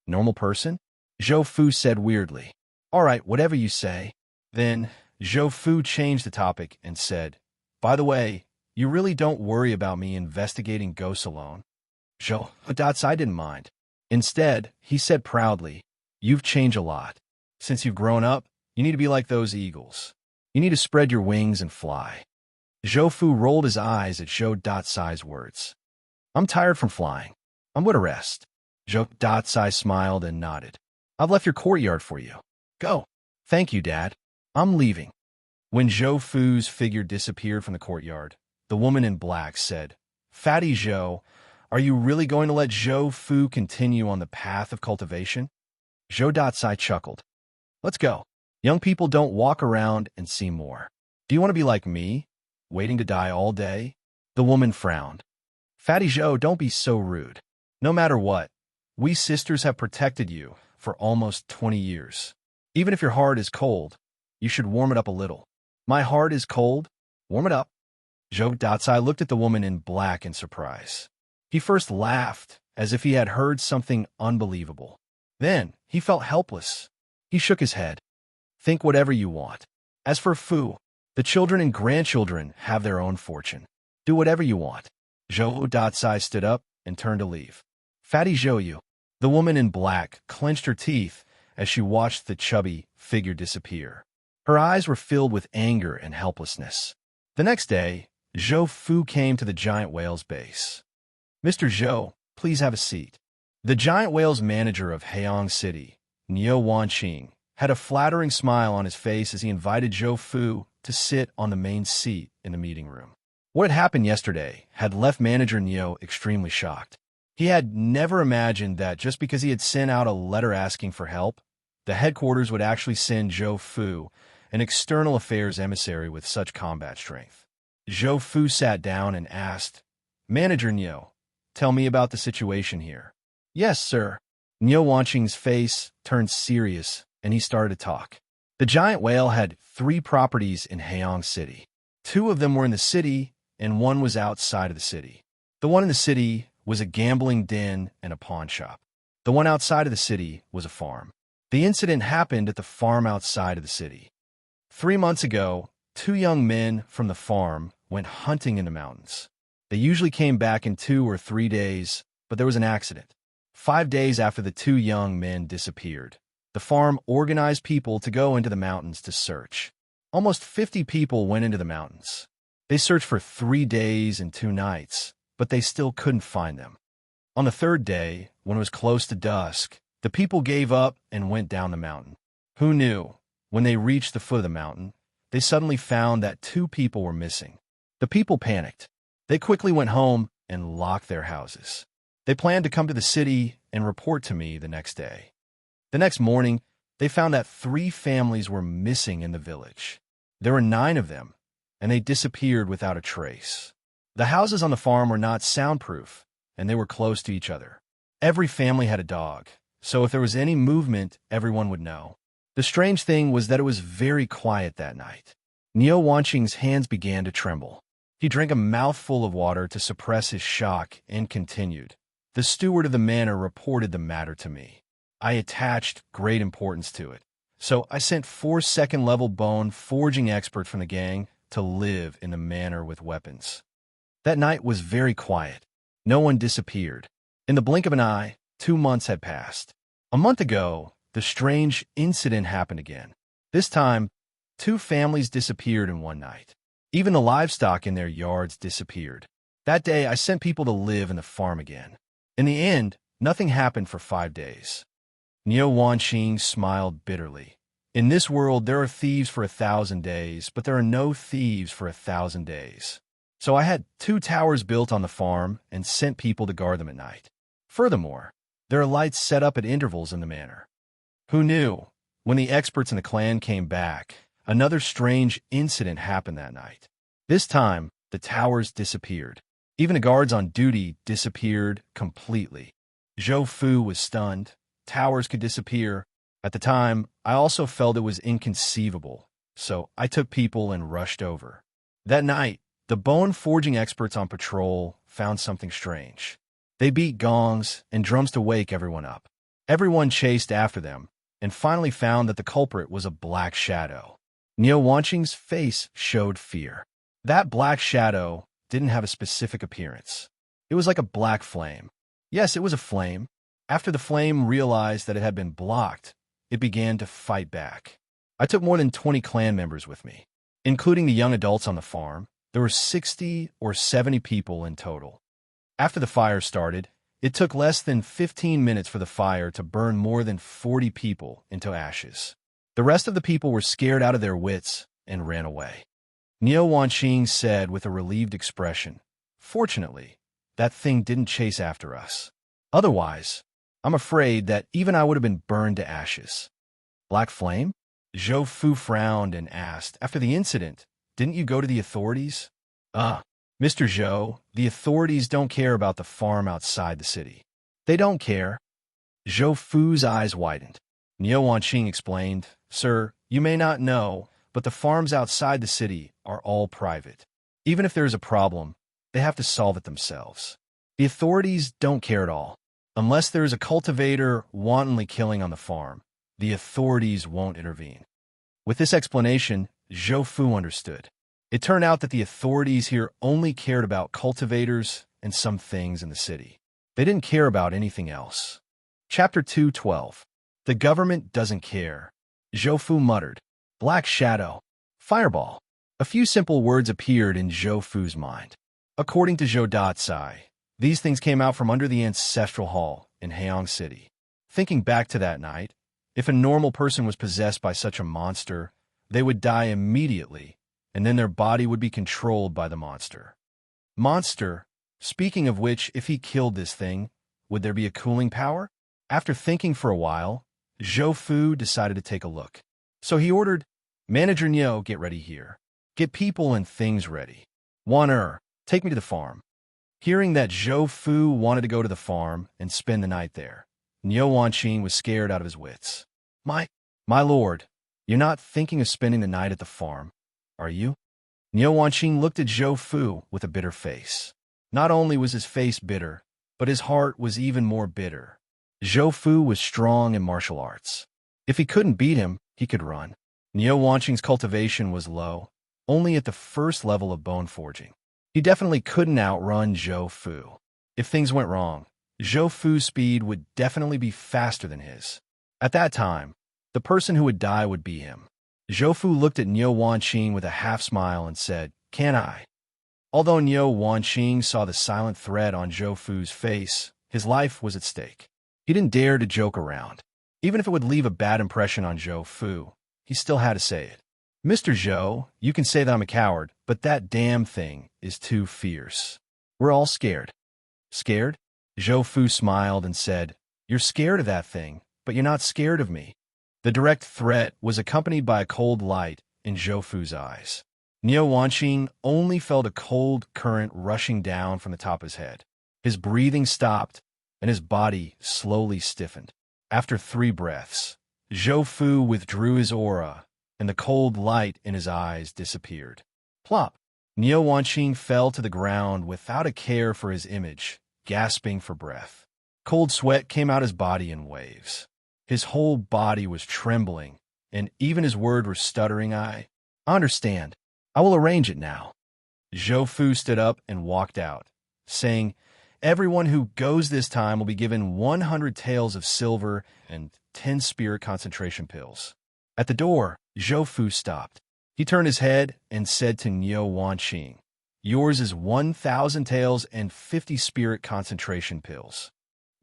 "Normal person?" Zhou Fu said weirdly. "All right, whatever you say." Then Zhou Fu changed the topic and said, "By the way, you really don't worry about me investigating ghosts alone." Zhou Datsai didn't mind. Instead, he said proudly, "You've changed a lot. Since you've grown up, you need to be like those eagles. You need to spread your wings and fly." Zhou Fu rolled his eyes at Zhou Datsai's words. "I'm tired from flying. I'm going to rest." Zhou Datsai smiled and nodded. "I've left your courtyard for you. Go." "Thank you, Dad. I'm leaving." When Zhou Fu's figure disappeared from the courtyard, the woman in black said, "Fatty Zhou, are you really going to let Zhou Fu continue on the path of cultivation?" Zhou Datsai chuckled. "Let's go. Young people don't walk around and see more. Do you want to be like me, waiting to die all day?" The woman frowned. "Fatty Zhou, don't be so rude. No matter what, we sisters have protected you for almost 20 years. Even if your heart is cold, you should warm it up a little." "My heart is cold? Warm it up." Zhou Datsai looked at the woman in black in surprise. He first laughed, as if he had heard something unbelievable. Then, he felt helpless. He shook his head. "Think whatever you want. As for Fu, the children and grandchildren have their own fortune. Do whatever you want." Zhou Datsai stood up and turned to leave. "Fatty Zhou." The woman in black clenched her teeth as she watched the chubby figure disappear. Her eyes were filled with anger and helplessness. The next day, Zhou Fu came to the giant whale's base. "Mr. Zhou, please have a seat." The giant whale's manager of Hayong City, Niu Wanqing, had a flattering smile on his face as he invited Zhou Fu to sit on the main seat in the meeting room. What had happened yesterday had left manager Neo extremely shocked. He had never imagined that just because he had sent out a letter asking for help, the headquarters would actually send Zhou Fu, an external affairs emissary with such combat strength. Zhou Fu sat down and asked, "Manager Neo, tell me about the situation here." "Yes, sir." Neo Wanqing's face turned serious, and he started to talk. The giant whale had 3 properties in Hayong City. 2 of them were in the city, and 1 was outside of the city. The one in the city was a gambling den and a pawn shop. The one outside of the city was a farm. The incident happened at the farm outside of the city. 3 months ago, 2 young men from the farm went hunting in the mountains. They usually came back in 2 or 3 days, but there was an accident. 5 days after the 2 young men disappeared, the farm organized people to go into the mountains to search. Almost 50 people went into the mountains. They searched for 3 days and 2 nights, but they still couldn't find them. On the 3rd day, when it was close to dusk, the people gave up and went down the mountain. Who knew? When they reached the foot of the mountain, they suddenly found that 2 people were missing. The people panicked. They quickly went home and locked their houses. They planned to come to the city and report to me the next day. The next morning, they found that 3 families were missing in the village. There were 9 of them, and they disappeared without a trace. The houses on the farm were not soundproof, and they were close to each other. Every family had a dog, so if there was any movement, everyone would know. The strange thing was that it was very quiet that night. Neo Wanqing's hands began to tremble. He drank a mouthful of water to suppress his shock and continued. The steward of the manor reported the matter to me. I attached great importance to it, so I sent 4 second-level bone forging experts from the gang to live in the manor with weapons. That night was very quiet. No one disappeared. In the blink of an eye, 2 months had passed. A month ago, the strange incident happened again. This time, 2 families disappeared in one night. Even the livestock in their yards disappeared. That day, I sent people to live in the farm again. In the end, nothing happened for 5 days. Neo Wanqing smiled bitterly. In this world, there are thieves for 1,000 days, but there are no thieves for 1,000 days. So I had 2 towers built on the farm and sent people to guard them at night. Furthermore, there are lights set up at intervals in the manor. Who knew? When the experts in the clan came back, another strange incident happened that night. This time, the towers disappeared. Even the guards on duty disappeared completely. Zhou Fu was stunned. Towers could disappear. At the time, I also felt it was inconceivable, so I took people and rushed over. That night, the bone forging experts on patrol found something strange. They beat gongs and drums to wake everyone up. Everyone chased after them, and finally found that the culprit was a black shadow. Neo Wanqing's face showed fear. That black shadow didn't have a specific appearance. It was like a black flame. Yes, it was a flame. After the flame realized that it had been blocked, it began to fight back. I took more than 20 clan members with me. Including the young adults on the farm, there were 60 or 70 people in total. After the fire started, it took less than 15 minutes for the fire to burn more than 40 people into ashes. The rest of the people were scared out of their wits and ran away. Neo Wanqing said with a relieved expression, "Fortunately, that thing didn't chase after us. Otherwise, I'm afraid that even I would have been burned to ashes." Black flame? Zhou Fu frowned and asked, "After the incident, didn't you go to the authorities?" Mr. Zhou, the authorities don't care about the farm outside the city. They don't care." Zhou Fu's eyes widened. Neo Wanqing explained, "Sir, you may not know, but the farms outside the city are all private. Even if there is a problem, they have to solve it themselves. The authorities don't care at all. Unless there is a cultivator wantonly killing on the farm, the authorities won't intervene." With this explanation, Zhou Fu understood. It turned out that the authorities here only cared about cultivators and some things in the city. They didn't care about anything else. Chapter 2:12. The government doesn't care. Zhou Fu muttered. Black shadow. Fireball. A few simple words appeared in Zhou Fu's mind. According to Zhou Datsai, these things came out from under the ancestral hall in Hayong City. Thinking back to that night, if a normal person was possessed by such a monster, they would die immediately, and then their body would be controlled by the monster. Monster, speaking of which, if he killed this thing, would there be a cooling power? After thinking for a while, Zhou Fu decided to take a look. So he ordered, Manager Niu, get ready here. Get people and things ready. Take me to the farm. Hearing that Zhou Fu wanted to go to the farm and spend the night there, Niu Wanqing was scared out of his wits. My lord, you're not thinking of spending the night at the farm, are you? Niu Wanqing looked at Zhou Fu with a bitter face. Not only was his face bitter, but his heart was even more bitter. Zhou Fu was strong in martial arts. If he couldn't beat him, he could run. Niu Wanqing's cultivation was low, only at the first level of bone forging. He definitely couldn't outrun Zhou Fu. If things went wrong, Zhou Fu's speed would definitely be faster than his. At that time, the person who would die would be him. Zhou Fu looked at Niu Wanqing with a half-smile and said, Can I? Although Niu Wanqing saw the silent threat on Zhou Fu's face, his life was at stake. He didn't dare to joke around. Even if it would leave a bad impression on Zhou Fu, he still had to say it. Mr. Zhou, you can say that I'm a coward, but that damn thing is too fierce. We're all scared. Scared? Zhou Fu smiled and said, You're scared of that thing, but you're not scared of me. The direct threat was accompanied by a cold light in Zhou Fu's eyes. Niu Wanqing only felt a cold current rushing down from the top of his head. His breathing stopped, and his body slowly stiffened. After 3 breaths, Zhou Fu withdrew his aura, and the cold light in his eyes disappeared. Plop! Niu Wanqing fell to the ground without a care for his image, gasping for breath. Cold sweat came out his body in waves. His whole body was trembling, and even his words were stuttering. I understand. I will arrange it now. Zhou Fu stood up and walked out, saying, Everyone who goes this time will be given 100 taels of silver and 10 spirit concentration pills. At the door, Zhou Fu stopped. He turned his head and said to Niu Wanqing, Yours is 1,000 taels and 50 spirit concentration pills.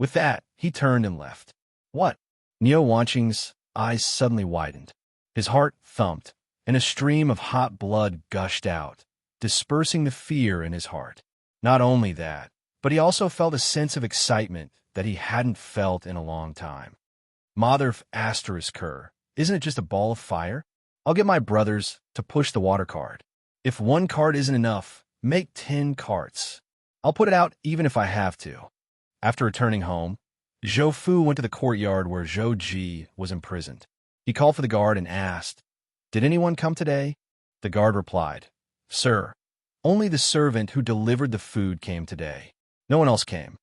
With that, he turned and left. What? Niu Wanqing's eyes suddenly widened. His heart thumped, and a stream of hot blood gushed out, dispersing the fear in his heart. Not only that, but he also felt a sense of excitement that he hadn't felt in a long time. Mother Asterisker, isn't it just a ball of fire? I'll get my brothers to push the water cart. If 1 cart isn't enough, make 10 carts. I'll put it out even if I have to. After returning home, Zhou Fu went to the courtyard where Zhou Ji was imprisoned. He called for the guard and asked, Did anyone come today? The guard replied, Sir, only the servant who delivered the food came today. No one else came.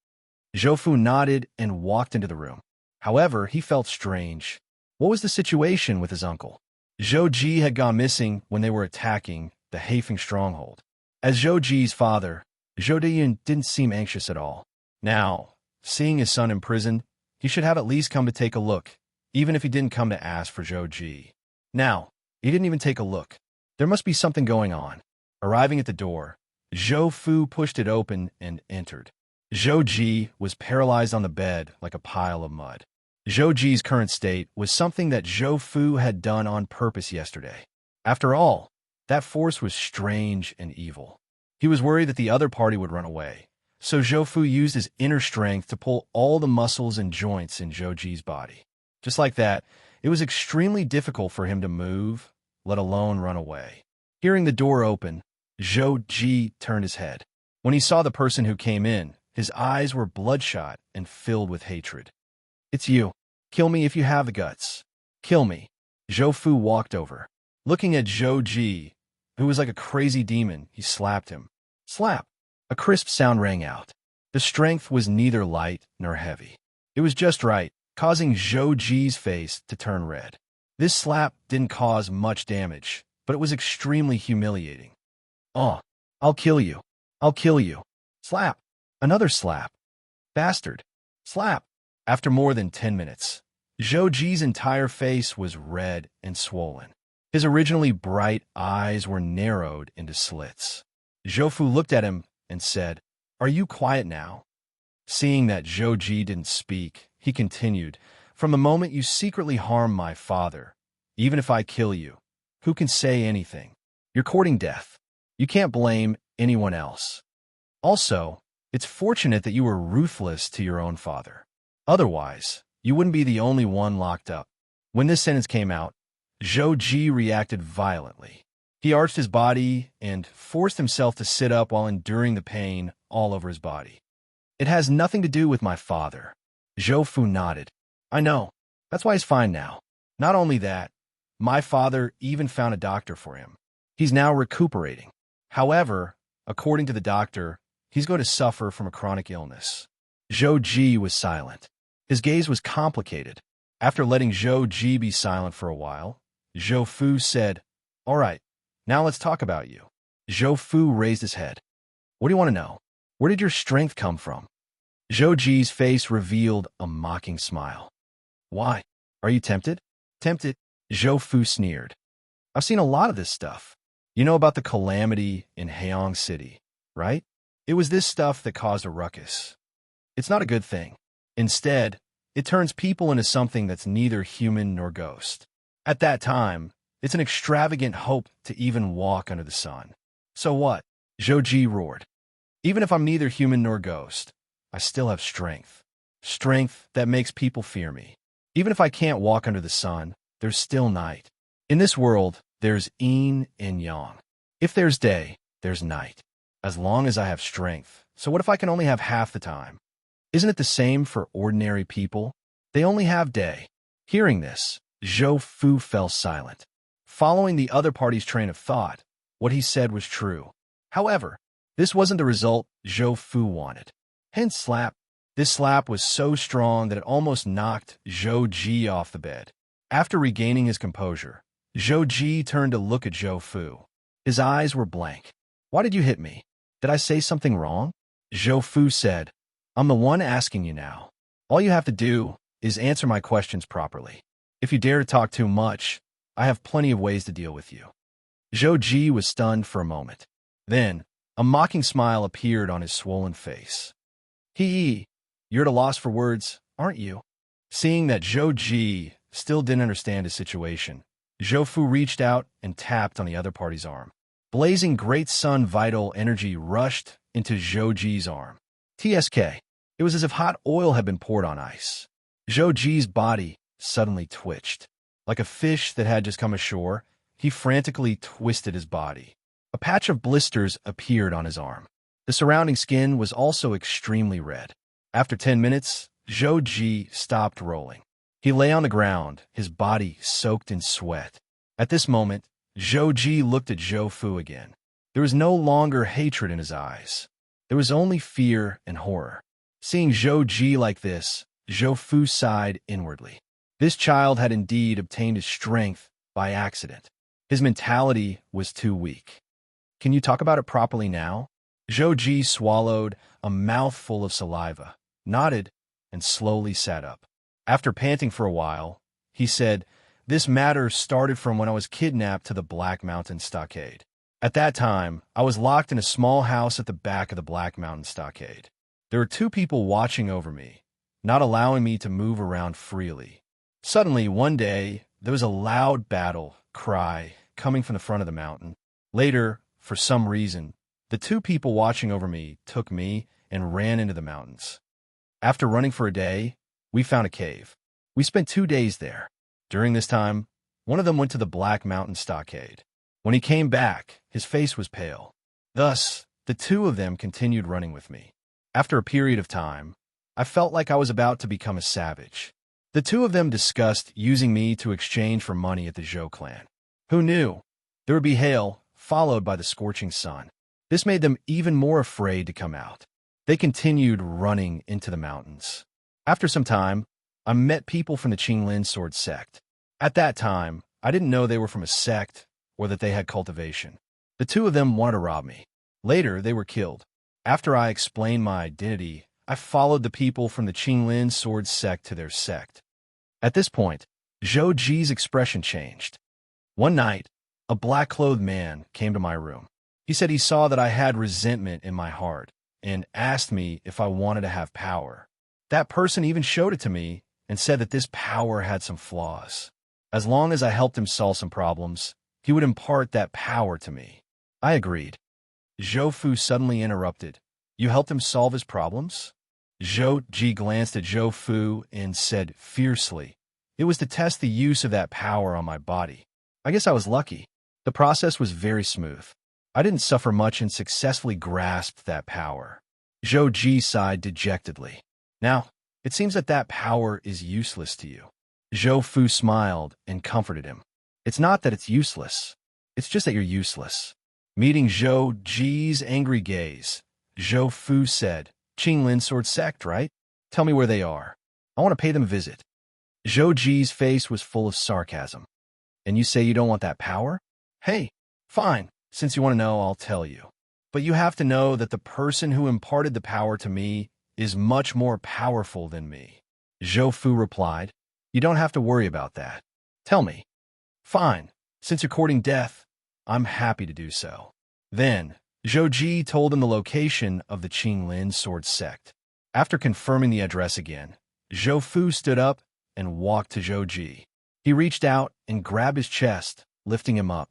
Zhou Fu nodded and walked into the room. However, he felt strange. What was the situation with his uncle? Zhou Ji had gone missing when they were attacking the Haifeng stronghold. As Zhou Ji's father, Zhou Diyun didn't seem anxious at all. Now, seeing his son imprisoned, he should have at least come to take a look, even if he didn't come to ask for Zhou Ji. Now, he didn't even take a look. There must be something going on. Arriving at the door, Zhou Fu pushed it open and entered. Zhou Ji was paralyzed on the bed like a pile of mud. Zhou Ji's current state was something that Zhou Fu had done on purpose yesterday. After all, that force was strange and evil. He was worried that the other party would run away, so Zhou Fu used his inner strength to pull all the muscles and joints in Zhou Ji's body. Just like that, it was extremely difficult for him to move, let alone run away. Hearing the door open, Zhou Ji turned his head. When he saw the person who came in, his eyes were bloodshot and filled with hatred. It's you. Kill me if you have the guts. Kill me. Zhou Fu walked over. Looking at Zhou Ji, who was like a crazy demon, he slapped him. Slap! A crisp sound rang out. The strength was neither light nor heavy. It was just right, causing Zhou Ji's face to turn red. This slap didn't cause much damage, but it was extremely humiliating. Oh, I'll kill you. I'll kill you. Slap. Another slap. Bastard. Slap. After more than 10 minutes, Zhou Ji's entire face was red and swollen. His originally bright eyes were narrowed into slits. Zhou Fu looked at him and said, Are you quiet now? Seeing that Zhou Ji didn't speak, he continued, From the moment you secretly harm my father, even if I kill you, who can say anything? You're courting death. You can't blame anyone else. Also, it's fortunate that you were ruthless to your own father. Otherwise, you wouldn't be the only one locked up. When this sentence came out, Zhou Ji reacted violently. He arched his body and forced himself to sit up while enduring the pain all over his body. It has nothing to do with my father. Zhou Fu nodded. I know. That's why he's fine now. Not only that, my father even found a doctor for him. He's now recuperating. However, according to the doctor, he's going to suffer from a chronic illness. Zhou Ji was silent. His gaze was complicated. After letting Zhou Ji be silent for a while, Zhou Fu said, All right, now let's talk about you. Zhou Fu raised his head. What do you want to know? Where did your strength come from? Zhou Ji's face revealed a mocking smile. Why? Are you tempted? Tempted? Zhou Fu sneered. I've seen a lot of this stuff. You know about the calamity in Heong City, right? It was this stuff that caused a ruckus. It's not a good thing. Instead, it turns people into something that's neither human nor ghost. At that time, it's an extravagant hope to even walk under the sun. So what? Zhou Ji roared. Even if I'm neither human nor ghost, I still have strength. Strength that makes people fear me. Even if I can't walk under the sun, there's still night. In this world, there's yin and yang. If there's day, there's night. As long as I have strength. So what if I can only have half the time? Isn't it the same for ordinary people? They only have day. Hearing this, Zhou Fu fell silent. Following the other party's train of thought, what he said was true. However, this wasn't the result Zhou Fu wanted. Hence slap. This slap was so strong that it almost knocked Zhou Ji off the bed. After regaining his composure, Zhou Ji turned to look at Zhou Fu. His eyes were blank. Why did you hit me? Did I say something wrong? Zhou Fu said, I'm the one asking you now. All you have to do is answer my questions properly. If you dare to talk too much, I have plenty of ways to deal with you. Zhou Ji was stunned for a moment. Then, a mocking smile appeared on his swollen face. You're at a loss for words, aren't you? Seeing that Zhou Ji still didn't understand his situation, Zhou Fu reached out and tapped on the other party's arm. Blazing great sun vital energy rushed into Zhou Ji's arm. TSK. It was as if hot oil had been poured on ice. Zhou Ji's body suddenly twitched. Like a fish that had just come ashore, he frantically twisted his body. A patch of blisters appeared on his arm. The surrounding skin was also extremely red. After 10 minutes, Zhou Ji stopped rolling. He lay on the ground, his body soaked in sweat. At this moment, Zhou Ji looked at Zhou Fu again. There was no longer hatred in his eyes. There was only fear and horror. Seeing Zhou Ji like this, Zhou Fu sighed inwardly. This child had indeed obtained his strength by accident. His mentality was too weak. Can you talk about it properly now? Zhou Ji swallowed a mouthful of saliva, nodded, and slowly sat up. After panting for a while, he said, This matter started from when I was kidnapped to the Black Mountain Stockade. At that time, I was locked in a small house at the back of the Black Mountain Stockade. There were 2 people watching over me, not allowing me to move around freely. Suddenly, one day, there was a loud battle cry coming from the front of the mountain. Later, for some reason, the 2 people watching over me took me and ran into the mountains. After running for a day, we found a cave. We spent 2 days there. During this time, one of them went to the Black Mountain Stockade. When he came back, his face was pale. Thus, the 2 of them continued running with me. After a period of time, I felt like I was about to become a savage. The 2 of them discussed using me to exchange for money at the Zhou clan. Who knew? There would be hail, followed by the scorching sun. This made them even more afraid to come out. They continued running into the mountains. After some time, I met people from the Qinglin sword sect. At that time, I didn't know they were from a sect or that they had cultivation. The 2 of them wanted to rob me. Later, they were killed. After I explained my identity, I followed the people from the Qinglin sword sect to their sect. At this point, Zhou Ji's expression changed. One night, a black-clothed man came to my room. He said he saw that I had resentment in my heart and asked me if I wanted to have power. That person even showed it to me and said that this power had some flaws. As long as I helped him solve some problems, he would impart that power to me. I agreed. Zhou Fu suddenly interrupted. You helped him solve his problems? Zhou Ji glanced at Zhou Fu and said fiercely, "It was to test the use of that power on my body. I guess I was lucky. The process was very smooth. I didn't suffer much and successfully grasped that power." Zhou Ji sighed dejectedly. "Now, it seems that power is useless to you." Zhou Fu smiled and comforted him. "It's not that it's useless. It's just that you're useless." Meeting Zhou Ji's angry gaze, Zhou Fu said, "Qinglin Sword Sect, right? Tell me where they are. I want to pay them a visit." Zhou Ji's face was full of sarcasm. "And you say you don't want that power? Hey, fine. Since you want to know, I'll tell you. But you have to know that the person who imparted the power to me is much more powerful than me." Zhou Fu replied, "You don't have to worry about that. Tell me." "Fine. Since you're courting death, I'm happy to do so." Then, Zhou Ji told him the location of the Qinglin Sword Sect. After confirming the address again, Zhou Fu stood up and walked to Zhou Ji. He reached out and grabbed his chest, lifting him up.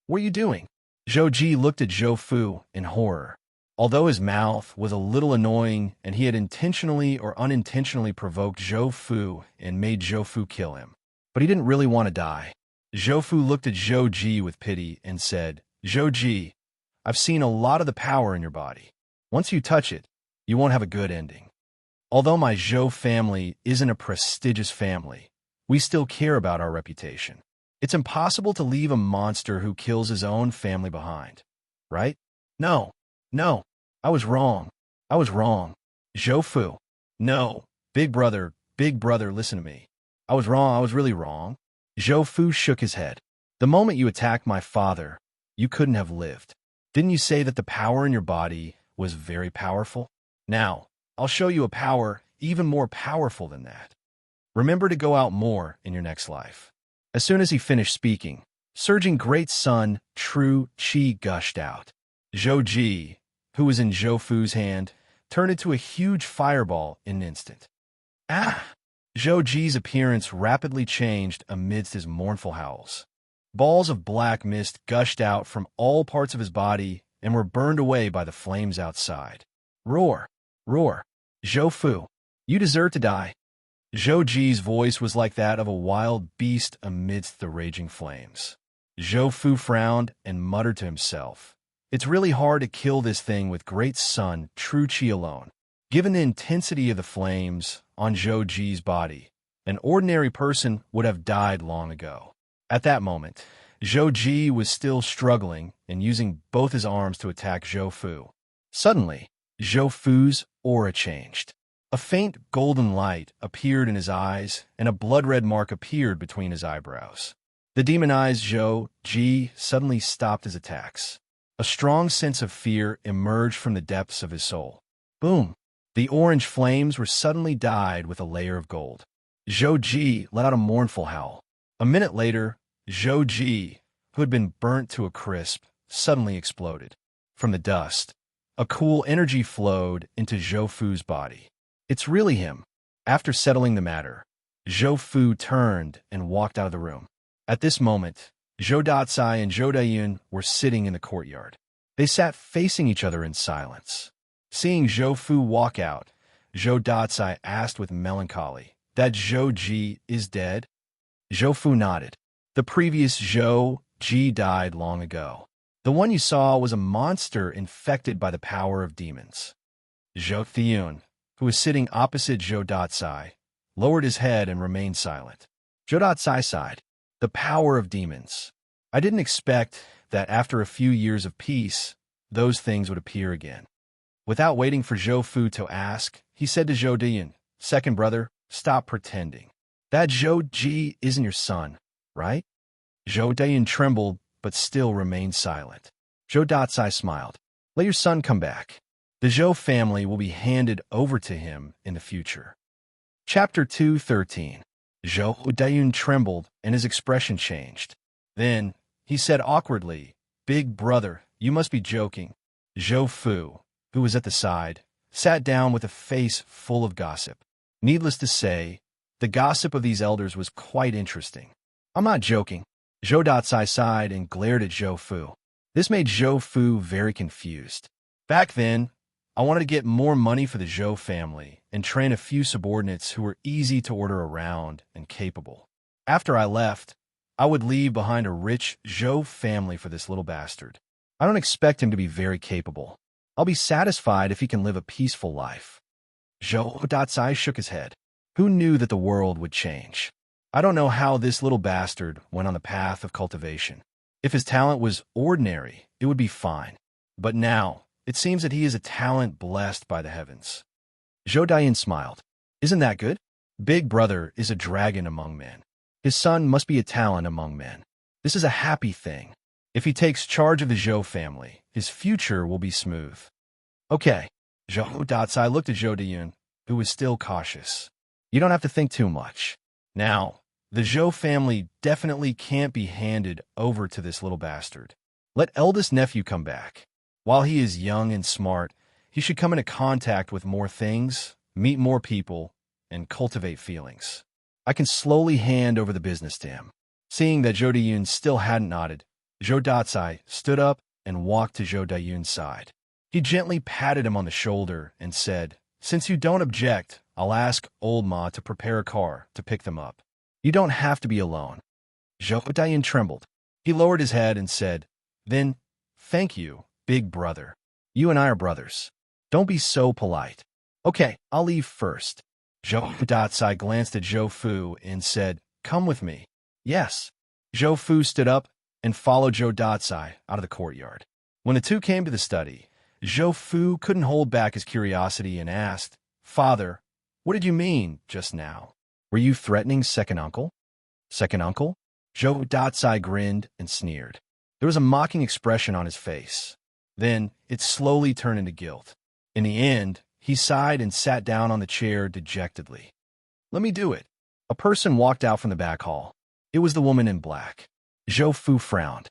What are you doing?" Zhou Ji looked at Zhou Fu in horror. Although his mouth was a little annoying and he had intentionally or unintentionally provoked Zhou Fu and made Zhou Fu kill him, but he didn't really want to die. Zhou Fu looked at Zhou Ji with pity and said, "Zhou Ji, I've seen a lot of the power in your body. Once you touch it, you won't have a good ending. Although my Zhou family isn't a prestigious family, we still care about our reputation. It's impossible to leave a monster who kills his own family behind, right? No, I was wrong. Zhou Fu, no, big brother, listen to me. I was wrong, I was really wrong." Zhou Fu shook his head. "The moment you attacked my father, you couldn't have lived. Didn't you say that the power in your body was very powerful? Now, I'll show you a power even more powerful than that. Remember to go out more in your next life." As soon as he finished speaking, surging great sun, true qi gushed out. Zhou Ji, who was in Zhou Fu's hand, turned into a huge fireball in an instant. Ah! Zhou Ji's appearance rapidly changed amidst his mournful howls. Balls of black mist gushed out from all parts of his body and were burned away by the flames outside. "Roar! Roar! Zhou Fu, you deserve to die." Zhou Ji's voice was like that of a wild beast amidst the raging flames. Zhou Fu frowned and muttered to himself, "It's really hard to kill this thing with great sun, true qi alone." Given the intensity of the flames on Zhou Ji's body, an ordinary person would have died long ago. At that moment, Zhou Ji was still struggling and using both his arms to attack Zhou Fu. Suddenly, Zhou Fu's aura changed. A faint golden light appeared in his eyes, and a blood-red mark appeared between his eyebrows. The demonized Zhou Ji suddenly stopped his attacks. A strong sense of fear emerged from the depths of his soul. Boom! The orange flames were suddenly dyed with a layer of gold. Zhou Ji let out a mournful howl. A minute later, Zhou Ji, who had been burnt to a crisp, suddenly exploded. From the dust, a cool energy flowed into Zhou Fu's body. "It's really him." After settling the matter, Zhou Fu turned and walked out of the room. At this moment, Zhou Datsai and Zhou Daiyun were sitting in the courtyard. They sat facing each other in silence. Seeing Zhou Fu walk out, Zhou Datsai asked with melancholy, "That Zhou Ji is dead?" Zhou Fu nodded. "The previous Zhou Ji died long ago. The one you saw was a monster infected by the power of demons." Zhou Daiyun, who was sitting opposite Zhou Datsai, lowered his head and remained silent. Zhou Datsai sighed. "The power of demons. I didn't expect that after a few years of peace, those things would appear again." Without waiting for Zhou Fu to ask, he said to Zhou Daiyun, "Second brother, stop pretending. That Zhou Ji isn't your son, right?" Zhou Daiyun trembled, but still remained silent. Zhou Datsai smiled. "Let your son come back. The Zhou family will be handed over to him in the future." Chapter 2:13. Zhou Daiyun trembled, and his expression changed. Then, he said awkwardly, "Big brother, you must be joking." Zhou Fu, who was at the side, sat down with a face full of gossip. Needless to say, the gossip of these elders was quite interesting. "I'm not joking." Zhou Datsai sighed and glared at Zhou Fu. This made Zhou Fu very confused. Back then, I wanted to get more money for the Zhou family and train a few subordinates who were easy to order around and capable. After I left, I would leave behind a rich Zhou family for this little bastard. I don't expect him to be very capable. I'll be satisfied if he can live a peaceful life. Zhou Datsai shook his head. Who knew that the world would change? I don't know how this little bastard went on the path of cultivation. If his talent was ordinary, it would be fine. But now, it seems that he is a talent blessed by the heavens. Zhou Dayin smiled. Isn't that good? Big brother is a dragon among men. His son must be a talent among men. This is a happy thing. If he takes charge of the Zhou family, his future will be smooth. Okay. Zhou Datsai looked at Zhou Dayin, who was still cautious. You don't have to think too much. Now, the Zhou family definitely can't be handed over to this little bastard. Let eldest nephew come back. While he is young and smart, he should come into contact with more things, meet more people, and cultivate feelings. I can slowly hand over the business to him. Seeing that Zhou Dayin still hadn't nodded, Zhou Datsai stood up and walked to Zhou Dayin's side. He gently patted him on the shoulder and said, Since you don't object, I'll ask Old Ma to prepare a car to pick them up. You don't have to be alone. Zhou Dayin trembled. He lowered his head and said, Then, thank you, big brother. You and I are brothers. Don't be so polite. Okay, I'll leave first. Zhou Datsai glanced at Zhou Fu and said, Come with me. Yes. Zhou Fu stood up and followed Zhou Datsai out of the courtyard. When the two came to the study, Zhou Fu couldn't hold back his curiosity and asked, Father, what did you mean just now? Were you threatening second uncle? Second uncle? Zhou Datsai grinned and sneered. There was a mocking expression on his face. Then it slowly turned into guilt. In the end, he sighed and sat down on the chair dejectedly. Let me do it. A person walked out from the back hall. It was the woman in black. Zhou Fu frowned.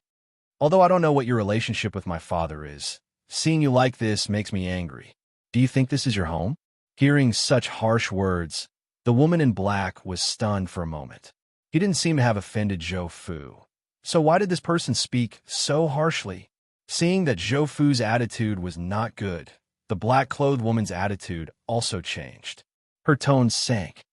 Although I don't know what your relationship with my father is, seeing you like this makes me angry. Do you think this is your home? Hearing such harsh words, the woman in black was stunned for a moment. He didn't seem to have offended Zhou Fu. So why did this person speak so harshly? Seeing that Zhou Fu's attitude was not good, the black-clothed woman's attitude also changed. Her tone sank.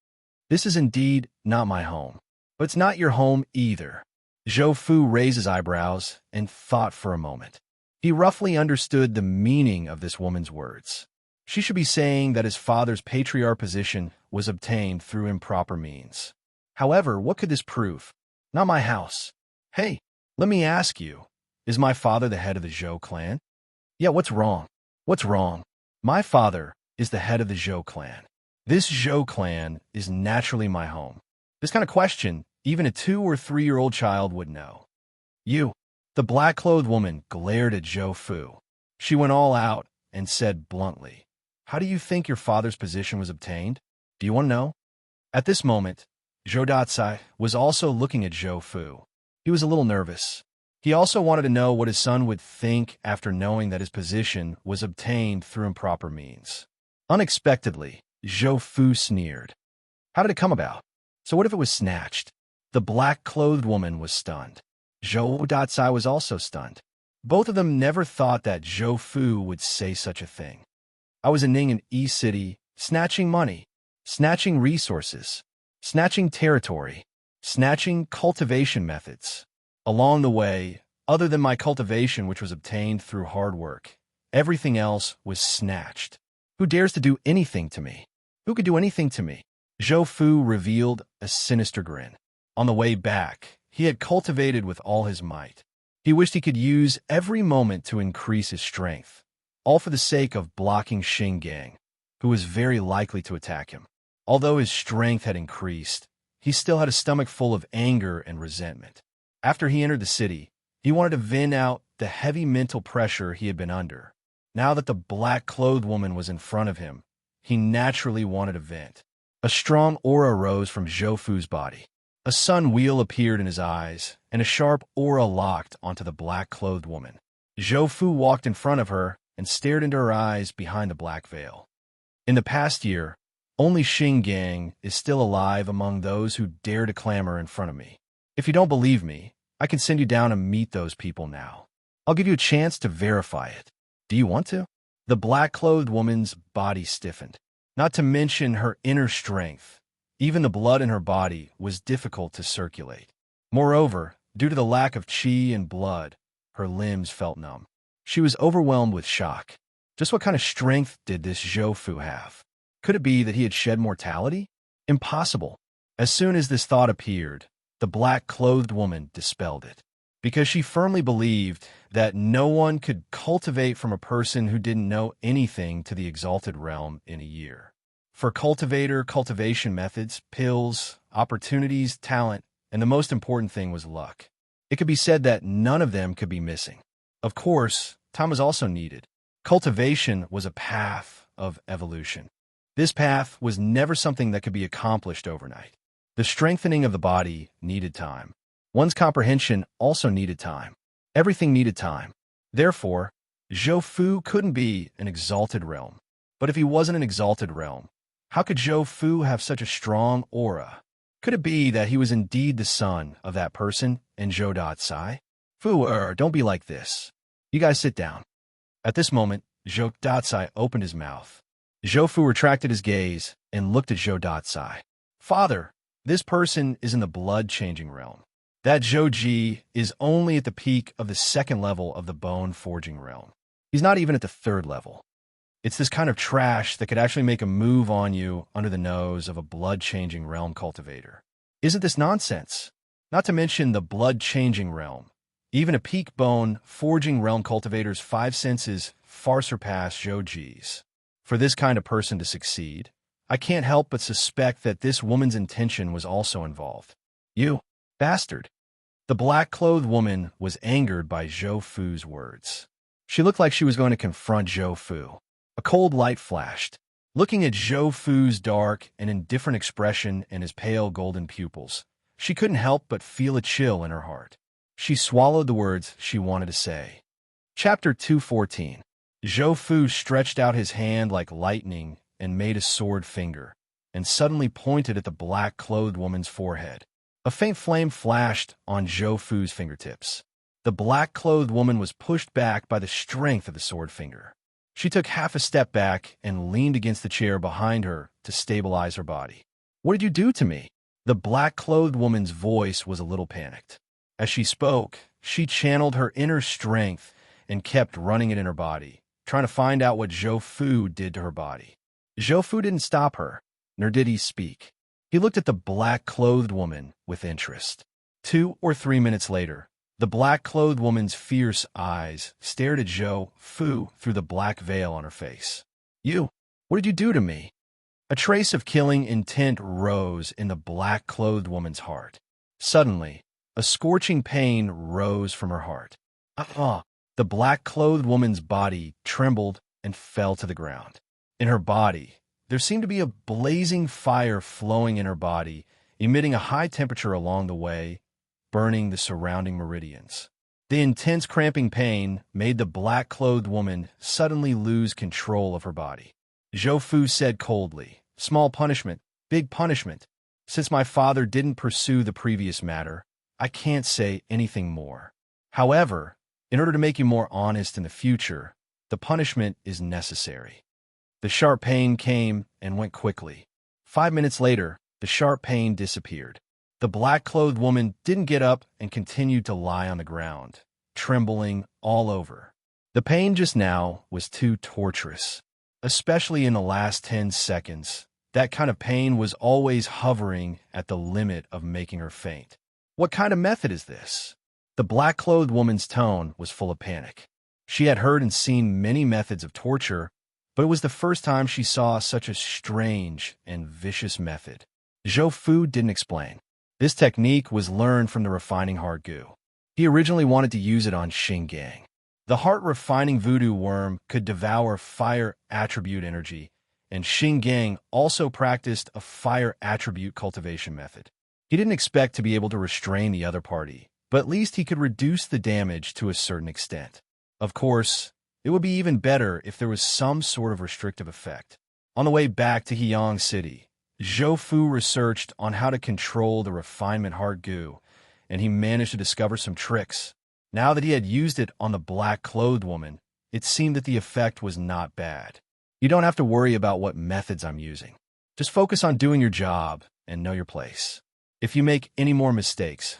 This is indeed not my home. But it's not your home either. Zhou Fu raised his eyebrows and thought for a moment. He roughly understood the meaning of this woman's words. She should be saying that his father's patriarch position was obtained through improper means. However, what could this prove? Not my house. Hey, let me ask you, is my father the head of the Zhou clan? Yeah, what's wrong? What's wrong? My father is the head of the Zhou clan. This Zhou clan is naturally my home. This kind of question, even a 2- or 3-year-old child would know. You. The black-clothed woman glared at Zhou Fu. She went all out and said bluntly, How do you think your father's position was obtained? Do you want to know? At this moment, Zhou Datsai was also looking at Zhou Fu. He was a little nervous. He also wanted to know what his son would think after knowing that his position was obtained through improper means. Unexpectedly, Zhou Fu sneered. How did it come about? So what if it was snatched? The black-clothed woman was stunned. Zhou Datsai was also stunned. Both of them never thought that Zhou Fu would say such a thing. I was in Ning E-City, snatching money, snatching resources, snatching territory, snatching cultivation methods. Along the way, other than my cultivation which was obtained through hard work, everything else was snatched. Who dares to do anything to me? Who could do anything to me? Zhou Fu revealed a sinister grin. On the way back, he had cultivated with all his might. He wished he could use every moment to increase his strength, all for the sake of blocking Xing Gang, who was very likely to attack him. Although his strength had increased, he still had a stomach full of anger and resentment. After he entered the city, he wanted to vent out the heavy mental pressure he had been under. Now that the black-clothed woman was in front of him, he naturally wanted to vent. A strong aura rose from Zhou Fu's body. A sun wheel appeared in his eyes, and a sharp aura locked onto the black-clothed woman. Zhou Fu walked in front of her and stared into her eyes behind the black veil. In the past year, only Xing Gang is still alive among those who dare to clamor in front of me. If you don't believe me, I can send you down and meet those people now. I'll give you a chance to verify it. Do you want to? The black-clothed woman's body stiffened, not to mention her inner strength. Even the blood in her body was difficult to circulate. Moreover, due to the lack of qi and blood, her limbs felt numb. She was overwhelmed with shock. Just what kind of strength did this Zhou Fu have? Could it be that he had shed mortality? Impossible. As soon as this thought appeared, the black-clothed woman dispelled it, because she firmly believed that no one could cultivate from a person who didn't know anything to the exalted realm in a year. For cultivation methods, pills, opportunities, talent, and the most important thing was luck. It could be said that none of them could be missing. Of course, time was also needed. Cultivation was a path of evolution. This path was never something that could be accomplished overnight. The strengthening of the body needed time. One's comprehension also needed time. Everything needed time. Therefore, Zhou Fu couldn't be an exalted realm. But if he wasn't an exalted realm, how could Zhou Fu have such a strong aura? Could it be that he was indeed the son of that person in Zhou Datsai? Fu, don't be like this. You guys sit down. At this moment, Zhou Datsai opened his mouth. Zhou Fu retracted his gaze and looked at Zhou Datsai. Father, this person is in the blood-changing realm. That Zhou Ji is only at the peak of the second level of the bone-forging realm. He's not even at the third level. It's this kind of trash that could actually make a move on you under the nose of a blood-changing realm cultivator. Isn't this nonsense? Not to mention the blood-changing realm. Even a peak bone-forging realm cultivator's 5 senses far surpass Zhou Ji's. For this kind of person to succeed, I can't help but suspect that this woman's intention was also involved. You bastard. The black-clothed woman was angered by Zhou Fu's words. She looked like she was going to confront Zhou Fu. A cold light flashed. Looking at Zhou Fu's dark and indifferent expression and his pale golden pupils, she couldn't help but feel a chill in her heart. She swallowed the words she wanted to say. Chapter 214. Zhou Fu stretched out his hand like lightning and made a sword finger, and suddenly pointed at the black-clothed woman's forehead. A faint flame flashed on Zhou Fu's fingertips. The black-clothed woman was pushed back by the strength of the sword finger. She took half a step back and leaned against the chair behind her to stabilize her body. What did you do to me? The black-clothed woman's voice was a little panicked. As she spoke, she channeled her inner strength and kept running it in her body, trying to find out what Zhou Fu did to her body. Zhou Fu didn't stop her, nor did he speak. He looked at the black-clothed woman with interest. 2 or 3 minutes later, the black-clothed woman's fierce eyes stared at Zhou Fu through the black veil on her face. You, what did you do to me? A trace of killing intent rose in the black-clothed woman's heart. Suddenly, a scorching pain rose from her heart. The black-clothed woman's body trembled and fell to the ground. In her body, there seemed to be a blazing fire flowing in her body, emitting a high temperature along the way, burning the surrounding meridians. The intense cramping pain made the black-clothed woman suddenly lose control of her body. Zhou Fu said coldly, "Small punishment, big punishment. Since my father didn't pursue the previous matter, I can't say anything more. However, in order to make you more honest in the future, the punishment is necessary." The sharp pain came and went quickly. 5 minutes later, the sharp pain disappeared. The black-clothed woman didn't get up and continued to lie on the ground, trembling all over. The pain just now was too torturous, especially in the last 10 seconds. That kind of pain was always hovering at the limit of making her faint. What kind of method is this? The black-clothed woman's tone was full of panic. She had heard and seen many methods of torture, but it was the first time she saw such a strange and vicious method. Zhou Fu didn't explain. This technique was learned from the refining heart goo. He originally wanted to use it on Xinggang. The heart-refining voodoo worm could devour fire attribute energy, and Xinggang also practiced a fire attribute cultivation method. He didn't expect to be able to restrain the other party, but at least he could reduce the damage to a certain extent. Of course, it would be even better if there was some sort of restrictive effect. On the way back to Heyang City, Zhou Fu researched on how to control the refinement heart goo, and he managed to discover some tricks. Now that he had used it on the black-clothed woman, it seemed that the effect was not bad. You don't have to worry about what methods I'm using. Just focus on doing your job and know your place. If you make any more mistakes,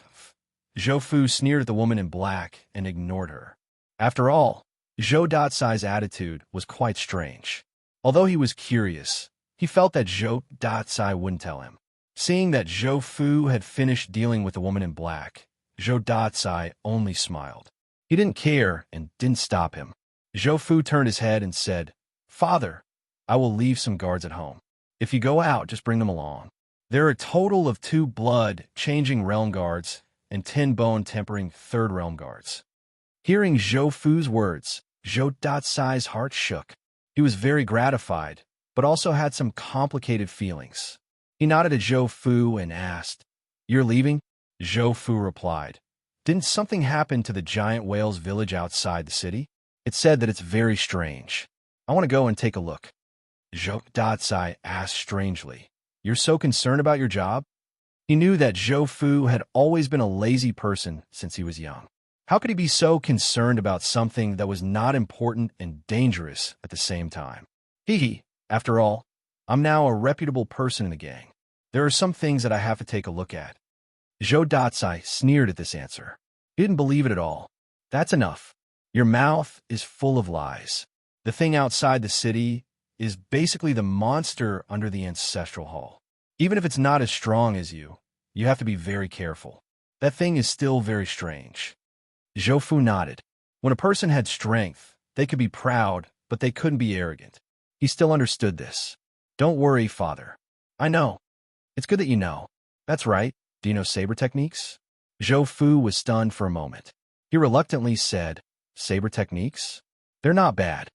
Zhou Fu sneered at the woman in black and ignored her. After all, Zhou Datsai's attitude was quite strange. Although he was curious, he felt that Zhou Datsai wouldn't tell him. Seeing that Zhou Fu had finished dealing with the woman in black, Zhou Datsai only smiled. He didn't care and didn't stop him. Zhou Fu turned his head and said, "Father, I will leave some guards at home. If you go out, just bring them along. There are a total of 2 blood-changing realm guards and 10 bone-tempering third realm guards." Hearing Zhou Fu's words, Zhou Datsai's heart shook. He was very gratified, but also had some complicated feelings. He nodded at Zhou Fu and asked, "You're leaving?" Zhou Fu replied, "Didn't something happen to the giant whale's village outside the city? It said that it's very strange. I want to go and take a look." Zhou Datsai asked strangely, "You're so concerned about your job?" He knew that Zhou Fu had always been a lazy person since he was young. How could he be so concerned about something that was not important and dangerous at the same time? After all, I'm now a reputable person in the gang. There are some things that I have to take a look at. Zhou Datsai sneered at this answer. He didn't believe it at all. That's enough. Your mouth is full of lies. The thing outside the city is basically the monster under the ancestral hall. Even if it's not as strong as you have to be very careful. That thing is still very strange. Zhou Fu nodded. When a person had strength, they could be proud, but they couldn't be arrogant. He still understood this. "Don't worry, father. I know. It's good that you know. That's right. Do you know saber techniques?" Zhou Fu was stunned for a moment. He reluctantly said, "Saber techniques? They're not bad."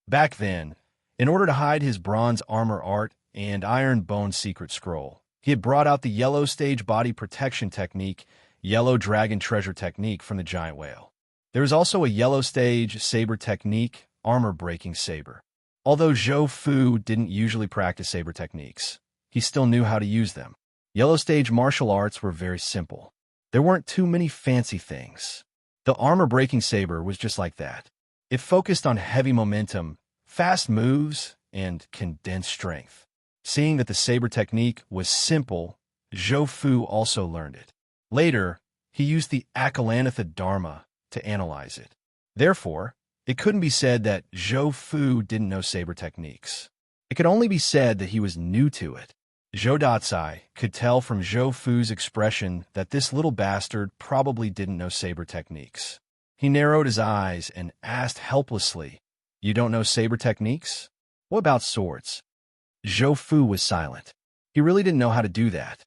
Back then, in order to hide his bronze armor art and iron bone secret scroll, he had brought out the yellow stage body protection technique, yellow dragon treasure technique from the giant whale. There is also a yellow stage saber technique, armor breaking saber. Although Zhou Fu didn't usually practice saber techniques, he still knew how to use them. Yellow stage martial arts were very simple. There weren't too many fancy things. The armor breaking saber was just like that. It focused on heavy momentum, fast moves, and condensed strength. Seeing that the saber technique was simple, Zhou Fu also learned it. Later, he used the Akalanatha Dharma to analyze it. Therefore, it couldn't be said that Zhou Fu didn't know saber techniques. It could only be said that he was new to it. Zhou Datsai could tell from Zhou Fu's expression that this little bastard probably didn't know saber techniques. He narrowed his eyes and asked helplessly, "You don't know saber techniques? What about swords?" Zhou Fu was silent. He really didn't know how to do that.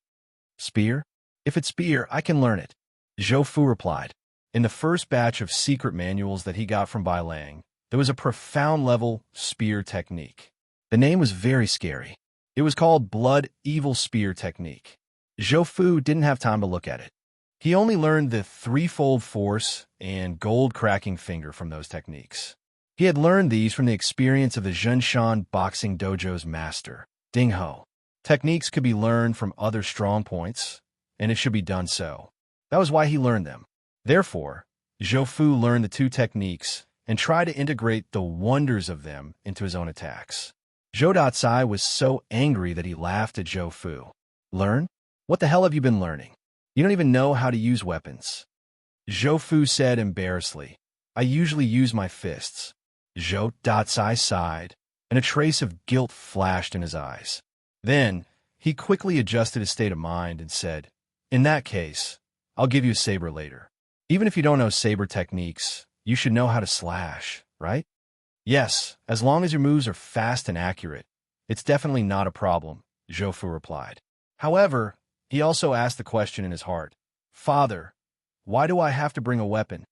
"Spear? If it's spear, I can learn it," Zhou Fu replied. In the first batch of secret manuals that he got from Bai Lang, there was a profound-level spear technique. The name was very scary. It was called Blood Evil Spear Technique. Zhou Fu didn't have time to look at it. He only learned the threefold force and gold-cracking finger from those techniques. He had learned these from the experience of the Zhenshan Boxing Dojo's master, Ding Ho. Techniques could be learned from other strong points, and it should be done so. That was why he learned them. Therefore, Zhou Fu learned the 2 techniques and tried to integrate the wonders of them into his own attacks. Zhou Datsai was so angry that he laughed at Zhou Fu. "Learn? What the hell have you been learning? You don't even know how to use weapons." Zhou Fu said embarrassedly, "I usually use my fists." Zhou Datsai sighed, and a trace of guilt flashed in his eyes. Then, he quickly adjusted his state of mind and said, "In that case, I'll give you a saber later. Even if you don't know saber techniques, you should know how to slash, right?" "Yes, as long as your moves are fast and accurate, it's definitely not a problem," Zhou Fu replied. However, he also asked the question in his heart, "Father, why do I have to bring a weapon?"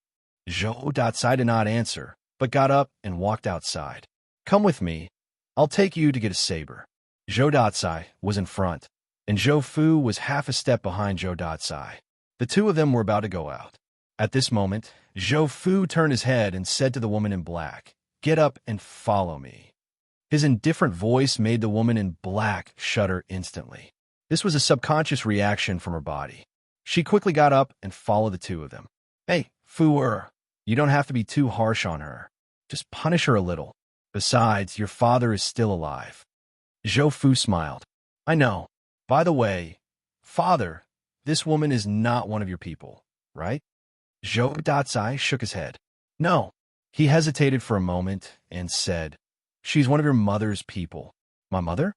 Zhou Datsai did not answer, but got up and walked outside. "Come with me. I'll take you to get a saber." Zhou Datsai was in front, and Zhou Fu was half a step behind Zhou Datsai. The 2 of them were about to go out. At this moment, Zhou Fu turned his head and said to the woman in black, "Get up and follow me." His indifferent voice made the woman in black shudder instantly. This was a subconscious reaction from her body. She quickly got up and followed the 2 of them. "Hey, Fu-er, you don't have to be too harsh on her. Just punish her a little. Besides, your father is still alive. Zhou Fu smiled. I know. By the way, father, this woman is not one of your people, right? Zhou Datsai shook his head. No. He hesitated for a moment and said, She's one of your mother's people. My mother?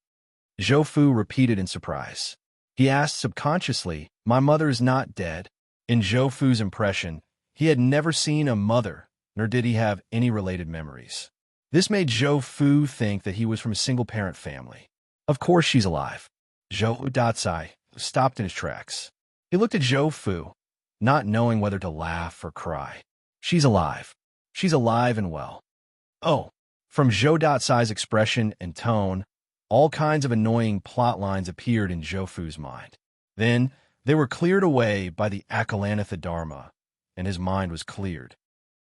Zhou Fu repeated in surprise. He asked subconsciously, My mother is not dead. In Zhou Fu's impression, he had never seen a mother, nor did he have any related memories. This made Zhou Fu think that he was from a single-parent family. Of course she's alive. Zhou Datsai stopped in his tracks. He looked at Zhou Fu, not knowing whether to laugh or cry. She's alive. She's alive and well. Oh, from Zhou Datsai's expression and tone, all kinds of annoying plot lines appeared in Zhou Fu's mind. Then, they were cleared away by the Akalanatha Dharma, and his mind was cleared.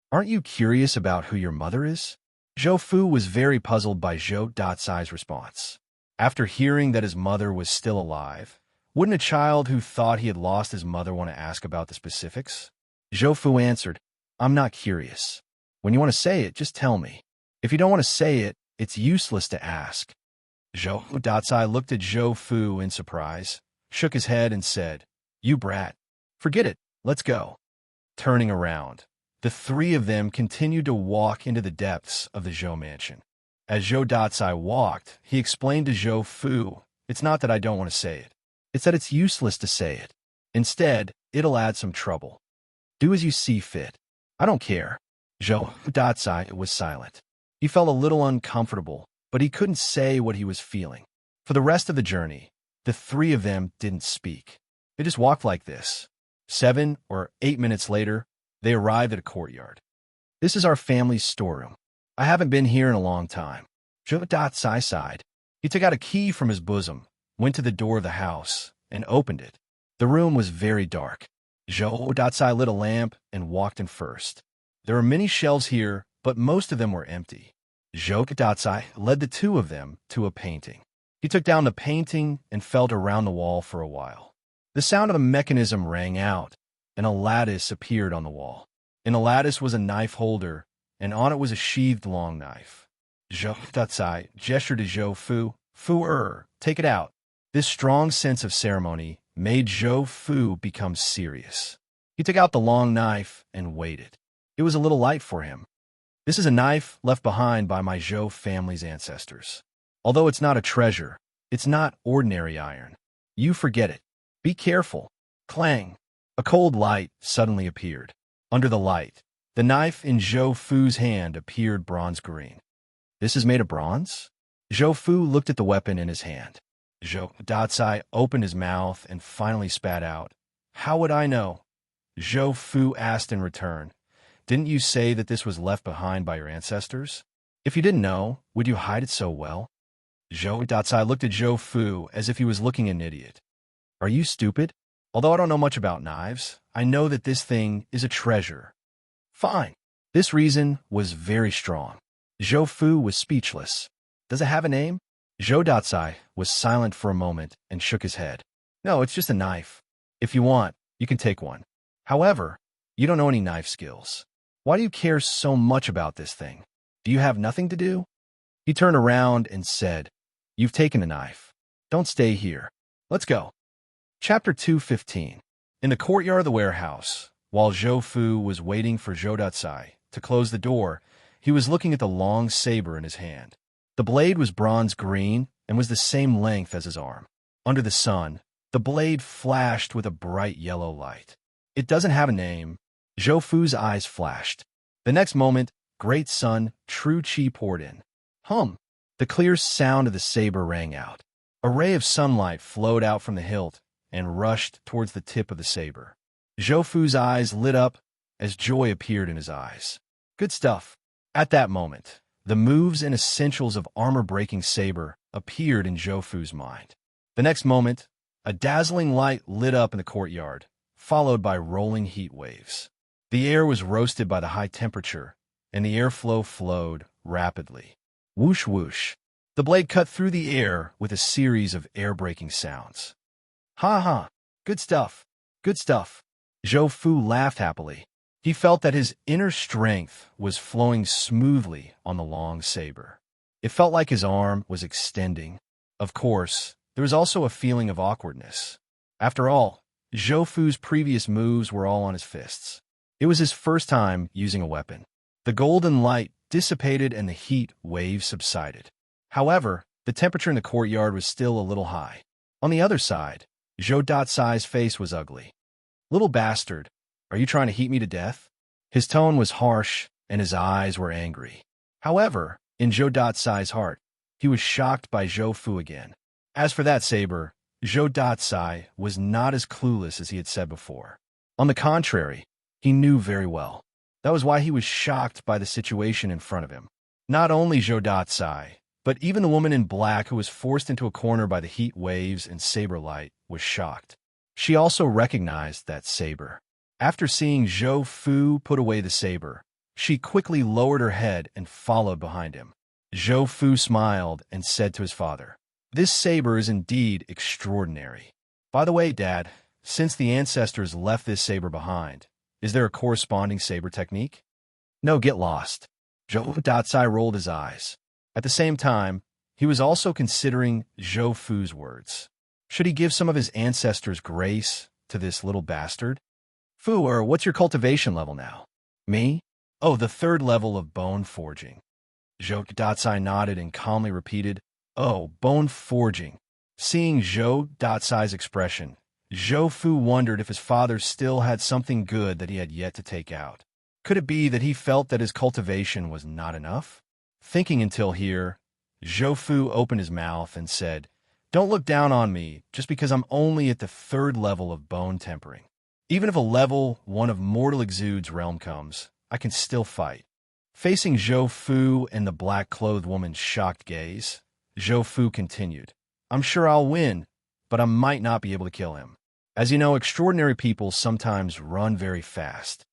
Aren't you curious about who your mother is? Zhou Fu was very puzzled by Zhou Datsai's response. After hearing that his mother was still alive, wouldn't a child who thought he had lost his mother want to ask about the specifics? Zhou Fu answered, I'm not curious. When you want to say it, just tell me. If you don't want to say it, it's useless to ask. Zhou Datsai looked at Zhou Fu in surprise, shook his head and said, You brat. Forget it. Let's go. Turning around, the three of them continued to walk into the depths of the Zhou mansion. As Zhou Datsai walked, he explained to Zhou Fu, It's not that I don't want to say it. It's that it's useless to say it. Instead, it'll add some trouble. Do as you see fit. I don't care. Zhou Datsai was silent. He felt a little uncomfortable, but he couldn't say what he was feeling. For the rest of the journey, the three of them didn't speak. They just walked like this. 7 or 8 minutes later, they arrived at a courtyard. This is our family's storeroom. I haven't been here in a long time. Zhou Datsai sighed. He took out a key from his bosom, went to the door of the house, and opened it. The room was very dark. Zhou Datsai lit a lamp and walked in first. There were many shelves here, but most of them were empty. Zhou Datsai led the two of them to a painting. He took down the painting and felt around the wall for a while. The sound of the mechanism rang out, and a lattice appeared on the wall. In the lattice was a knife holder, and on it was a sheathed long knife. Zhou Datsai gestured to Zhou Fu. Take it out. This strong sense of ceremony made Zhou Fu become serious. He took out the long knife and waited. It was a little light for him. This is a knife left behind by my Zhou family's ancestors. Although it's not a treasure, it's not ordinary iron. You forget it. Be careful. Clang. A cold light suddenly appeared. Under the light, the knife in Zhou Fu's hand appeared bronze green. This is made of bronze? Zhou Fu looked at the weapon in his hand. Zhou Datsai opened his mouth and finally spat out. How would I know? Zhou Fu asked in return. Didn't you say that this was left behind by your ancestors? If you didn't know, would you hide it so well? Zhou Datsai looked at Zhou Fu as if he was looking at an idiot. Are you stupid? Although I don't know much about knives, I know that this thing is a treasure. Fine. This reason was very strong. Zhou Fu was speechless. Does it have a name? Zhou Datsai was silent for a moment and shook his head. No, it's just a knife. If you want, you can take one. However, you don't know any knife skills. Why do you care so much about this thing? Do you have nothing to do? He turned around and said, You've taken the knife. Don't stay here. Let's go. Chapter 2:15. In the courtyard of the warehouse, while Zhou Fu was waiting for Zhou Datsai to close the door, he was looking at the long saber in his hand. The blade was bronze green and was the same length as his arm. Under the sun, the blade flashed with a bright yellow light. It doesn't have a name. Zhou Fu's eyes flashed. The next moment, great sun, true chi poured in. Hum! The clear sound of the saber rang out. A ray of sunlight flowed out from the hilt and rushed towards the tip of the saber. Zhou Fu's eyes lit up as joy appeared in his eyes. Good stuff. At that moment, the moves and essentials of armor-breaking saber appeared in Zhou Fu's mind. The next moment, a dazzling light lit up in the courtyard, followed by rolling heat waves. The air was roasted by the high temperature, and the airflow flowed rapidly. Whoosh whoosh. The blade cut through the air with a series of air-breaking sounds. Ha ha! Good stuff! Good stuff! Zhou Fu laughed happily. He felt that his inner strength was flowing smoothly on the long saber. It felt like his arm was extending. Of course, there was also a feeling of awkwardness. After all, Zhou Fu's previous moves were all on his fists. It was his first time using a weapon. The golden light dissipated and the heat wave subsided. However, the temperature in the courtyard was still a little high. On the other side, Zhou Datsai's face was ugly. "Little bastard, are you trying to heat me to death?" His tone was harsh and his eyes were angry. However, in Zhou Datsai's heart, he was shocked by Zhou Fu again. As for that saber, Zhou Datsai was not as clueless as he had said before. On the contrary, he knew very well. That was why he was shocked by the situation in front of him. Not only Zhou Datsai, but even the woman in black who was forced into a corner by the heat waves and saber light was shocked. She also recognized that saber. After seeing Zhou Fu put away the saber, she quickly lowered her head and followed behind him. Zhou Fu smiled and said to his father, "This saber is indeed extraordinary. By the way, Dad, since the ancestors left this saber behind, is there a corresponding saber technique?" "No, get lost." Zhou Datsai rolled his eyes. At the same time, he was also considering Zhou Fu's words. Should he give some of his ancestors' grace to this little bastard? "Fu, or what's your cultivation level now?" "Me? Oh, the 3rd level of bone forging." Zhou Datsai nodded and calmly repeated, "Oh, bone forging." Seeing Zhou Datsai's expression, Zhou Fu wondered if his father still had something good that he had yet to take out. Could it be that he felt that his cultivation was not enough? Thinking until here, Zhou Fu opened his mouth and said, "Don't look down on me just because I'm only at the 3rd level of bone tempering. Even if a level 1 of Mortal Exude's realm comes, I can still fight." Facing Zhou Fu and the black-clothed woman's shocked gaze, Zhou Fu continued, "I'm sure I'll win, but I might not be able to kill him. As you know, extraordinary people sometimes run very fast."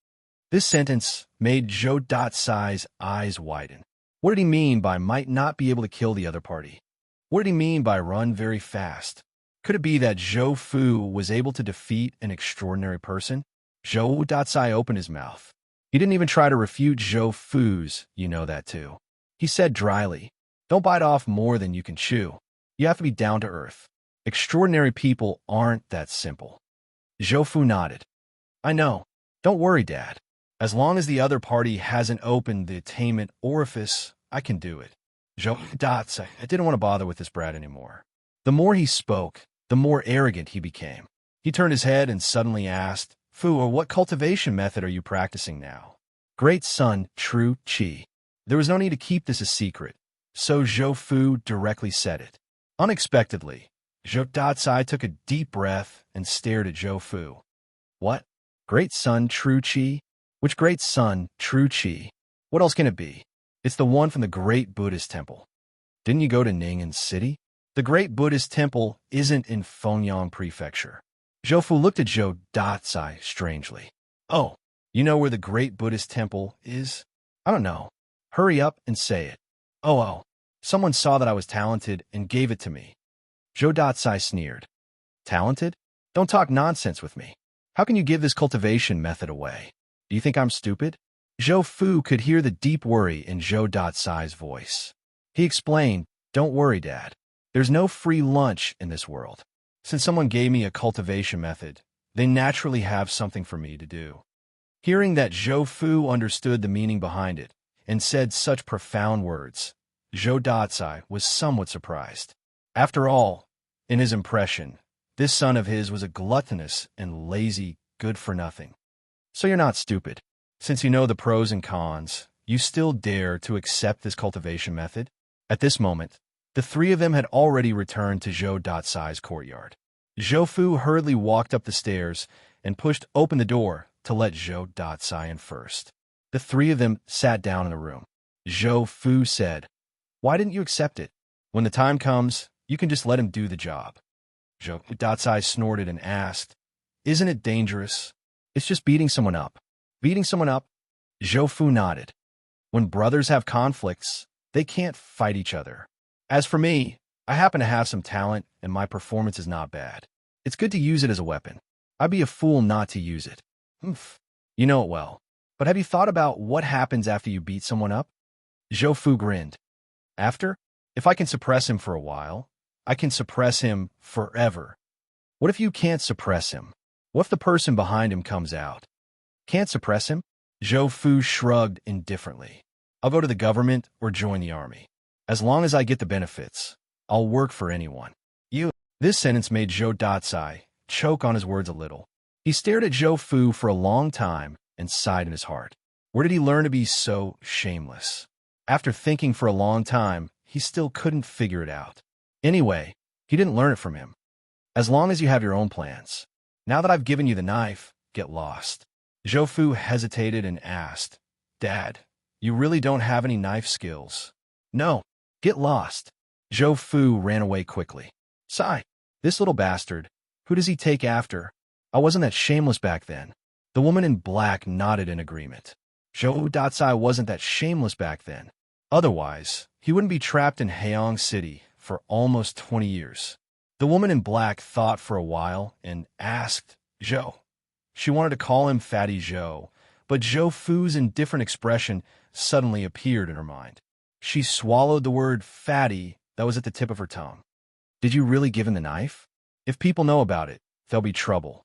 This sentence made Zhou Datsai's eyes widen. What did he mean by might not be able to kill the other party? What did he mean by run very fast? Could it be that Zhou Fu was able to defeat an extraordinary person? Zhou Datsai opened his mouth. He didn't even try to refute Zhou Fu's, "You know that too." He said dryly, "Don't bite off more than you can chew. You have to be down to earth. Extraordinary people aren't that simple." Zhou Fu nodded. "I know. Don't worry, Dad. As long as the other party hasn't opened the attainment orifice, I can do it." Zhou Datsai didn't want to bother with this brat anymore. The more he spoke, the more arrogant he became. He turned his head and suddenly asked, "Fu, or what cultivation method are you practicing now?" "Great Sun, True Qi." There was no need to keep this a secret, so Zhou Fu directly said it. Unexpectedly, Zhou Datsai took a deep breath and stared at Zhou Fu. "What? Great Sun, True Qi? Which Great Sun, True Qi? What else can it be?" "It's the one from the Great Buddhist Temple." "Didn't you go to Ning'an City?" "The Great Buddhist Temple isn't in Fengyang Prefecture." Zhou Fu looked at Zhou Datsai strangely. "Oh, you know where the Great Buddhist Temple is?" "I don't know." "Hurry up and say it." Oh, someone saw that I was talented and gave it to me." Zhou Datsai sneered. "Talented? Don't talk nonsense with me. How can you give this cultivation method away? Do you think I'm stupid?" Zhou Fu could hear the deep worry in Zhou Datsai's voice. He explained, "Don't worry, Dad. There's no free lunch in this world. Since someone gave me a cultivation method, they naturally have something for me to do." Hearing that Zhou Fu understood the meaning behind it and said such profound words, Zhou Datsai was somewhat surprised. After all, in his impression, this son of his was a gluttonous and lazy good-for-nothing. "So you're not stupid. Since you know the pros and cons, you still dare to accept this cultivation method?" At this moment, the 3 of them had already returned to Zhou Datsai's courtyard. Zhou Fu hurriedly walked up the stairs and pushed open the door to let Zhou Datsai in first. The 3 of them sat down in a room. Zhou Fu said, "Why didn't you accept it? When the time comes, you can just let him do the job." Zhou Datsai snorted and asked, "Isn't it dangerous?" "It's just beating someone up." "Beating someone up?" Zhou Fu nodded. "When brothers have conflicts, they can't fight each other. As for me, I happen to have some talent and my performance is not bad. It's good to use it as a weapon. I'd be a fool not to use it." "Humph. You know it well." But have you thought about what happens after you beat someone up? Zhou Fu grinned. After? If I can suppress him for a while, I can suppress him forever. What if you can't suppress him? What if the person behind him comes out? Can't suppress him? Zhou Fu shrugged indifferently. I'll go to the government or join the army. As long as I get the benefits, I'll work for anyone. You. This sentence made Zhou Datsai choke on his words a little. He stared at Zhou Fu for a long time and sighed in his heart. Where did he learn to be so shameless? After thinking for a long time, he still couldn't figure it out. Anyway, he didn't learn it from him. As long as you have your own plans. Now that I've given you the knife, get lost. Zhou Fu hesitated and asked, Dad, you really don't have any knife skills? No, get lost. Zhou Fu ran away quickly. Sigh, this little bastard, who does he take after? I wasn't that shameless back then. The woman in black nodded in agreement. Zhou Datsai wasn't that shameless back then. Otherwise, he wouldn't be trapped in Heong City for almost 20 years. The woman in black thought for a while and asked, Zhou. She wanted to call him Fatty Zhou, but Zhou Fu's indifferent expression suddenly appeared in her mind. She swallowed the word fatty that was at the tip of her tongue. Did you really give him the knife? If people know about it, there'll be trouble.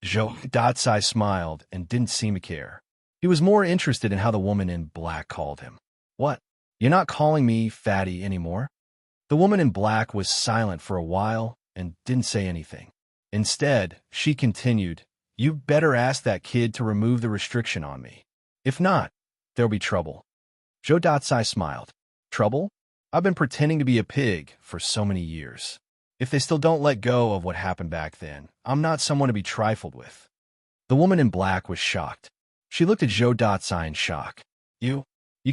Zhou Datsai smiled and didn't seem to care. He was more interested in how the woman in black called him. What? You're not calling me fatty anymore? The woman in black was silent for a while and didn't say anything. Instead, she continued, You better ask that kid to remove the restriction on me. If not, there'll be trouble. Zhou Datsai smiled. Trouble? I've been pretending to be a pig for so many years. If they still don't let go of what happened back then, I'm not someone to be trifled with. The woman in black was shocked. She looked at Zhou Datsai in shock. You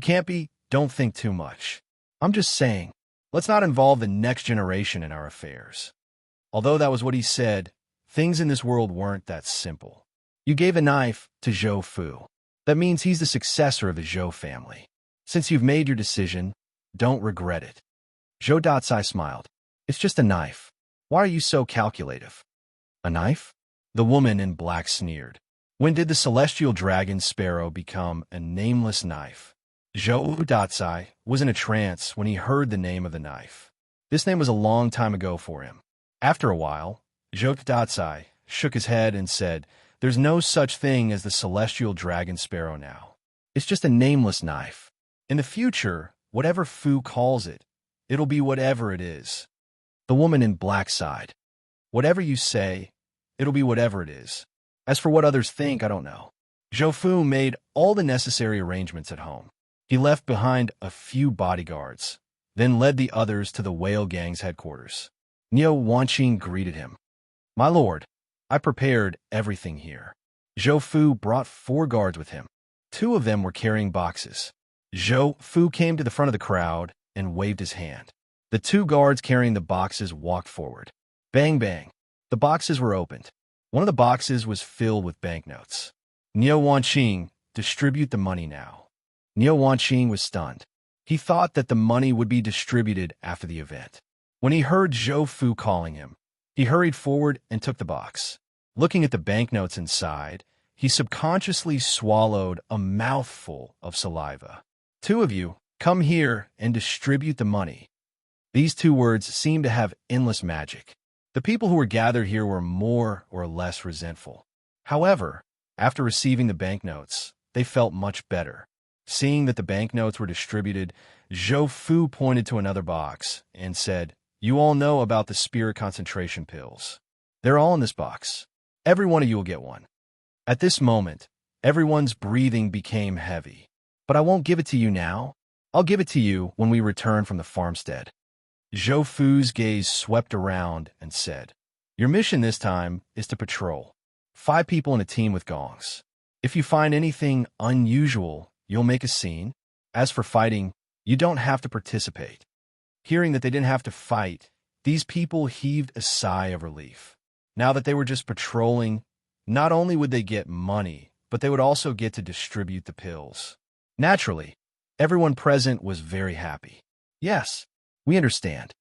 can't be, don't think too much. I'm just saying, let's not involve the next generation in our affairs. Although that was what he said, things in this world weren't that simple. You gave a knife to Zhou Fu. That means he's the successor of the Zhou family. Since you've made your decision, don't regret it. Zhou Datsai smiled. It's just a knife. Why are you so calculative? A knife? The woman in black sneered. When did the celestial dragon sparrow become a nameless knife? Zhou Datsai was in a trance when he heard the name of the knife. This name was a long time ago for him. After a while, Zhou Datsai shook his head and said, There's no such thing as the celestial dragon sparrow now. It's just a nameless knife. In the future, whatever Fu calls it, it'll be whatever it is. The woman in black sighed. Whatever you say, it'll be whatever it is. As for what others think, I don't know. Zhou Fu made all the necessary arrangements at home. He left behind a few bodyguards, then led the others to the whale gang's headquarters. Niu Wanqing greeted him. My lord, I prepared everything here. Zhou Fu brought 4 guards with him. 2 of them were carrying boxes. Zhou Fu came to the front of the crowd and waved his hand. The 2 guards carrying the boxes walked forward. Bang, bang. The boxes were opened. One of the boxes was filled with banknotes. Niu Wanqing, distribute the money now. Niu Wanqing was stunned. He thought that the money would be distributed after the event. When he heard Zhou Fu calling him, he hurried forward and took the box. Looking at the banknotes inside, he subconsciously swallowed a mouthful of saliva. 2 of you, come here and distribute the money. These 2 words seemed to have endless magic. The people who were gathered here were more or less resentful. However, after receiving the banknotes, they felt much better. Seeing that the banknotes were distributed, Zhou Fu pointed to another box and said, You all know about the spirit concentration pills. They're all in this box. Every one of you will get one. At this moment, everyone's breathing became heavy. But I won't give it to you now. I'll give it to you when we return from the farmstead. Zhou Fu's gaze swept around and said, Your mission this time is to patrol. 5 people in a team with gongs. If you find anything unusual, you'll make a scene. As for fighting, you don't have to participate. Hearing that they didn't have to fight, these people heaved a sigh of relief. Now that they were just patrolling, not only would they get money, but they would also get to distribute the pills. Naturally, everyone present was very happy. Yes, we understand.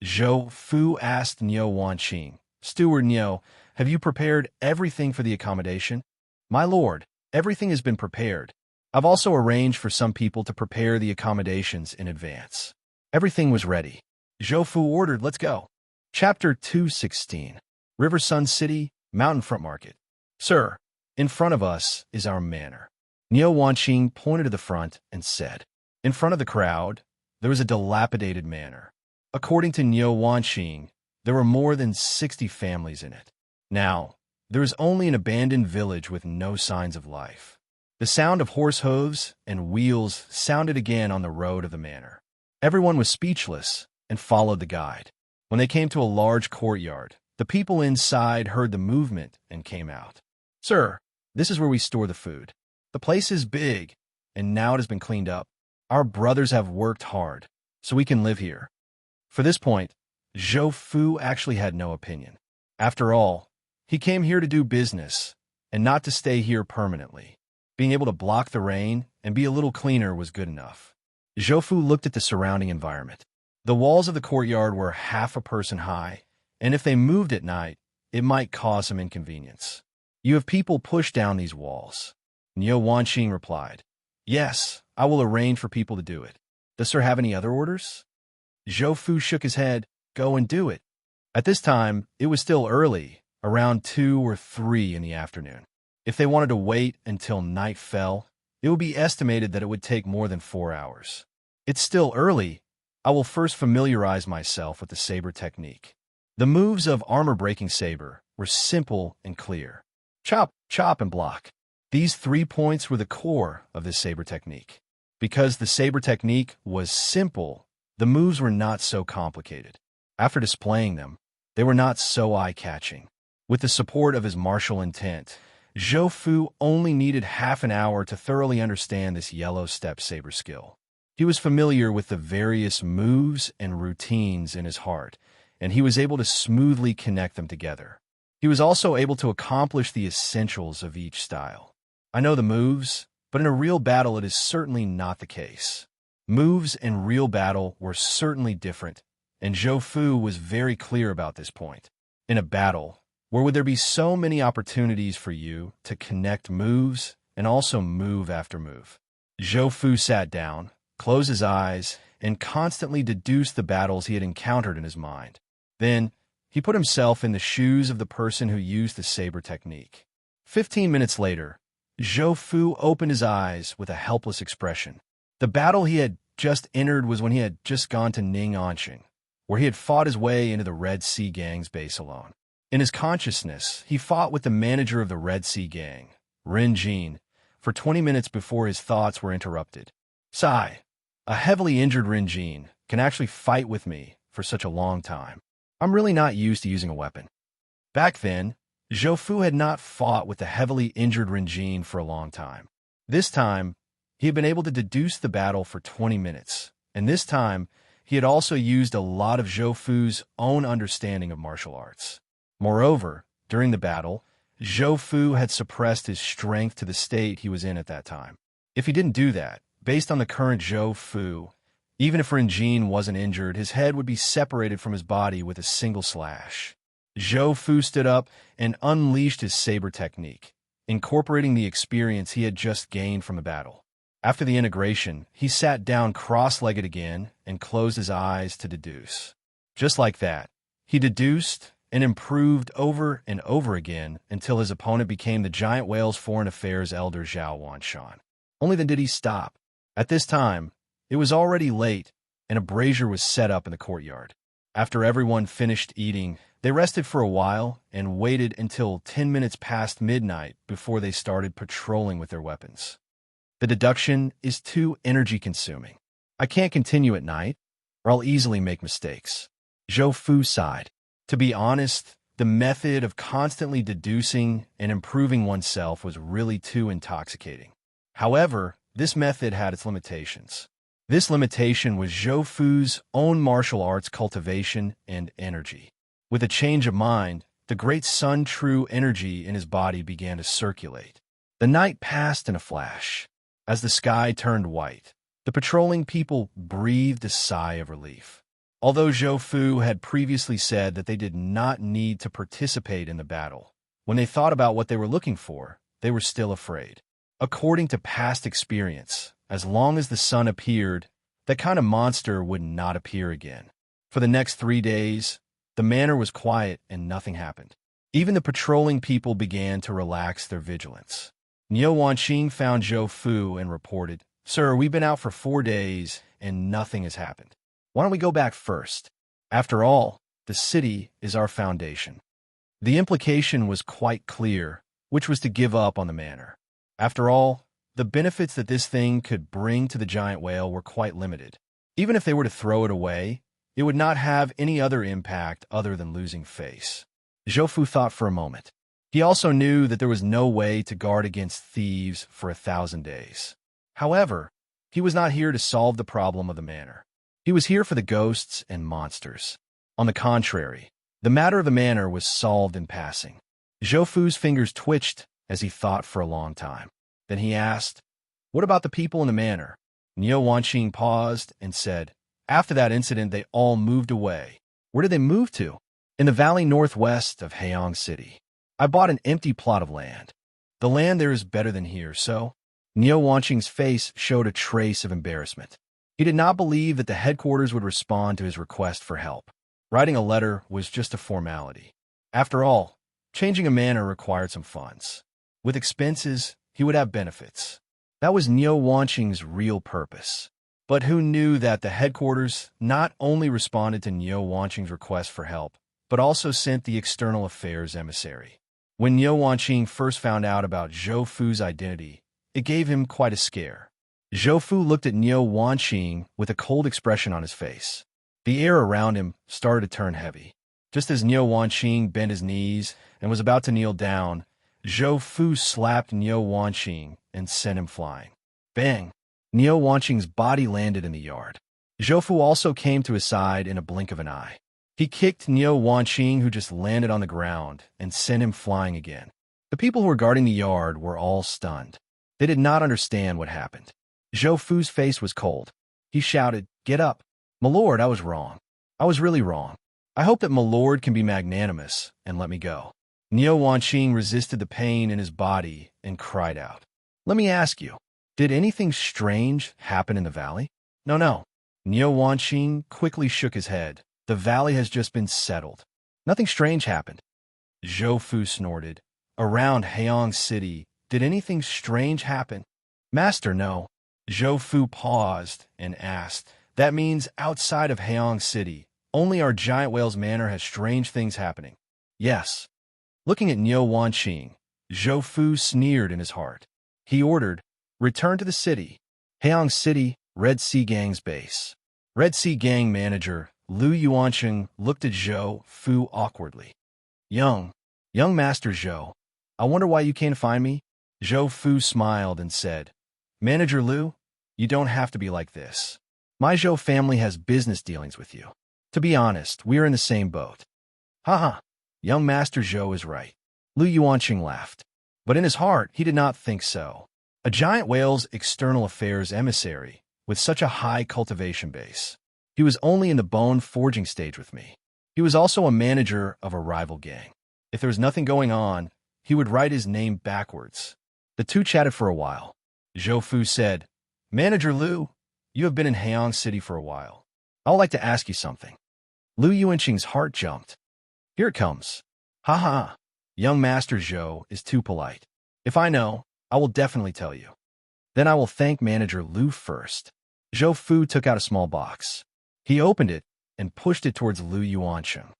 Zhou Fu asked Niu Wanqing, Steward Niu, have you prepared everything for the accommodation? My lord, Everything has been prepared. I've also arranged for some people to prepare the accommodations in advance. Everything was ready. Zhou Fu ordered, let's go. Chapter 216. River Sun City, Mountain Front Market. Sir, in front of us is our manor. Niu Wanqing pointed to the front and said. In front of the crowd, there was a dilapidated manor. According to Niu Wanqing, there were more than 60 families in it. Now, there is only an abandoned village with no signs of life. The sound of horse hooves and wheels sounded again on the road of the manor. Everyone was speechless and followed the guide. When they came to a large courtyard, the people inside heard the movement and came out. Sir, this is where we store the food. The place is big, and now it has been cleaned up. Our brothers have worked hard, so we can live here. For this point, Zhou Fu actually had no opinion. After all, he came here to do business, and not to stay here permanently. Being able to block the rain and be a little cleaner was good enough. Zhou Fu looked at the surrounding environment. The walls of the courtyard were half a person high, and if they moved at night, it might cause some inconvenience. You have people push down these walls. Niu Wanqing replied, Yes, I will arrange for people to do it. Does sir have any other orders? Zhou Fu shook his head. Go and do it. At this time, it was still early, around 2 or 3 in the afternoon. If they wanted to wait until night fell, it would be estimated that it would take more than 4 hours. It's still early. I will first familiarize myself with the saber technique. The moves of armor-breaking saber were simple and clear. Chop, chop, and block. These 3 points were the core of this saber technique. Because the saber technique was simple, the moves were not so complicated. After displaying them, they were not so eye-catching. With the support of his martial intent, Zhou Fu only needed half an hour to thoroughly understand this yellow step saber skill. He was familiar with the various moves and routines in his heart, and he was able to smoothly connect them together. He was also able to accomplish the essentials of each style. I know the moves, but in a real battle it is certainly not the case. Moves in real battle were certainly different, and Zhou Fu was very clear about this point. In a battle, where would there be so many opportunities for you to connect moves and also move after move? Zhou Fu sat down, closed his eyes, and constantly deduced the battles he had encountered in his mind. Then, he put himself in the shoes of the person who used the saber technique. 15 minutes later, Zhou Fu opened his eyes with a helpless expression. The battle he had just entered was when he had just gone to Ning'anqing, where he had fought his way into the Red Sea Gang's base alone. In his consciousness, he fought with the manager of the Red Sea Gang, Ren Jin, for 20 minutes before his thoughts were interrupted. Sigh, a heavily injured Ren Jin can actually fight with me for such a long time. I'm really not used to using a weapon. Back then, Zhou Fu had not fought with the heavily injured Ren Jin for a long time. This time, he had been able to deduce the battle for 20 minutes, and this time, he had also used a lot of Zhou Fu's own understanding of martial arts. Moreover, during the battle, Zhou Fu had suppressed his strength to the state he was in at that time. If he didn't do that, based on the current Zhou Fu, even if Ren Jin wasn't injured, his head would be separated from his body with a single slash. Zhou Fu stood up and unleashed his saber technique, incorporating the experience he had just gained from the battle. After the integration, he sat down cross-legged again and closed his eyes to deduce. Just like that, he deduced and improved over and over again until his opponent became the giant whale's foreign affairs elder Zhao Wanshan. Only then did he stop. At this time, it was already late, and a brazier was set up in the courtyard. After everyone finished eating, they rested for a while and waited until 10 minutes past midnight before they started patrolling with their weapons. The deduction is too energy-consuming. I can't continue at night, or I'll easily make mistakes. Zhou Fu sighed. To be honest, the method of constantly deducing and improving oneself was really too intoxicating. However, this method had its limitations. This limitation was Zhou Fu's own martial arts cultivation and energy. With a change of mind, the great sun true energy in his body began to circulate. The night passed in a flash. As the sky turned white, the patrolling people breathed a sigh of relief. Although Zhou Fu had previously said that they did not need to participate in the battle, when they thought about what they were looking for, they were still afraid. According to past experience, as long as the sun appeared, that kind of monster would not appear again. For the next 3 days, the manor was quiet and nothing happened. Even the patrolling people began to relax their vigilance. Niu Wanqing found Zhou Fu and reported, "Sir, we've been out for 4 days and nothing has happened. Why don't we go back first? After all, the city is our foundation." The implication was quite clear, which was to give up on the manor. After all, the benefits that this thing could bring to the giant whale were quite limited. Even if they were to throw it away, it would not have any other impact other than losing face. Zhou Fu thought for a moment. He also knew that there was no way to guard against thieves for 1,000 days. However, he was not here to solve the problem of the manor. He was here for the ghosts and monsters. On the contrary, the matter of the manor was solved in passing. Zhou Fu's fingers twitched as he thought for a long time. Then he asked, "What about the people in the manor?" Niu Wanqing paused and said, "After that incident, they all moved away." "Where did they move to?" "In the valley northwest of Hayong City. I bought an empty plot of land. The land there is better than here, so—" Niu Wanqing's face showed a trace of embarrassment. He did not believe that the headquarters would respond to his request for help. Writing a letter was just a formality. After all, changing a manor required some funds. With expenses, he would have benefits. That was Niu Wanqing's real purpose. But who knew that the headquarters not only responded to Niu Wanqing's request for help, but also sent the external affairs emissary. When Niu Wanqing first found out about Zhou Fu's identity, it gave him quite a scare. Zhou Fu looked at Niu Wanqing with a cold expression on his face. The air around him started to turn heavy. Just as Niu Wanqing bent his knees and was about to kneel down, Zhou Fu slapped Niu Wanqing and sent him flying. Bang! Niu Wanqing's body landed in the yard. Zhou Fu also came to his side in a blink of an eye. He kicked Niu Wanqing, who just landed on the ground, and sent him flying again. The people who were guarding the yard were all stunned. They did not understand what happened. Zhou Fu's face was cold. He shouted, "Get up! My lord, I was wrong. I was really wrong. I hope that my lord can be magnanimous and let me go." Niu Wanqing resisted the pain in his body and cried out, "Let me ask you, did anything strange happen in the valley?" No. Niu Wanqing quickly shook his head. "The valley has just been settled. Nothing strange happened." Zhou Fu snorted. "Around Hayong City, did anything strange happen?" "Master, no." Zhou Fu paused and asked, "That means outside of Hayong City, only our giant whale's manor has strange things happening." "Yes." Looking at Niu Wanqing, Zhou Fu sneered in his heart. He ordered, "Return to the city. Hayong City, Red Sea Gang's base." Red Sea Gang manager Lu Yuancheng looked at Zhou Fu awkwardly. Young Master Zhou, I wonder why you came to find me?" Zhou Fu smiled and said, "Manager Lu, you don't have to be like this. My Zhou family has business dealings with you. To be honest, we are in the same boat." "Haha, young Master Zhou is right." Lu Yuanqing laughed. But in his heart, he did not think so. A giant whale's external affairs emissary, with such a high cultivation base. He was only in the bone forging stage with me. He was also a manager of a rival gang. If there was nothing going on, he would write his name backwards. The two chatted for a while. Zhou Fu said, "Manager Lu, you have been in Hayong City for a while. I would like to ask you something." Lu Yuanqing's heart jumped. "Here it comes." "Haha, young Master Zhou is too polite. If I know, I will definitely tell you." "Then I will thank Manager Lu first." Zhou Fu took out a small box. He opened it and pushed it towards Lu Yuanqing.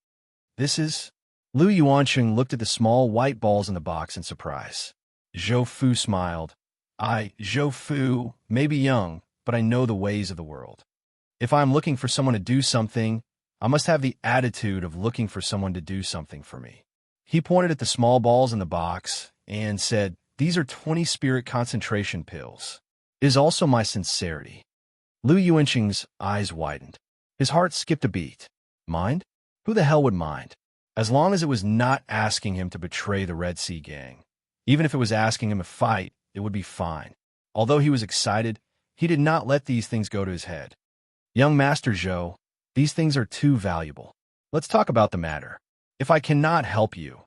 "This is—" Lu Yuanqing looked at the small white balls in the box in surprise. Zhou Fu smiled. Zhou Fu, may be young, but I know the ways of the world. If I am looking for someone to do something, I must have the attitude of looking for someone to do something for me." He pointed at the small balls in the box and said, "These are 20 spirit concentration pills. It is also my sincerity." Lu Yuanqing's eyes widened. His heart skipped a beat. Mind? Who the hell would mind? As long as it was not asking him to betray the Red Sea Gang. Even if it was asking him to fight, it would be fine. Although he was excited, he did not let these things go to his head. "Young Master Zhou, these things are too valuable. Let's talk about the matter. If I cannot help you,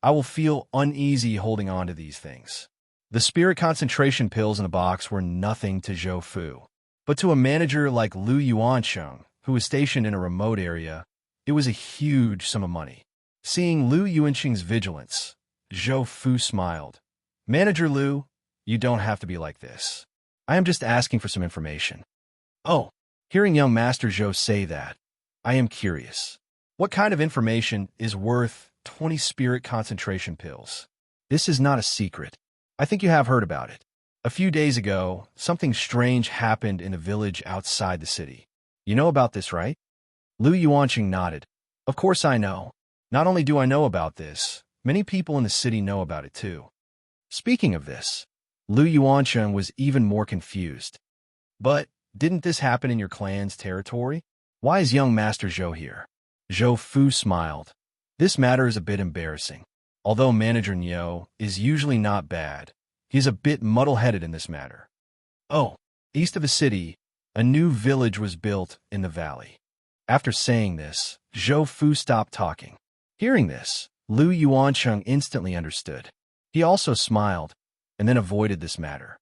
I will feel uneasy holding on to these things." The spirit concentration pills in the box were nothing to Zhou Fu. But to a manager like Lu Yuancheng, who was stationed in a remote area, it was a huge sum of money. Seeing Lu Yuancheng's vigilance, Zhou Fu smiled. Manager Lu, you don't have to be like this. I am just asking for some information. Oh, hearing young Master Zhou say that, I am curious. What kind of information is worth 20 spirit concentration pills? This is not a secret. I think you have heard about it. A few days ago, something strange happened in a village outside the city. You know about this, right? Lu Yuanqing nodded. Of course I know. Not only do I know about this, many people in the city know about it too. Speaking of this, Lu Yuancheng was even more confused. But didn't this happen in your clan's territory? Why is young Master Zhou here? Zhou Fu smiled. This matter is a bit embarrassing. Although Manager Niu is usually not bad, he's a bit muddle-headed in this matter. Oh, east of the city, a new village was built in the valley. After saying this, Zhou Fu stopped talking. Hearing this, Lu Yuancheng instantly understood. He also smiled, and then avoided this matter.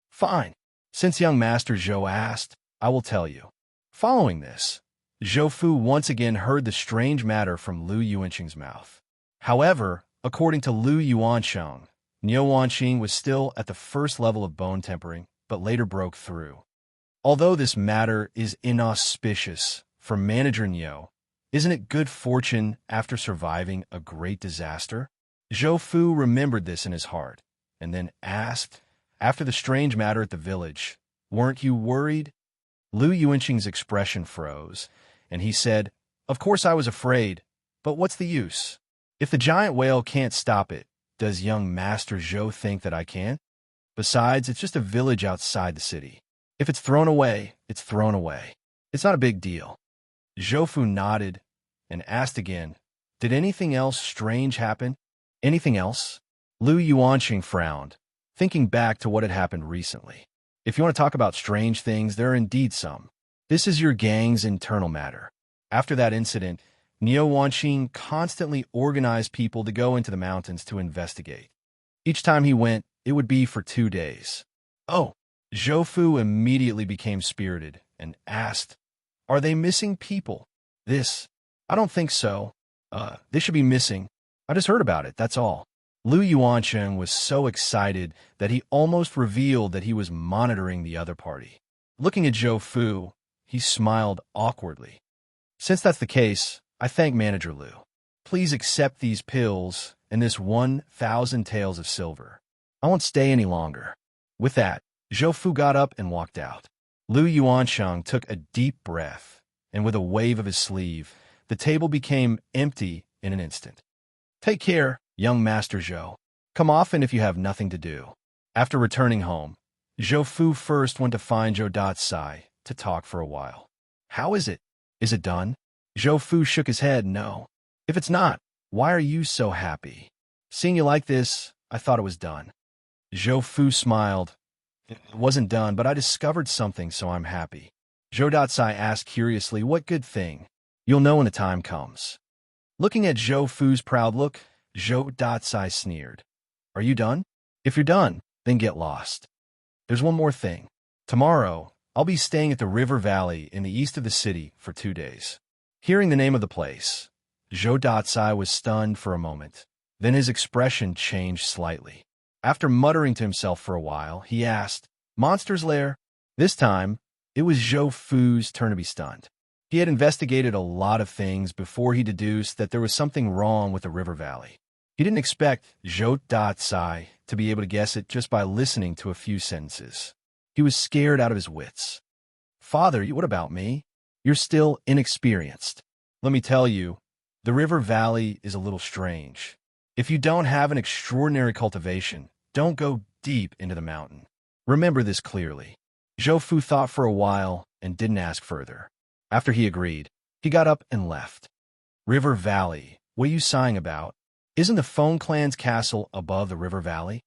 Fine. Since young Master Zhou asked, I will tell you. Following this, Zhou Fu once again heard the strange matter from Lu Yuancheng's mouth. However, according to Lu Yuancheng, Niu Wanqing was still at the first level of bone tempering, but later broke through. Although this matter is inauspicious for Manager Niu, isn't it good fortune after surviving a great disaster? Zhou Fu remembered this in his heart, and then asked, after the strange matter at the village, weren't you worried? Lu Yuanqing's expression froze, and he said, Of course I was afraid, but what's the use? If the giant whale can't stop it, does young Master Zhou think that I can? Besides, it's just a village outside the city. If it's thrown away, it's thrown away. It's not a big deal. Zhou Fu nodded and asked again, Did anything else strange happen? Anything else? Lu Yuanqing frowned, thinking back to what had happened recently. If you want to talk about strange things, there are indeed some. This is your gang's internal matter. After that incident, Niu Wanqing constantly organized people to go into the mountains to investigate. Each time he went, it would be for 2 days. Oh, Zhou Fu immediately became spirited and asked, Are they missing people? I don't think so. They should be missing. I just heard about it, that's all. Lu Yuancheng was so excited that he almost revealed that he was monitoring the other party. Looking at Zhou Fu, he smiled awkwardly. Since that's the case, I thank Manager Lu. Please accept these pills and this 1,000 taels of silver. I won't stay any longer. With that, Zhou Fu got up and walked out. Lu Yuancheng took a deep breath, and with a wave of his sleeve, the table became empty in an instant. Take care, young Master Zhou. Come often if you have nothing to do. After returning home, Zhou Fu first went to find Zhou Datsai to talk for a while. How is it? Is it done? Zhou Fu shook his head, no. If it's not, why are you so happy? Seeing you like this, I thought it was done. Zhou Fu smiled. It wasn't done, but I discovered something, so I'm happy. Zhou Datsai asked curiously, what good thing? You'll know when the time comes. Looking at Zhou Fu's proud look, Zhou Datsai sneered. Are you done? If you're done, then get lost. There's one more thing. Tomorrow, I'll be staying at the river valley in the east of the city for 2 days. Hearing the name of the place, Zhou Datsai was stunned for a moment. Then his expression changed slightly. After muttering to himself for a while, he asked, Monster's Lair? This time, it was Zhou Fu's turn to be stunned. He had investigated a lot of things before he deduced that there was something wrong with the river valley. He didn't expect Zhou Datsai to be able to guess it just by listening to a few sentences. He was scared out of his wits. Father, what about me? You're still inexperienced. Let me tell you, the river valley is a little strange. If you don't have an extraordinary cultivation, don't go deep into the mountain. Remember this clearly. Zhou Fu thought for a while and didn't ask further. After he agreed, he got up and left. River Valley, what are you sighing about? Isn't the Feng clan's castle above the river valley?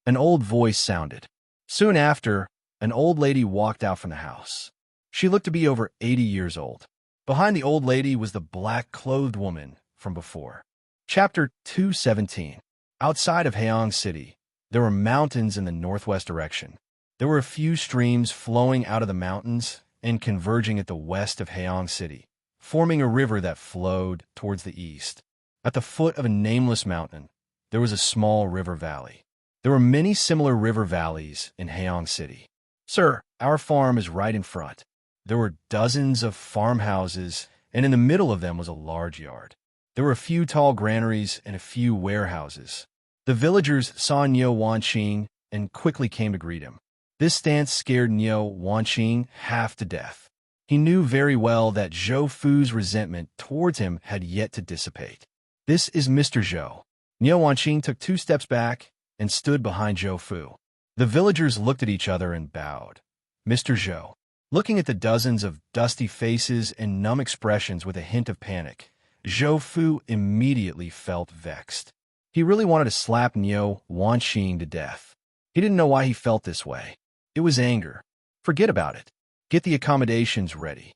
An old voice sounded. Soon after, an old lady walked out from the house. She looked to be over 80 years old. Behind the old lady was the black-clothed woman from before. Chapter 217. Outside of Haiyang City, There were mountains in the northwest direction. There were a few streams flowing out of the mountains and converging at the west of Haeong City, forming a river that flowed towards the east. At the foot of a nameless mountain, there was a small river valley. There were many similar river valleys in Haeong City. Sir, our farm is right in front. There were dozens of farmhouses, and in the middle of them was a large yard. There were a few tall granaries and a few warehouses. The villagers saw Nyo Wanqing and quickly came to greet him. This stance scared Nyo Wanqing half to death. He knew very well that Zhou Fu's resentment towards him had yet to dissipate. This is Mr. Zhou. Nyo Wanqing took 2 steps back and stood behind Zhou Fu. The villagers looked at each other and bowed. Mr. Zhou, looking at the dozens of dusty faces and numb expressions with a hint of panic, Zhou Fu immediately felt vexed. He really wanted to slap Nyo Wanqing to death. He didn't know why he felt this way. It was anger. Forget about it. Get the accommodations ready.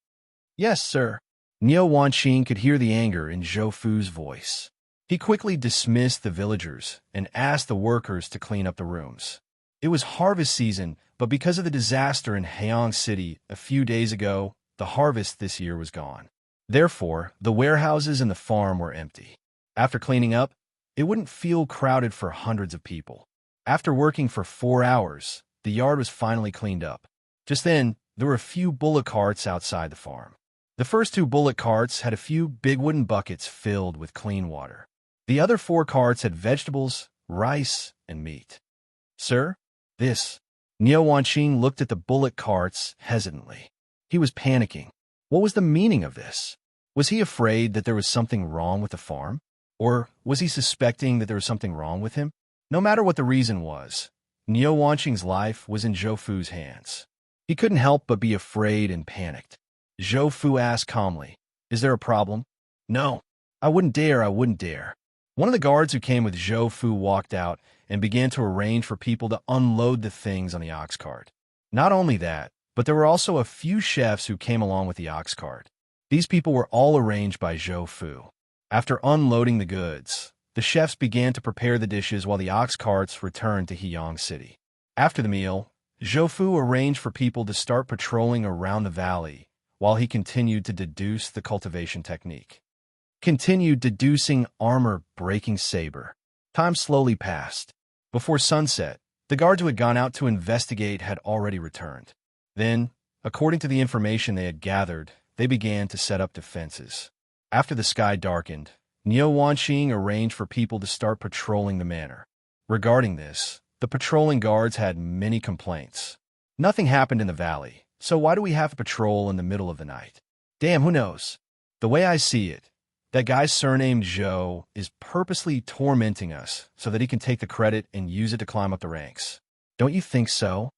Yes, sir. Nyo Wanqing could hear the anger in Zhou Fu's voice. He quickly dismissed the villagers and asked the workers to clean up the rooms. It was harvest season, but because of the disaster in Haeong City a few days ago, the harvest this year was gone. Therefore, the warehouses and the farm were empty. After cleaning up, it wouldn't feel crowded for hundreds of people. After working for 4 hours, the yard was finally cleaned up. Just then, there were a few bullock carts outside the farm. The first 2 bullock carts had a few big wooden buckets filled with clean water. The other 4 carts had vegetables, rice, and meat. Sir, this. Nyo Wanqing looked at the bullock carts hesitantly. He was panicking. What was the meaning of this? Was he afraid that there was something wrong with the farm? Or was he suspecting that there was something wrong with him? No matter what the reason was, Nyo Wanqing's life was in Zhou Fu's hands. He couldn't help but be afraid and panicked. Zhou Fu asked calmly, "Is there a problem?" "No, I wouldn't dare. One of the guards who came with Zhou Fu walked out and began to arrange for people to unload the things on the ox cart. Not only that, but there were also a few chefs who came along with the ox cart. These people were all arranged by Zhou Fu. After unloading the goods, the chefs began to prepare the dishes while the ox carts returned to Haeong City. After the meal, Zhou Fu arranged for people to start patrolling around the valley while he continued to deduce the cultivation technique. Continued deducing armor-breaking saber. Time slowly passed. Before sunset, the guards who had gone out to investigate had already returned. Then, according to the information they had gathered, they began to set up defenses. After the sky darkened, Nyo Wanqing arranged for people to start patrolling the manor. Regarding this, the patrolling guards had many complaints. Nothing happened in the valley, so why do we have a patrol in the middle of the night? Damn, who knows? The way I see it, that guy surnamed Zhou is purposely tormenting us so that he can take the credit and use it to climb up the ranks. Don't you think so?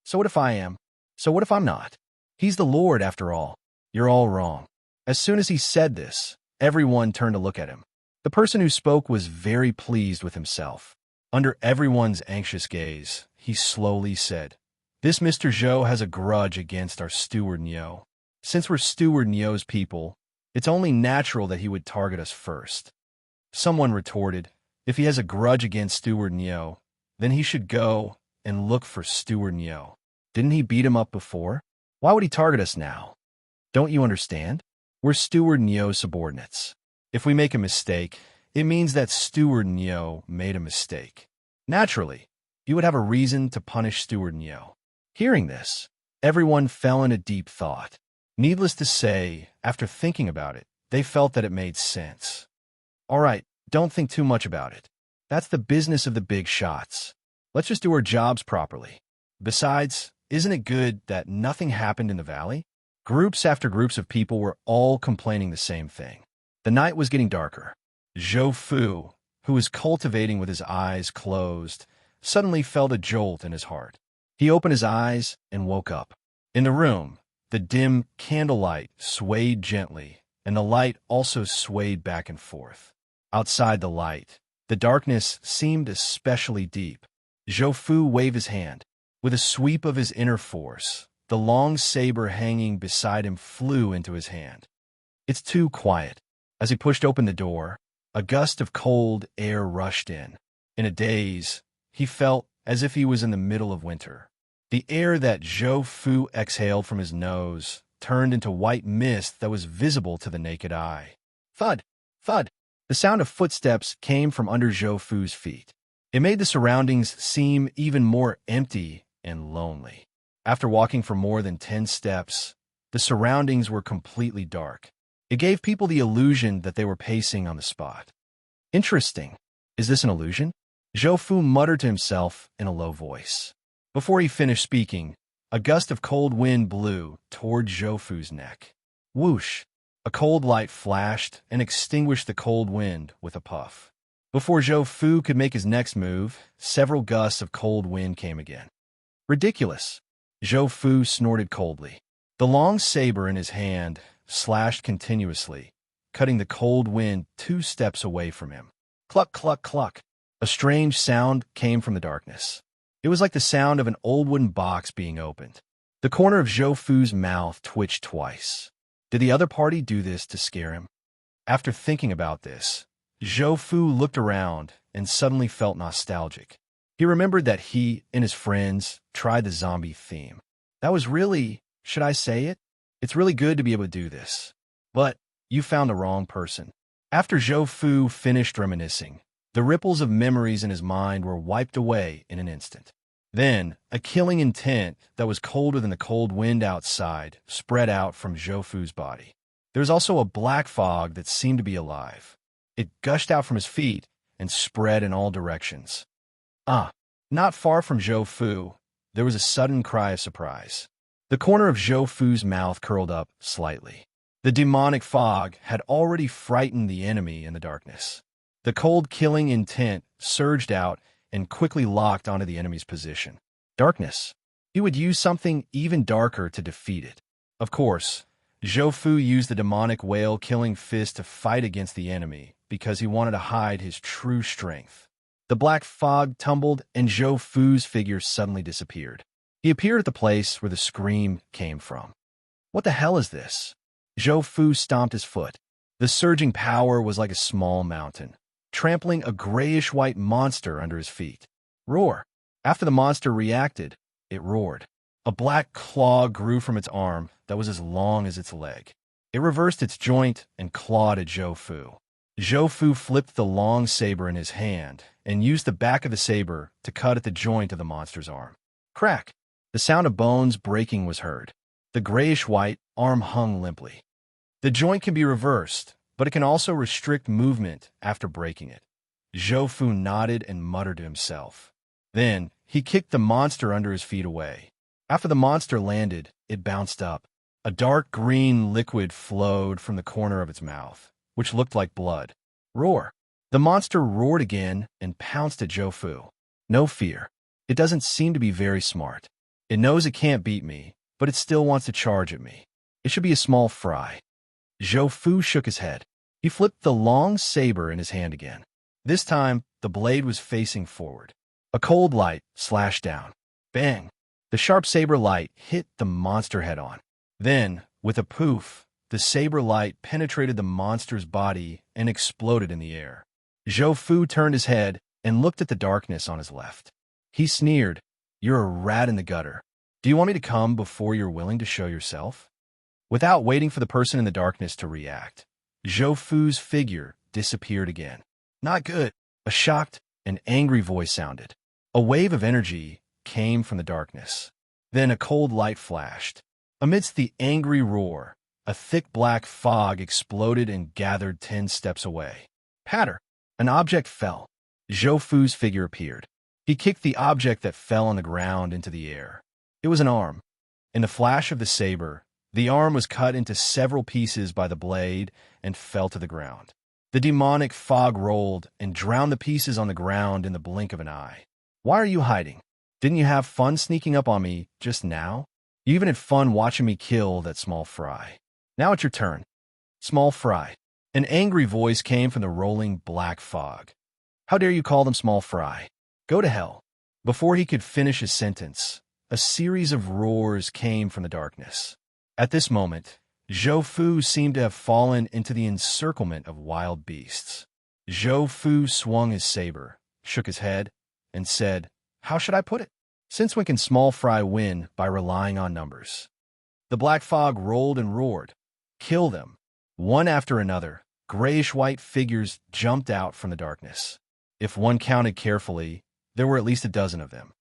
So what if I am? So what if I'm not? He's the Lord after all. You're all wrong. As soon as he said this, everyone turned to look at him. The person who spoke was very pleased with himself. Under everyone's anxious gaze, he slowly said, "This Mr. Zhou has a grudge against our steward Nyo. Since we're steward Nyo's people, it's only natural that he would target us first." Someone retorted, "If he has a grudge against steward Nyo, then he should go and look for steward Nyo. Didn't he beat him up before? Why would he target us now? Don't you understand? We're steward Nyo's subordinates. If we make a mistake, it means that steward Nyo made a mistake. Naturally, you would have a reason to punish steward Nyo." Hearing this, everyone fell into deep thought. Needless to say, after thinking about it, they felt that it made sense. All right, don't think too much about it. That's the business of the big shots. Let's just do our jobs properly. Besides, isn't it good that nothing happened in the valley? Groups after groups of people were all complaining the same thing. The night was getting darker. Zhou Fu, who was cultivating with his eyes closed, suddenly felt a jolt in his heart. He opened his eyes and woke up. In the room, the dim candlelight swayed gently, and the light also swayed back and forth. Outside the light, the darkness seemed especially deep. Zhou Fu waved his hand. With a sweep of his inner force, the long saber hanging beside him flew into his hand. It's too quiet. As he pushed open the door, a gust of cold air rushed in. In a daze, he felt as if he was in the middle of winter. The air that Zhou Fu exhaled from his nose turned into white mist that was visible to the naked eye. Thud! Thud! The sound of footsteps came from under Zhou Fu's feet. It made the surroundings seem even more empty and lonely. After walking for more than 10 steps, the surroundings were completely dark. It gave people the illusion that they were pacing on the spot. Interesting. Is this an illusion? Zhou Fu muttered to himself in a low voice. Before he finished speaking, a gust of cold wind blew toward Zhou Fu's neck. Whoosh! A cold light flashed and extinguished the cold wind with a puff. Before Zhou Fu could make his next move, several gusts of cold wind came again. Ridiculous! Zhou Fu snorted coldly. The long saber in his hand slashed continuously, cutting the cold wind 2 steps away from him. Cluck, cluck, cluck. A strange sound came from the darkness. It was like the sound of an old wooden box being opened. The corner of Zhou Fu's mouth twitched twice. Did the other party do this to scare him? After thinking about this, Zhou Fu looked around and suddenly felt nostalgic. He remembered that he and his friends tried the zombie theme. That was really, should I say it? It's really good to be able to do this. But you found the wrong person. After Zhou Fu finished reminiscing, the ripples of memories in his mind were wiped away in an instant. Then, a killing intent that was colder than the cold wind outside spread out from Zhou Fu's body. There was also a black fog that seemed to be alive. It gushed out from his feet and spread in all directions. Not far from Zhou Fu, there was a sudden cry of surprise. The corner of Zhou Fu's mouth curled up slightly. The demonic fog had already frightened the enemy in the darkness. The cold killing intent surged out and quickly locked onto the enemy's position. Darkness. He would use something even darker to defeat it. Of course, Zhou Fu used the demonic whale-killing fist to fight against the enemy because he wanted to hide his true strength. The black fog tumbled and Zhou Fu's figure suddenly disappeared. He appeared at the place where the scream came from. What the hell is this? Zhou Fu stomped his foot. The surging power was like a small mountain, trampling a grayish-white monster under his feet. Roar! After the monster reacted, it roared. A black claw grew from its arm that was as long as its leg. It reversed its joint and clawed at Zhou Fu. Zhou Fu flipped the long saber in his hand and used the back of the saber to cut at the joint of the monster's arm. Crack! The sound of bones breaking was heard. The grayish-white arm hung limply. The joint can be reversed, but it can also restrict movement after breaking it. Zhou Fu nodded and muttered to himself. Then, he kicked the monster under his feet away. After the monster landed, it bounced up. A dark green liquid flowed from the corner of its mouth, which looked like blood. Roar! The monster roared again and pounced at Zhou Fu. No fear. It doesn't seem to be very smart. It knows it can't beat me, but it still wants to charge at me. It should be a small fry. Zhou Fu shook his head. He flipped the long saber in his hand again. This time, the blade was facing forward. A cold light slashed down. Bang! The sharp saber light hit the monster head-on. Then, with a poof, the saber light penetrated the monster's body and exploded in the air. Zhou Fu turned his head and looked at the darkness on his left. He sneered, "You're a rat in the gutter. Do you want me to come before you're willing to show yourself?" Without waiting for the person in the darkness to react, Zhou Fu's figure disappeared again. Not good. A shocked and angry voice sounded. A wave of energy came from the darkness. Then a cold light flashed. Amidst the angry roar, a thick black fog exploded and gathered 10 steps away. Patter! An object fell. Zhou Fu's figure appeared. He kicked the object that fell on the ground into the air. It was an arm. In the flash of the saber, the arm was cut into several pieces by the blade and fell to the ground. The demonic fog rolled and drowned the pieces on the ground in the blink of an eye. Why are you hiding? Didn't you have fun sneaking up on me just now? You even had fun watching me kill that small fry. Now it's your turn. Small fry. An angry voice came from the rolling black fog. How dare you call them small fry? Go to hell. Before he could finish his sentence, a series of roars came from the darkness. At this moment, Zhou Fu seemed to have fallen into the encirclement of wild beasts. Zhou Fu swung his saber, shook his head, and said, "How should I put it? Since when can small fry win by relying on numbers?" The black fog rolled and roared. "Kill them." One after another, grayish-white figures jumped out from the darkness. If one counted carefully, there were at least a dozen of them.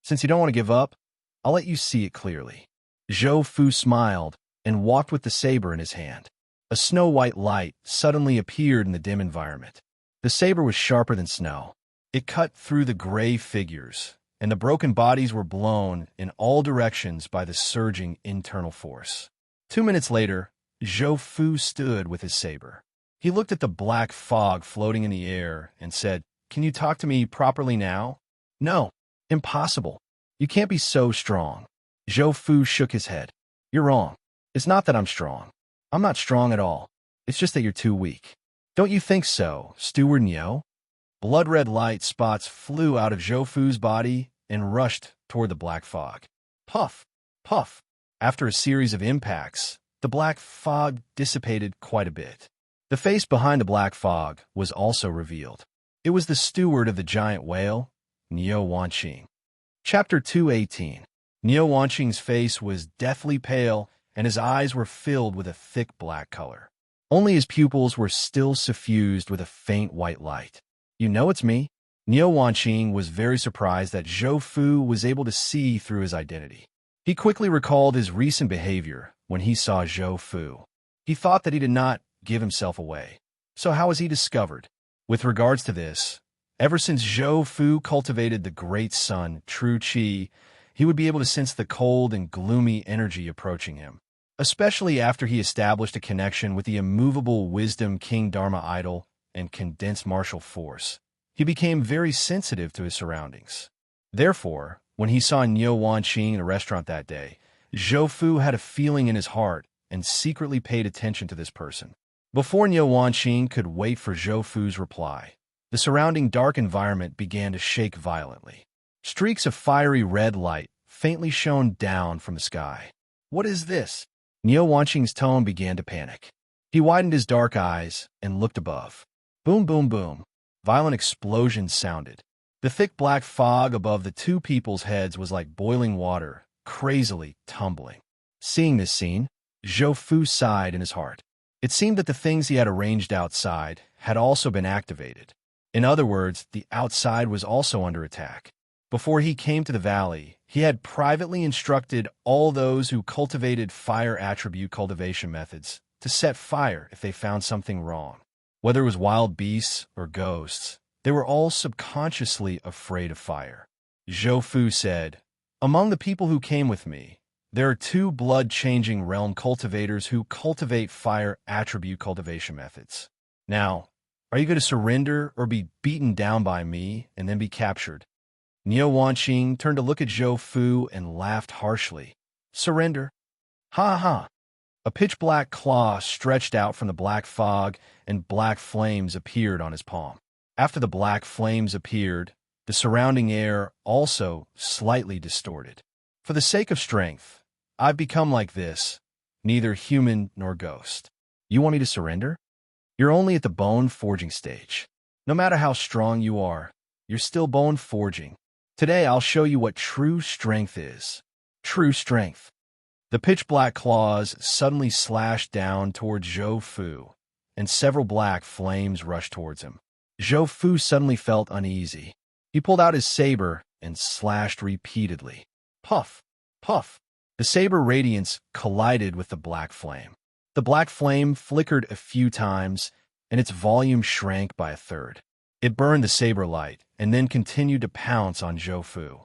"Since you don't want to give up, I'll let you see it clearly." Zhou Fu smiled and walked with the saber in his hand. A snow-white light suddenly appeared in the dim environment. The saber was sharper than snow. It cut through the gray figures, and the broken bodies were blown in all directions by the surging internal force. 2 minutes later, Zhou Fu stood with his saber. He looked at the black fog floating in the air and said, "Can you talk to me properly now?" "No, impossible. You can't be so strong." Zhou Fu shook his head. "You're wrong. It's not that I'm strong. I'm not strong at all. It's just that you're too weak." "Don't you think so, Steward Niu?" Blood-red light spots flew out of Zhou Fu's body and rushed toward the black fog. Puff, puff. After a series of impacts, the black fog dissipated quite a bit. The face behind the black fog was also revealed. It was the steward of the giant whale, Niu Wanqing. Chapter 218. Niu Wanqing's face was deathly pale, and his eyes were filled with a thick black color. Only his pupils were still suffused with a faint white light. "You know it's me?" Niu Wanqing was very surprised that Zhou Fu was able to see through his identity. He quickly recalled his recent behavior when he saw Zhou Fu. He thought that he did not give himself away. So how was he discovered? With regards to this, ever since Zhou Fu cultivated the great sun, True Qi, he would be able to sense the cold and gloomy energy approaching him. Especially after he established a connection with the immovable wisdom King Dharma idol and condensed martial force, he became very sensitive to his surroundings. Therefore, when he saw Niu Wanqing in a restaurant that day, Zhou Fu had a feeling in his heart and secretly paid attention to this person. Before Niu Wanqing could wait for Zhou Fu's reply, the surrounding dark environment began to shake violently. Streaks of fiery red light faintly shone down from the sky. "What is this?" Niu Wanqing's tone began to panic. He widened his dark eyes and looked above. Boom, boom, boom. Violent explosions sounded. The thick black fog above the two people's heads was like boiling water, crazily tumbling. Seeing this scene, Zhou Fu sighed in his heart. It seemed that the things he had arranged outside had also been activated. In other words, the outside was also under attack. Before he came to the valley, he had privately instructed all those who cultivated fire attribute cultivation methods to set fire if they found something wrong. Whether it was wild beasts or ghosts, they were all subconsciously afraid of fire. Zhou Fu said, "Among the people who came with me, there are 2 blood-changing realm cultivators who cultivate fire attribute cultivation methods. Now, are you going to surrender or be beaten down by me and then be captured?" Niu Wanqing turned to look at Zhou Fu and laughed harshly. "Surrender? Ha ha!" A pitch-black claw stretched out from the black fog, and black flames appeared on his palm. After the black flames appeared, the surrounding air also slightly distorted. "For the sake of strength, I've become like this, neither human nor ghost. You want me to surrender? You're only at the bone-forging stage. No matter how strong you are, you're still bone-forging. Today I'll show you what true strength is. True strength." The pitch-black claws suddenly slashed down toward Zhou Fu, and several black flames rushed towards him. Zhou Fu suddenly felt uneasy. He pulled out his saber and slashed repeatedly. Puff, puff. The saber radiance collided with the black flame. The black flame flickered a few times, and its volume shrank by a third. It burned the saber light and then continued to pounce on Zhou Fu.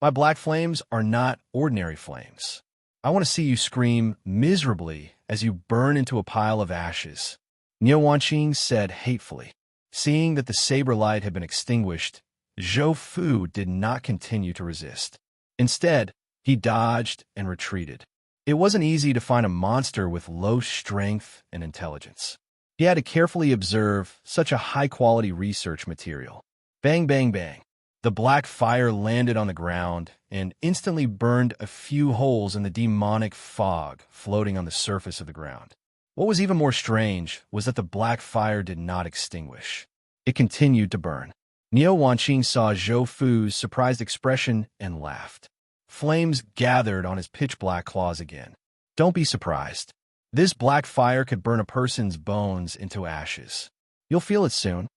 "My black flames are not ordinary flames. I want to see you scream miserably as you burn into a pile of ashes," Niu Wanqing said hatefully. Seeing that the saber light had been extinguished, Zhou Fu did not continue to resist. Instead, he dodged and retreated. It wasn't easy to find a monster with low strength and intelligence. He had to carefully observe such a high-quality research material. Bang, bang, bang. The black fire landed on the ground and instantly burned a few holes in the demonic fog floating on the surface of the ground. What was even more strange was that the black fire did not extinguish. It continued to burn. Niu Wanqing saw Zhou Fu's surprised expression and laughed. Flames gathered on his pitch-black claws again. Don't be surprised. This black fire could burn a person's bones into ashes. You'll feel it soon.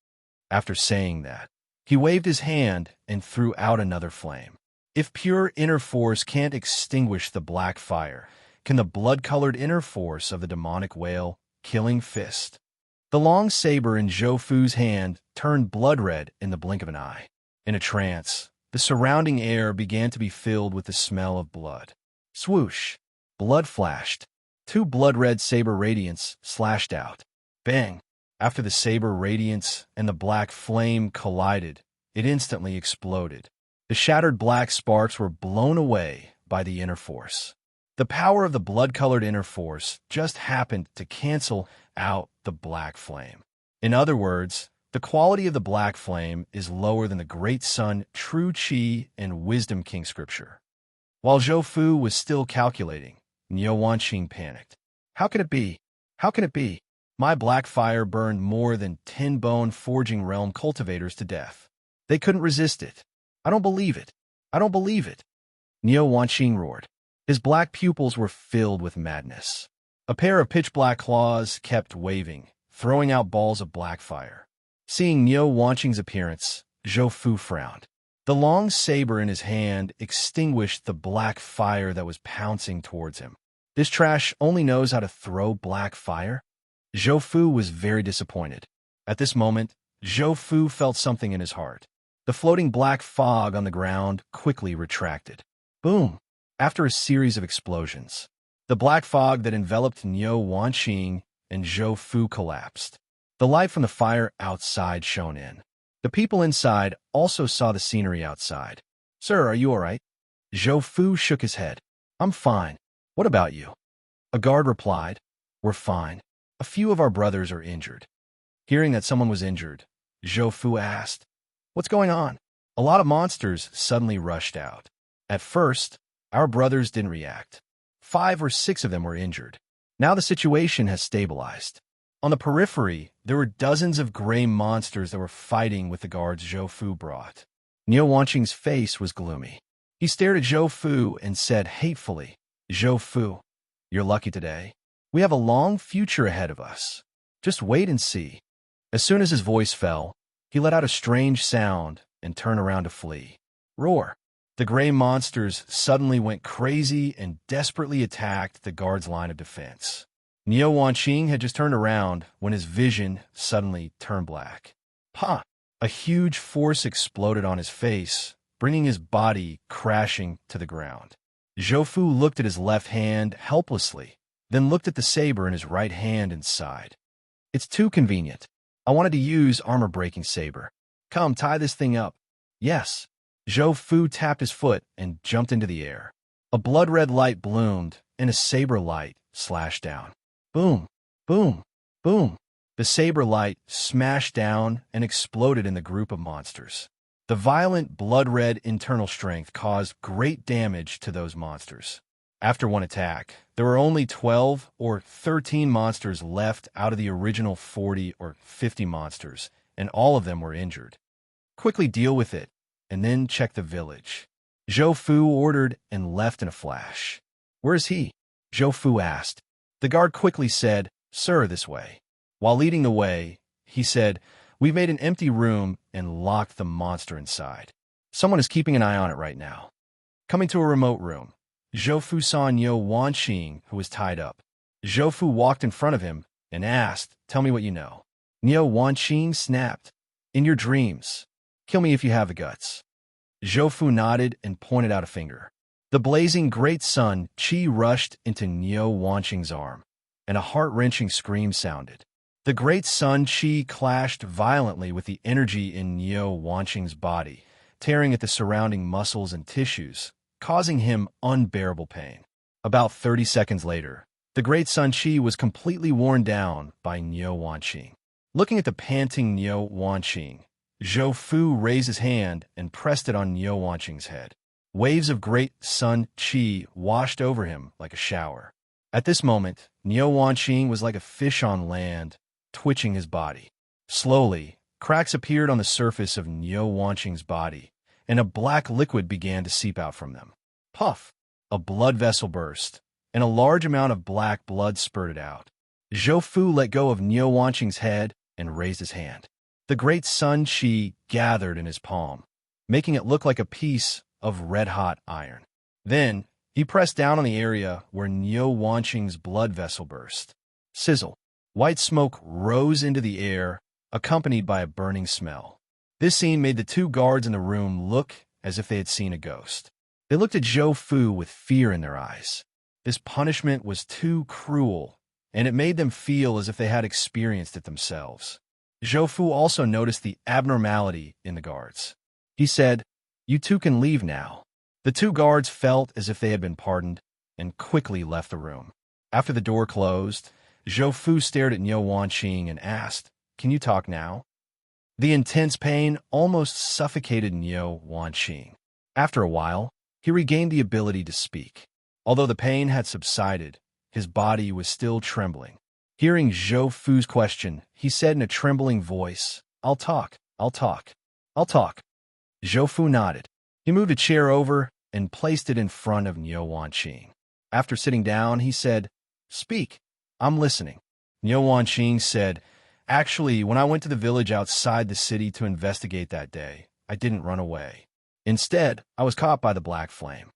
After saying that, he waved his hand and threw out another flame. If pure inner force can't extinguish the black fire, can the blood-colored inner force of the demonic whale killing fist? The long saber in Zhou Fu's hand turned blood-red in the blink of an eye. In a trance, the surrounding air began to be filled with the smell of blood. Swoosh! Blood flashed. Two blood-red saber radiants slashed out. Bang! After the saber radiance and the black flame collided, it instantly exploded. The shattered black sparks were blown away by the inner force. The power of the blood-colored inner force just happened to cancel out the black flame. In other words, the quality of the black flame is lower than the great sun, true Qi, and Wisdom King scripture. While Zhou Fu was still calculating, Niu Wanqing panicked. How can it be? How can it be? My black fire burned more than 10 bone forging realm cultivators to death. They couldn't resist it. I don't believe it. I don't believe it. Niu Wanqing roared. His black pupils were filled with madness. A pair of pitch-black claws kept waving, throwing out balls of black fire. Seeing Niu Wanqing's appearance, Zhou Fu frowned. The long saber in his hand extinguished the black fire that was pouncing towards him. This trash only knows how to throw black fire? Zhou Fu was very disappointed. At this moment, Zhou Fu felt something in his heart. The floating black fog on the ground quickly retracted. Boom! After a series of explosions, the black fog that enveloped Niu Wanqing and Zhou Fu collapsed. The light from the fire outside shone in. The people inside also saw the scenery outside. Sir, are you all right? Zhou Fu shook his head. I'm fine. What about you? A guard replied. We're fine. A few of our brothers are injured. Hearing that someone was injured, Zhou Fu asked, What's going on? A lot of monsters suddenly rushed out. At first, our brothers didn't react. 5 or 6 of them were injured. Now the situation has stabilized. On the periphery, there were dozens of gray monsters that were fighting with the guards Zhou Fu brought. Niu Wanqing's face was gloomy. He stared at Zhou Fu and said hatefully, Zhou Fu, you're lucky today. We have a long future ahead of us. Just wait and see. As soon as his voice fell, he let out a strange sound and turned around to flee. Roar! The gray monsters suddenly went crazy and desperately attacked the guard's line of defense. Niu Wanqing had just turned around when his vision suddenly turned black. Ha! A huge force exploded on his face, bringing his body crashing to the ground. Zhou Fu looked at his left hand helplessly, then looked at the saber in his right hand and sighed. It's too convenient. I wanted to use armor-breaking saber. Come, tie this thing up. Yes. Zhou Fu tapped his foot and jumped into the air. A blood-red light bloomed, and a saber light slashed down. Boom, boom, boom. The saber light smashed down and exploded in the group of monsters. The violent blood-red internal strength caused great damage to those monsters. After one attack, there were only 12 or 13 monsters left out of the original 40 or 50 monsters, and all of them were injured. Quickly deal with it, and then check the village. Zhou Fu ordered and left in a flash. Where is he? Zhou Fu asked. The guard quickly said, Sir, this way. While leading the way, he said, We've made an empty room and locked the monster inside. Someone is keeping an eye on it right now. Coming to a remote room, Zhou Fu saw Niu Wanqing, who was tied up. Zhou Fu walked in front of him and asked, Tell me what you know. Niu Wanqing snapped, In your dreams. Kill me if you have the guts. Zhou Fu nodded and pointed out a finger. The blazing great sun Qi rushed into Niu Wanqing's arm, and a heart-wrenching scream sounded. The great sun Qi clashed violently with the energy in Niu Wanqing's body, tearing at the surrounding muscles and tissues, causing him unbearable pain. About 30 seconds later, the great sun Qi was completely worn down by Niu Wanqing. Looking at the panting Niu Wanqing, Zhou Fu raised his hand and pressed it on Niu Wanqing's head. Waves of great sun Qi washed over him like a shower. At this moment, Niu Wanqing was like a fish on land, twitching his body. Slowly, Cracks appeared on the surface of Niu Wanqing's body, and a black liquid began to seep out from them. Puff! A blood vessel burst, and a large amount of black blood spurted out. Zhou Fu let go of Niu Wanqing's head and raised his hand. The great sun chi gathered in his palm, making it look like a piece of red-hot iron. Then, he pressed down on the area where Niu Wanqing's blood vessel burst. Sizzle. White smoke rose into the air, accompanied by a burning smell. This scene made the two guards in the room look as if they had seen a ghost. They looked at Zhou Fu with fear in their eyes. This punishment was too cruel, and it made them feel as if they had experienced it themselves. Zhou Fu also noticed the abnormality in the guards. He said, "You two can leave now." The two guards felt as if they had been pardoned and quickly left the room. After the door closed, Zhou Fu stared at Niu Wanqing and asked, "Can you talk now?" The intense pain almost suffocated Niu Wanqing. After a while, he regained the ability to speak. Although the pain had subsided, his body was still trembling. Hearing Zhou Fu's question, he said in a trembling voice, I'll talk. I'll talk." Zhou Fu nodded. He moved a chair over and placed it in front of Niu Wanqing. After sitting down, he said, "Speak. I'm listening." Niu Wanqing said, "Actually, when I went to the village outside the city to investigate that day, I didn't run away. Instead, I was caught by the black flame."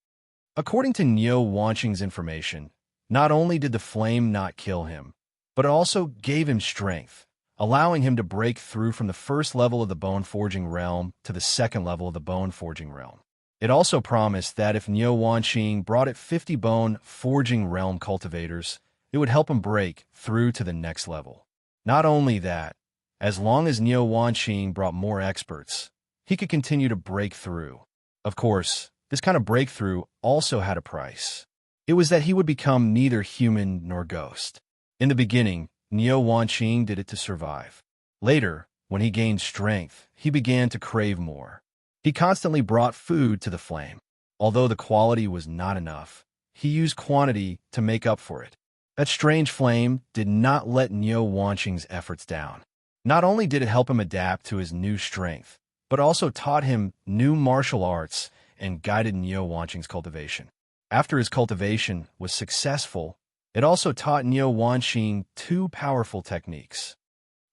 According to Niu Wanqing's information, not only did the flame not kill him, but it also gave him strength, allowing him to break through from the first level of the bone-forging realm to the second level of the bone-forging realm. It also promised that if Niu Wanqing brought it 50 bone-forging realm cultivators, it would help him break through to the next level. Not only that, as long as Niu Wanqing brought more experts, he could continue to break through. Of course, this kind of breakthrough also had a price. It was that he would become neither human nor ghost. In the beginning, Niu Wanqing did it to survive. Later, when he gained strength, he began to crave more. He constantly brought food to the flame. Although the quality was not enough, he used quantity to make up for it. That strange flame did not let Niu Wanqing's efforts down. Not only did it help him adapt to his new strength, but also taught him new martial arts and guided Niu Wanqing's cultivation. After his cultivation was successful, it also taught Niu Wanqing two powerful techniques.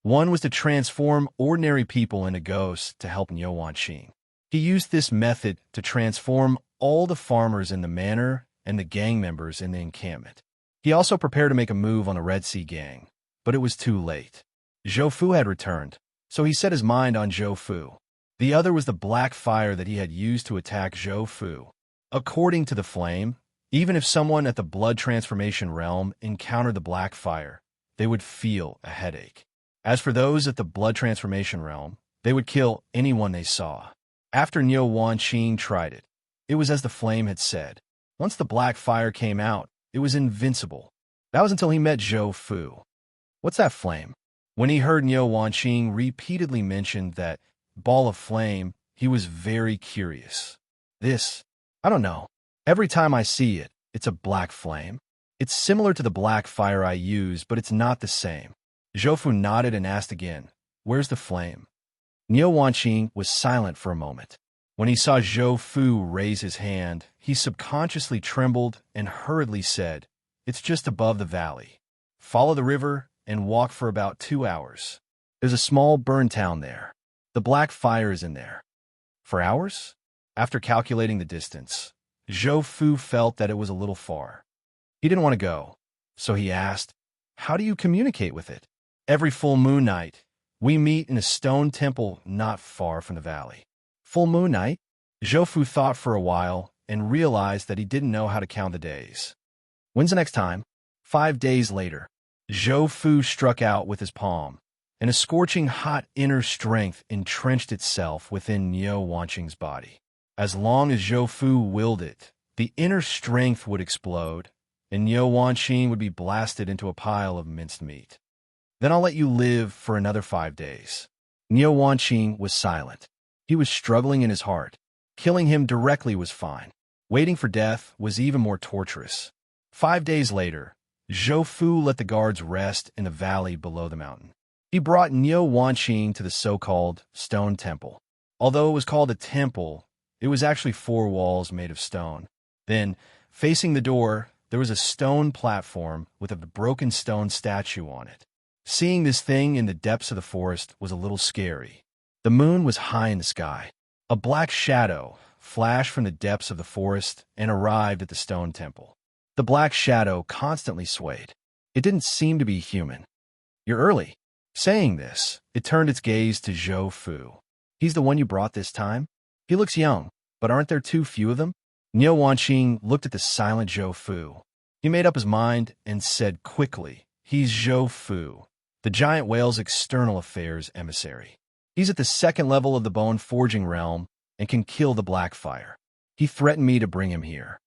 One was to transform ordinary people into ghosts to help Niu Wanqing. He used this method to transform all the farmers in the manor and the gang members in the encampment. He also prepared to make a move on the Red Sea gang, but it was too late. Zhou Fu had returned, so he set his mind on Zhou Fu. The other was the black fire that he had used to attack Zhou Fu. According to the flame, even if someone at the blood transformation realm encountered the black fire, they would feel a headache. As for those at the blood transformation realm, they would kill anyone they saw. After Niu Wanqing tried it, it was as the flame had said. Once the black fire came out, it was invincible. That was until he met Zhou Fu. "What's that flame?" When he heard Niu Wanqing repeatedly mention that ball of flame, he was very curious. I don't know. Every time I see it, it's a black flame. It's similar to the black fire I use, but it's not the same." Zhou Fu nodded and asked again, "Where's the flame?" Niu Wanqing was silent for a moment. When he saw Zhou Fu raise his hand, he subconsciously trembled and hurriedly said, "It's just above the valley. Follow the river and walk for about 2 hours. There's a small burn town there. The black fire is in there." For hours? After calculating the distance, Zhou Fu felt that it was a little far. He didn't want to go, so he asked, "How do you communicate with it?" "Every full moon night, we meet in a stone temple not far from the valley." Full moon night? Zhou Fu thought for a while and realized that he didn't know how to count the days. "When's the next time?" 5 days later. Zhou Fu struck out with his palm, and a scorching hot inner strength entrenched itself within Niu Wanqing's body. As long as Zhou Fu willed it, the inner strength would explode, and Niu Wanqing would be blasted into a pile of minced meat. "Then I'll let you live for another 5 days." Niu Wanqing was silent. He was struggling in his heart. Killing him directly was fine. Waiting for death was even more torturous. 5 days later, Zhou Fu let the guards rest in the valley below the mountain. He brought Niu Wanqing to the so-called stone temple. Although it was called a temple, it was actually 4 walls made of stone. Then, facing the door, there was a stone platform with a broken stone statue on it. Seeing this thing in the depths of the forest was a little scary. The moon was high in the sky. A black shadow flashed from the depths of the forest and arrived at the stone temple. The black shadow constantly swayed. It didn't seem to be human. "You're early." Saying this, it turned its gaze to Zhou Fu. "He's the one you brought this time? He looks young, but aren't there too few of them?" Niu Wanqing looked at the silent Zhou Fu. He made up his mind and said quickly, "He's Zhou Fu, the giant whale's external affairs emissary. He's at the 2nd level of the bone forging realm and can kill the black fire. He threatened me to bring him here."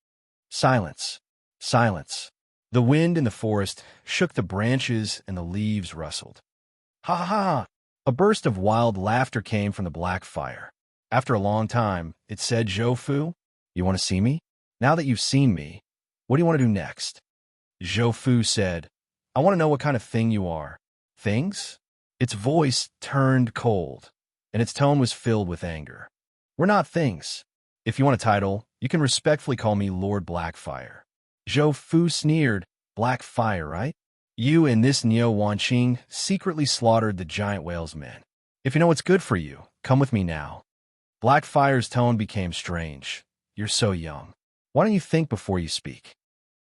Silence. Silence. The wind in the forest shook the branches and the leaves rustled. "Ha ha ha!" A burst of wild laughter came from the black fire. After a long time, it said, "Zhou Fu, you want to see me? Now that you've seen me, what do you want to do next?" Zhou Fu said, "I want to know what kind of thing you are." "Things?" Its voice turned cold, and its tone was filled with anger. "We're not things. If you want a title, you can respectfully call me Lord Blackfire." Zhou Fu sneered. "Black fire, right? You and this Niu Wanqing secretly slaughtered the giant whale's men. If you know what's good for you, come with me now." Blackfire's tone became strange. "You're so young. Why don't you think before you speak?